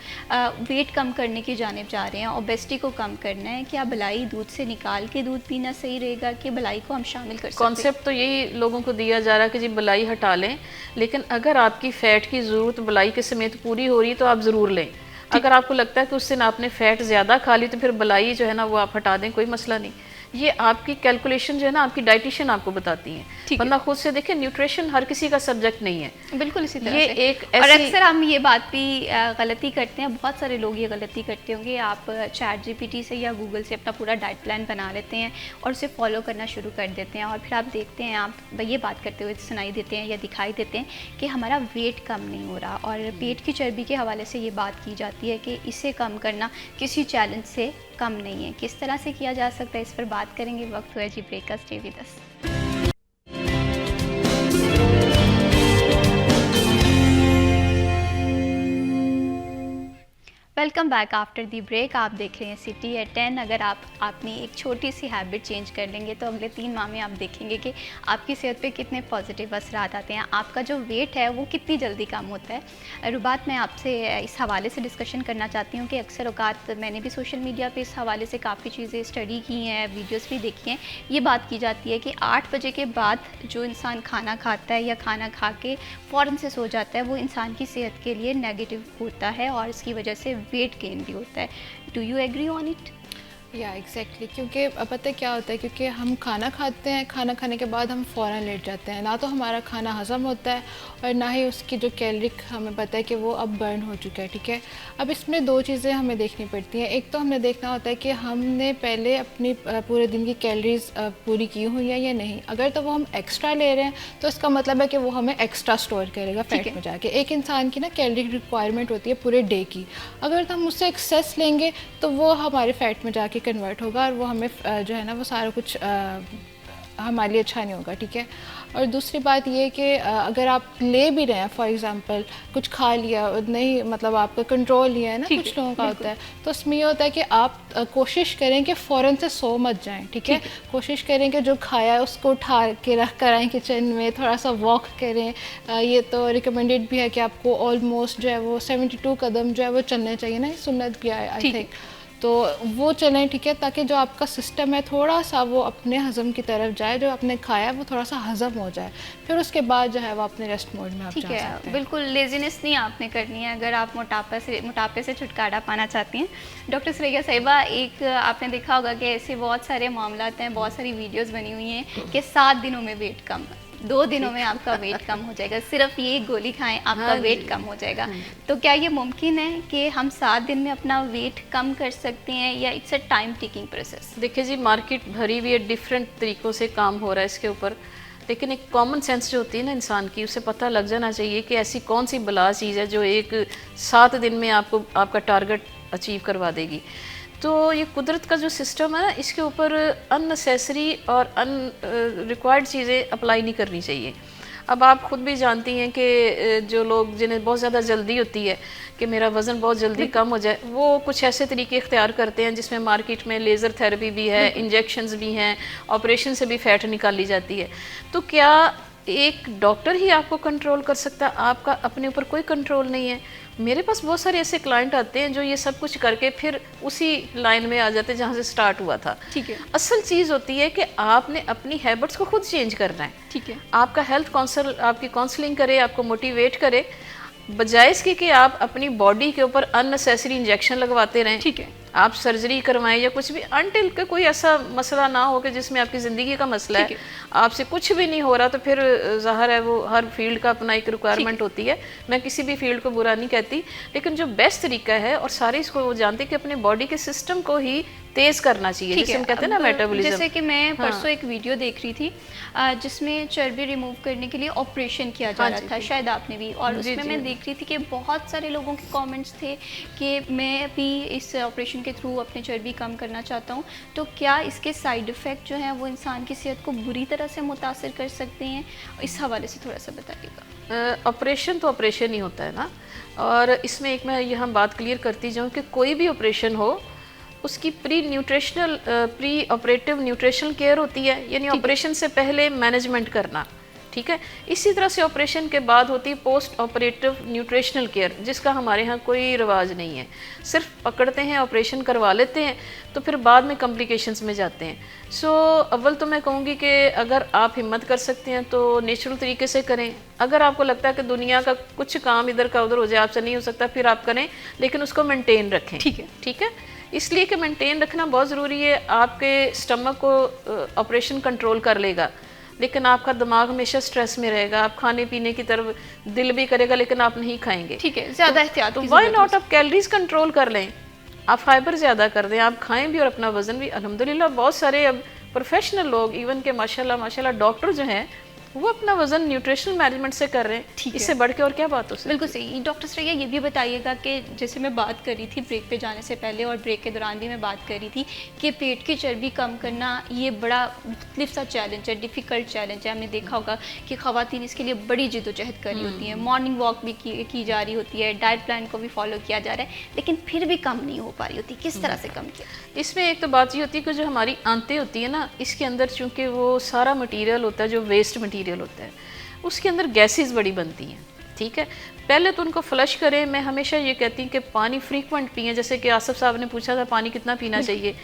A: वेट कम करने की जानिब जा रहे हैं, ओबेसिटी को कम करना है, क्या बलाई दूध से निकाल के दूध पीना सही रहेगा कि बलाई को हम शामिल कर सकते हैं?
G: कॉन्सेप्ट तो यही लोगों को दिया जा रहा है कि जी बलाई हटा लें, लेकिन अगर आपकी फ़ैट की ज़रूरत बलाई के समेत पूरी हो रही है तो आप ज़रूर लें। अगर आपको लगता है कि उस दिन आपने फ़ैट ज़्यादा खा ली तो फिर बलाई जो है ना वो आप हटा दें, कोई मसला नहीं। ये आपकी कैलकुलेशन जो है ना आपकी डाइटिशियन आपको बताती है, वरना खुद से देखें न्यूट्रिशन हर किसी का सब्जेक्ट नहीं है।
A: बिल्कुल इसी तरह
G: ये
A: से।
G: एक
A: और अक्सर हम ये बात भी गलती करते हैं, बहुत सारे लोग ये गलती करते होंगे, आप चैट जीपीटी से या गूगल से अपना पूरा डाइट प्लान बना लेते हैं और उसे फॉलो करना शुरू कर देते हैं, और फिर आप देखते हैं, आप ये बात करते हुए सुनाई देते हैं या दिखाई देते हैं कि हमारा वेट कम नहीं हो रहा, और पेट की चर्बी के हवाले से ये बात की जाती है कि इसे कम करना किसी चैलेंज से कम नहीं है। किस तरह से किया जा सकता है, इस पर बात करेंगे। वक्त हुआ जी ब्रेक का, stay with us. Welcome back after the break. आप देख रहे हैं सिटी एट 10। अगर आपने एक छोटी सी हैबिट चेंज कर लेंगे तो अगले 3 माह में आप देखेंगे कि आपकी सेहत पे कितने पॉजिटिव असरात आते हैं, आपका जो वेट है वो कितनी जल्दी कम होता है। रुबात, मैं आपसे इस हवाले से डिस्कशन करना चाहती हूँ कि अक्सर औकात मैंने भी सोशल मीडिया पे इस हवाले से काफ़ी चीज़ें स्टडी की हैं, वीडियोस भी देखी हैं। ये बात की जाती है कि 8 बजे के बाद जो इंसान खाना खाता है या खाना खा के फ़ौरन से सो जाता है, वो इंसान की सेहत के लिए नेगेटिव होता है और इसकी वजह से वेट गेन भी होता है। Do you agree on it?
F: या एग्जैक्टली क्योंकि पता है क्या होता है, क्योंकि हम खाना खाते हैं, खाना खाने के बाद हम फ़ौरन लेट जाते हैं, ना तो हमारा खाना हज़म होता है और ना ही उसकी जो कैलोरिक हमें पता है कि वो अब बर्न हो चुका है, ठीक है। अब इसमें दो चीज़ें हमें देखनी पड़ती हैं। एक तो हमने देखना होता है कि हमने पहले अपनी पूरे दिन की कैलोरीज पूरी की हुई है या नहीं। अगर तो वो हम एक्स्ट्रा ले रहे हैं तो इसका मतलब है कि वो हमें एक्स्ट्रा स्टोर करेगा फैट में जाके। एक इंसान की ना कैलोरी रिक्वायरमेंट होती है पूरे डे की, अगर तो हम उससे एक्सेस लेंगे तो वो हमारे फैट में जाके कन्वर्ट होगा और वो हमें जो है ना वो सारा कुछ हमारे लिए अच्छा नहीं होगा, ठीक है। और दूसरी बात ये कि अगर आप ले भी रहे हैं, फॉर एग्जांपल कुछ खा लिया नहीं, मतलब आपका कंट्रोल लिया है ना, कुछ लोगों का होता है, तो उसमें ये होता है कि आप कोशिश करें कि फ़ौरन से सो मत जाएं, ठीक है। कोशिश करें कि जो खाया है उसको उठा के रख कर आएँ किचन में, थोड़ा सा वॉक करें। ये तो रिकमेंडेड भी है कि आपको ऑलमोस्ट जो है वो 72 कदम जो है वो चलने चाहिए ना, सुन्नत भी है आई थिंक, तो वो चलें, ठीक है, ताकि जो आपका सिस्टम है थोड़ा सा वो अपने हज़म की तरफ जाए, जो आपने खाया वो थोड़ा सा हज़म हो जाए, फिर उसके बाद जो है वो अपने रेस्ट मोड में आप जा सकते हैं।
A: ठीक है, बिल्कुल लेज़ीनेस नहीं आपने करनी है अगर आप मोटापे से छुटकारा पाना चाहती हैं। डॉक्टर सुरैया साहिबा, एक आपने देखा होगा कि ऐसे बहुत सारे मामलात हैं, बहुत सारी वीडियोज़ बनी हुई हैं कि 7 दिनों में वेट कम, 2 दिनों में आपका वेट कम हो जाएगा, सिर्फ ये गोली खाएं आपका वेट कम हो जाएगा। तो क्या ये मुमकिन है कि हम 7 दिन में अपना वेट कम कर सकते हैं या it's a time taking process?
G: देखिए जी, मार्केट भरी हुई है, डिफरेंट तरीक़ों से काम हो रहा है इसके ऊपर, लेकिन एक कॉमन सेंस जो होती है ना इंसान की, उसे पता लग जाना चाहिए कि ऐसी कौन सी बला चीज़ है जो एक 7 दिन में आपको आपका टारगेट अचीव करवा देगी। तो ये कुदरत का जो सिस्टम है ना, इसके ऊपर अननेसेसरी और रिक्वायर्ड चीज़ें अप्लाई नहीं करनी चाहिए। अब आप ख़ुद भी जानती हैं कि जो लोग जिन्हें बहुत ज़्यादा जल्दी होती है कि मेरा वज़न बहुत जल्दी कम हो जाए, वो कुछ ऐसे तरीके इख्तियार करते हैं जिसमें मार्केट में लेज़र थेरेपी भी है, इंजेक्शंस भी हैं, ऑपरेशन से भी फ़ैट निकाली जाती है। तो क्या एक डॉक्टर ही आपको कंट्रोल कर सकता है? आपका अपने ऊपर कोई कंट्रोल नहीं है। मेरे पास बहुत सारे ऐसे क्लाइंट आते हैं जो ये सब कुछ करके फिर उसी लाइन में आ जाते हैं जहाँ से स्टार्ट हुआ था।
A: ठीक है।
G: असल चीज़ होती है कि आपने अपनी हैबिट्स को खुद चेंज करना है।
A: ठीक है।
G: आपका हेल्थ काउंसल आपकी काउंसलिंग करे, आपको मोटिवेट करे, बजाय इसके कि आप अपनी बॉडी के ऊपर अननेसेसरी इंजेक्शन लगवाते रहें।
A: ठीक है।
G: आप सर्जरी करवाएं या कुछ भी, अनटिल के कोई ऐसा मसला ना हो कि जिसमें आपकी ज़िंदगी का मसला है, आपसे कुछ भी नहीं हो रहा, तो फिर ज़ाहिर है वो हर फील्ड का अपना एक रिक्वायरमेंट होती है। मैं किसी भी फील्ड को बुरा नहीं कहती, लेकिन जो बेस्ट तरीका है, और सारे इसको वो जानते हैं कि अपने बॉडी के सिस्टम को ही तेज़ करना चाहिए, जिसे हम कहते हैं ना मेटाबॉलिज्म।
A: जैसे कि मैं परसों एक वीडियो देख रही थी जिसमें चर्बी रिमूव करने के लिए ऑपरेशन किया जा रहा था, शायद आपने भी, और उसमें मैं देख रही थी कि बहुत सारे लोगों के कमेंट्स थे कि मैं भी इस ऑपरेशन के थ्रू अपनी चर्बी कम करना चाहता हूँ। तो क्या इसके साइड इफ़ेक्ट जो हैं वो इंसान की सेहत को बुरी तरह से मुतासिर कर सकते हैं? इस हवाले से थोड़ा सा बताइएगा।
G: ऑपरेशन तो ऑपरेशन ही होता है ना, और इसमें एक मैं यहाँ बात क्लियर करती जाऊँ कि कोई भी ऑपरेशन हो उसकी प्री ऑपरेटिव न्यूट्रिशनल केयर होती है, यानी ऑपरेशन से पहले मैनेजमेंट करना, ठीक है। इसी तरह से ऑपरेशन के बाद होती है पोस्ट ऑपरेटिव न्यूट्रिशनल केयर, जिसका हमारे यहाँ कोई रिवाज नहीं है। सिर्फ पकड़ते हैं, ऑपरेशन करवा लेते हैं, तो फिर बाद में कॉम्प्लिकेशंस में जाते हैं। सो अव्वल तो मैं कहूँगी कि अगर आप हिम्मत कर सकते हैं तो नेचुरल तरीके से करें। अगर आपको लगता है कि दुनिया का कुछ काम इधर का उधर हो जाए, आपसे नहीं हो सकता, फिर आप करें, लेकिन उसको मेनटेन रखें।
A: ठीक है।
G: ठीक है, इसलिए कि मेंटेन रखना बहुत ज़रूरी है। आपके स्टमक को ऑपरेशन कंट्रोल कर लेगा, लेकिन आपका दिमाग हमेशा स्ट्रेस में रहेगा। आप खाने पीने की तरफ दिल भी करेगा, लेकिन आप नहीं खाएंगे।
A: ठीक है, ज़्यादा एहतियात
G: तो व्हाई नॉट आप कैलोरीज कंट्रोल कर लें, आप फाइबर ज़्यादा कर दें, आप खाएं भी और अपना वज़न भी। अल्हम्दुलिल्लाह बहुत सारे अब प्रोफेशनल लोग, इवन के माशाल्लाह डॉक्टर जो हैं, वो अपना वजन न्यूट्रिशनल मैनेजमेंट से कर रहे हैं। इससे बढ़ के और क्या बात हो सकती है?
A: बिल्कुल सही। डॉक्टर सुरैया, ये भी बताइएगा कि जैसे मैं बात कर रही थी ब्रेक पे जाने से पहले और ब्रेक के दौरान भी मैं बात कर रही थी कि पेट की चर्बी कम करना ये बड़ा मुख्तलिफ सा चैलेंज है, डिफ़िकल्ट चैलेंज है। हमने देखा होगा कि ख़वातीन इसके लिए बड़ी जिद्दोजहद कर रही होती हैं, मॉर्निंग वॉक भी की जा रही होती है, डाइट प्लान को भी फॉलो किया जा रहा है, लेकिन फिर भी कम नहीं हो पा रही होती। किस तरह से कम किया?
G: इसमें एक तो बात ये होती है कि जो हमारी आंतें होती है ना, इसके अंदर चूँकि वो सारा मटीरियल होता है जो वेस्ट मटीरियल होता है, उसके अंदर गैसेस बड़ी बनती हैं। ठीक है, पहले तो उनको फ्लश करें। मैं हमेशा ये कहती हूँ कि पानी फ्रीक्वेंट पिएं। जैसे कि आसफ साहब ने पूछा था पानी कितना पीना चाहिए,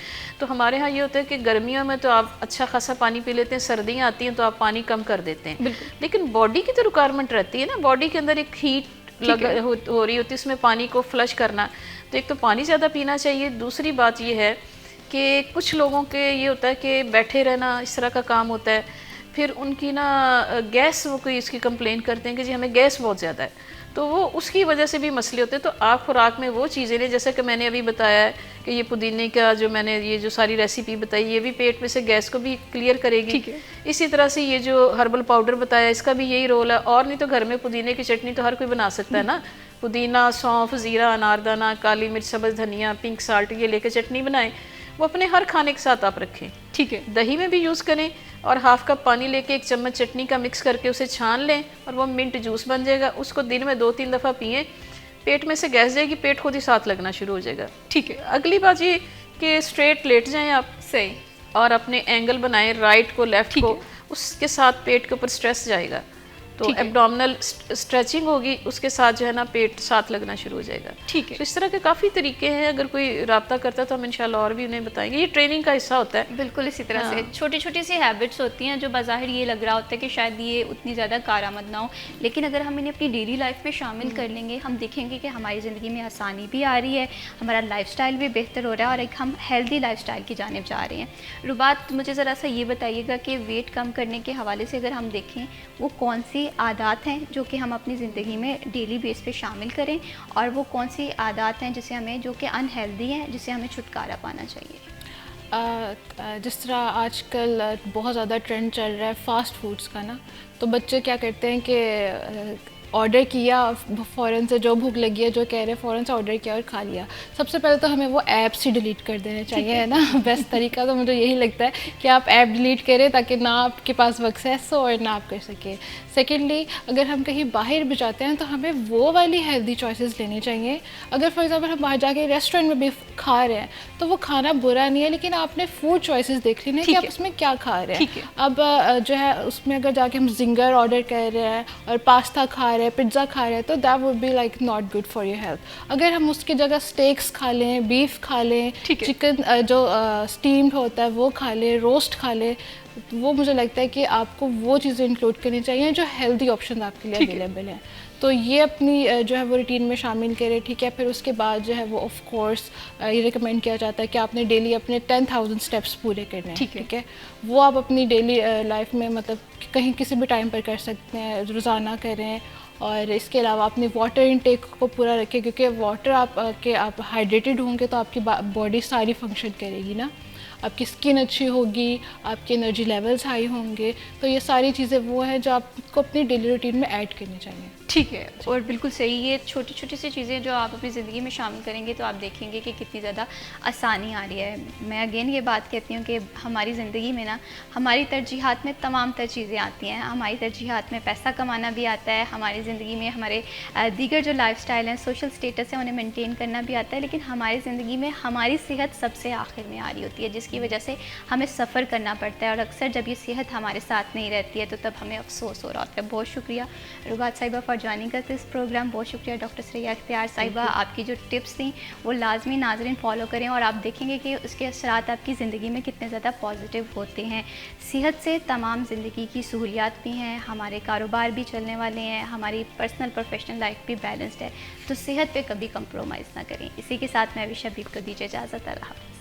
G: तो हमारे यहाँ ये होता है कि गर्मियों में तो आप अच्छा खासा पानी पी लेते हैं, सर्दियाँ आती हैं तो आप पानी कम कर देते हैं। लेकिन बॉडी की तो रिक्वायरमेंट रहती है ना, बॉडी के अंदर एक हीट हो रही होती है, उसमें पानी को फ्लश करना। तो एक तो पानी ज़्यादा पीना चाहिए। दूसरी बात ये है कि कुछ लोगों के ये होता है कि बैठे रहना इस तरह का काम होता है, फिर उनकी ना गैस, वो कोई इसकी कंप्लेन करते हैं कि जी हमें गैस बहुत ज़्यादा है, तो वो उसकी वजह से भी मसले होते हैं। तो आप खुराक में वो चीज़ें लें, जैसे कि मैंने अभी बताया है कि ये पुदीने का जो मैंने ये जो सारी रेसिपी बताई, ये भी पेट में से गैस को भी क्लियर करेगी। इसी तरह से ये जो हर्बल पाउडर बताया, इसका भी यही रोल है। और नहीं तो घर में पुदीने की चटनी तो हर कोई बना सकता है ना, पुदीना, सौंफ, ज़ीरा, अनारदाना, काली मिर्च, सब्ज़ धनिया, पिंक साल्ट, ये लेके चटनी बनाएं, वो अपने हर खाने के साथ आप रखें। ठीक है, दही में भी यूज़ करें, और हाफ कप पानी लेके 1 चम्मच चटनी का मिक्स करके उसे छान लें, और वो मिंट जूस बन जाएगा। उसको दिन में 2-3 दफ़ा पिएं, पेट में से गैस जाएगी, पेट खुद ही साथ लगना शुरू हो जाएगा। ठीक है, अगली बात ये कि स्ट्रेट लेट जाएं आप, सही, और अपने एंगल बनाएं, राइट को लेफ्ट को, उसके साथ पेट के ऊपर स्ट्रेस जाएगा, तो एब्डोमिनल स्ट्रेचिंग होगी, उसके साथ जो है ना पेट साथ लगना शुरू हो जाएगा। ठीक है, तो इस तरह के काफ़ी तरीके हैं। अगर कोई राब्ता करता है तो हम इंशाल्लाह और भी उन्हें बताएंगे, ये ट्रेनिंग का हिस्सा होता है।
A: बिल्कुल इसी तरह से छोटी छोटी सी हैबिट्स होती हैं जो बाज़ाहिर ये लग रहा होता है कि शायद ये उतनी ज़्यादा कारआमद ना हो, लेकिन अगर हम इन्हें अपनी डेली लाइफ में शामिल कर लेंगे, हम देखेंगे कि हमारी ज़िंदगी में आसानी भी आ रही है, हमारा लाइफस्टाइल भी बेहतर हो रहा है, और एक हम हेल्दी लाइफस्टाइल की जानिब जा रहे हैं। रुबात, मुझे ज़रा सा ये बताइएगा कि वेट कम करने के हवाले से अगर हम देखें, वो कौन सी आदत हैं जो कि हम अपनी ज़िंदगी में डेली बेस पे शामिल करें, और वो कौन सी आदत हैं जिसे हमें, जो कि अनहेल्दी हैं, जिसे हमें छुटकारा पाना चाहिए?
F: जिस तरह आजकल बहुत ज़्यादा ट्रेंड चल रहा है फास्ट फूड्स का ना, तो बच्चे क्या करते हैं कि ऑर्डर किया, फ़ौरन से जो भूख लगी है, जो कह रहे हैं फ़ौरन से ऑर्डर किया और खा लिया। सबसे पहले तो हमें वो ऐप्स ही डिलीट कर देने चाहिए, है ना। बेस्ट तरीका तो मुझे यही लगता है कि आप ऐप डिलीट करें, ताकि ना आपके पास एक्सेस हो और ना आप कर सकें। सेकेंडली, अगर हम कहीं बाहर भी जाते हैं तो हमें वो वाली हेल्दी चॉइसेस लेनी चाहिए। अगर फॉर एग्जांपल हम बाहर जाके रेस्टोरेंट में भी खा रहे हैं तो वो खाना बुरा नहीं है, लेकिन आपने फूड चॉइसेस देख लेनी है कि आप उसमें क्या खा रहे हैं। अब जो है उसमें अगर जाके हम जिंगर ऑर्डर कर रहे हैं और पास्ता खा रहे हैं, पिज़्ज़ा खा रहे हैं, तो that would be like not good for your health. अगर हम उसकी जगह स्टेक्स खा लें, बीफ खा लें, चिकन जो स्टीम्ड होता है वो खा लें, रोस्ट खा लें, वो मुझे लगता है कि आपको वो चीज़ें इंक्लूड करनी चाहिए जो हेल्दी ऑप्शन आपके लिए अवेलेबल हैं। तो ये अपनी जो है वो रूटीन में शामिल करें। ठीक है, फिर उसके बाद जो है वो ऑफ कोर्स ये रिकमेंड किया जाता है कि आपने डेली अपने 10,000 स्टेप्स पूरे करने हैं। ठीक है, वो आप अपनी डेली लाइफ में मतलब कहीं किसी भी टाइम पर कर सकते हैं, रोज़ाना करें। और इसके अलावा अपनी वाटर इनटेक को पूरा रखें, क्योंकि वाटर आप हाइड्रेटेड होंगे तो आपकी बॉडी सारी फंक्शन करेगी ना, आपकी स्किन अच्छी होगी, आपके एनर्जी लेवल्स हाई होंगे। तो ये सारी चीज़ें वो हैं जो आपको अपनी डेली रूटीन में ऐड करनी चाहिए।
A: ठीक है, और बिल्कुल सही, ये छोटी छोटी सी चीज़ें जो आप अपनी ज़िंदगी में शामिल करेंगे तो आप देखेंगे कि कितनी ज़्यादा आसानी आ रही है। मैं अगेन ये बात कहती हूँ कि हमारी ज़िंदगी में ना हमारी तरजीहात में तमाम तर चीज़ें आती हैं। हमारी तरजीहात में पैसा कमाना भी आता है, हमारी ज़िंदगी में हमारे दीगर जो लाइफस्टाइल हैं, सोशल स्टेटस है, उन्हें मेंटेन करना भी आता है, लेकिन हमारी ज़िंदगी में हमारी सेहत सबसे आखिर में आ रही होती है, जिसकी वजह से हमें सफ़र करना पड़ता है। और अक्सर जब ये सेहत हमारे साथ नहीं रहती है तो तब हमें अफसोस हो रहा होता है। बहुत शुक्रिया रुबात साहिबा for joining us this programme. बहुत शुक्रिया डॉक्टर सरिया इख्तियार साहिबा, आपकी जो टिप्स थी वो लाजमी नाज़रीन फॉलो करें, और आप देखेंगे कि उसके असरात आपकी ज़िंदगी में कितने ज़्यादा पॉजिटिव होते हैं। सेहत से तमाम ज़िंदगी की सहूलियात भी हैं, हमारे कारोबार भी चलने वाले हैं, हमारी पर्सनल प्रोफेशनल लाइफ भी बैलेंस्ड है, तो सेहत पे कभी कंप्रोमाइज़ ना करें। इसी के साथ मैं भी शबीब को दीजिए इजाज़त। अल्लाह हाफ़िज़।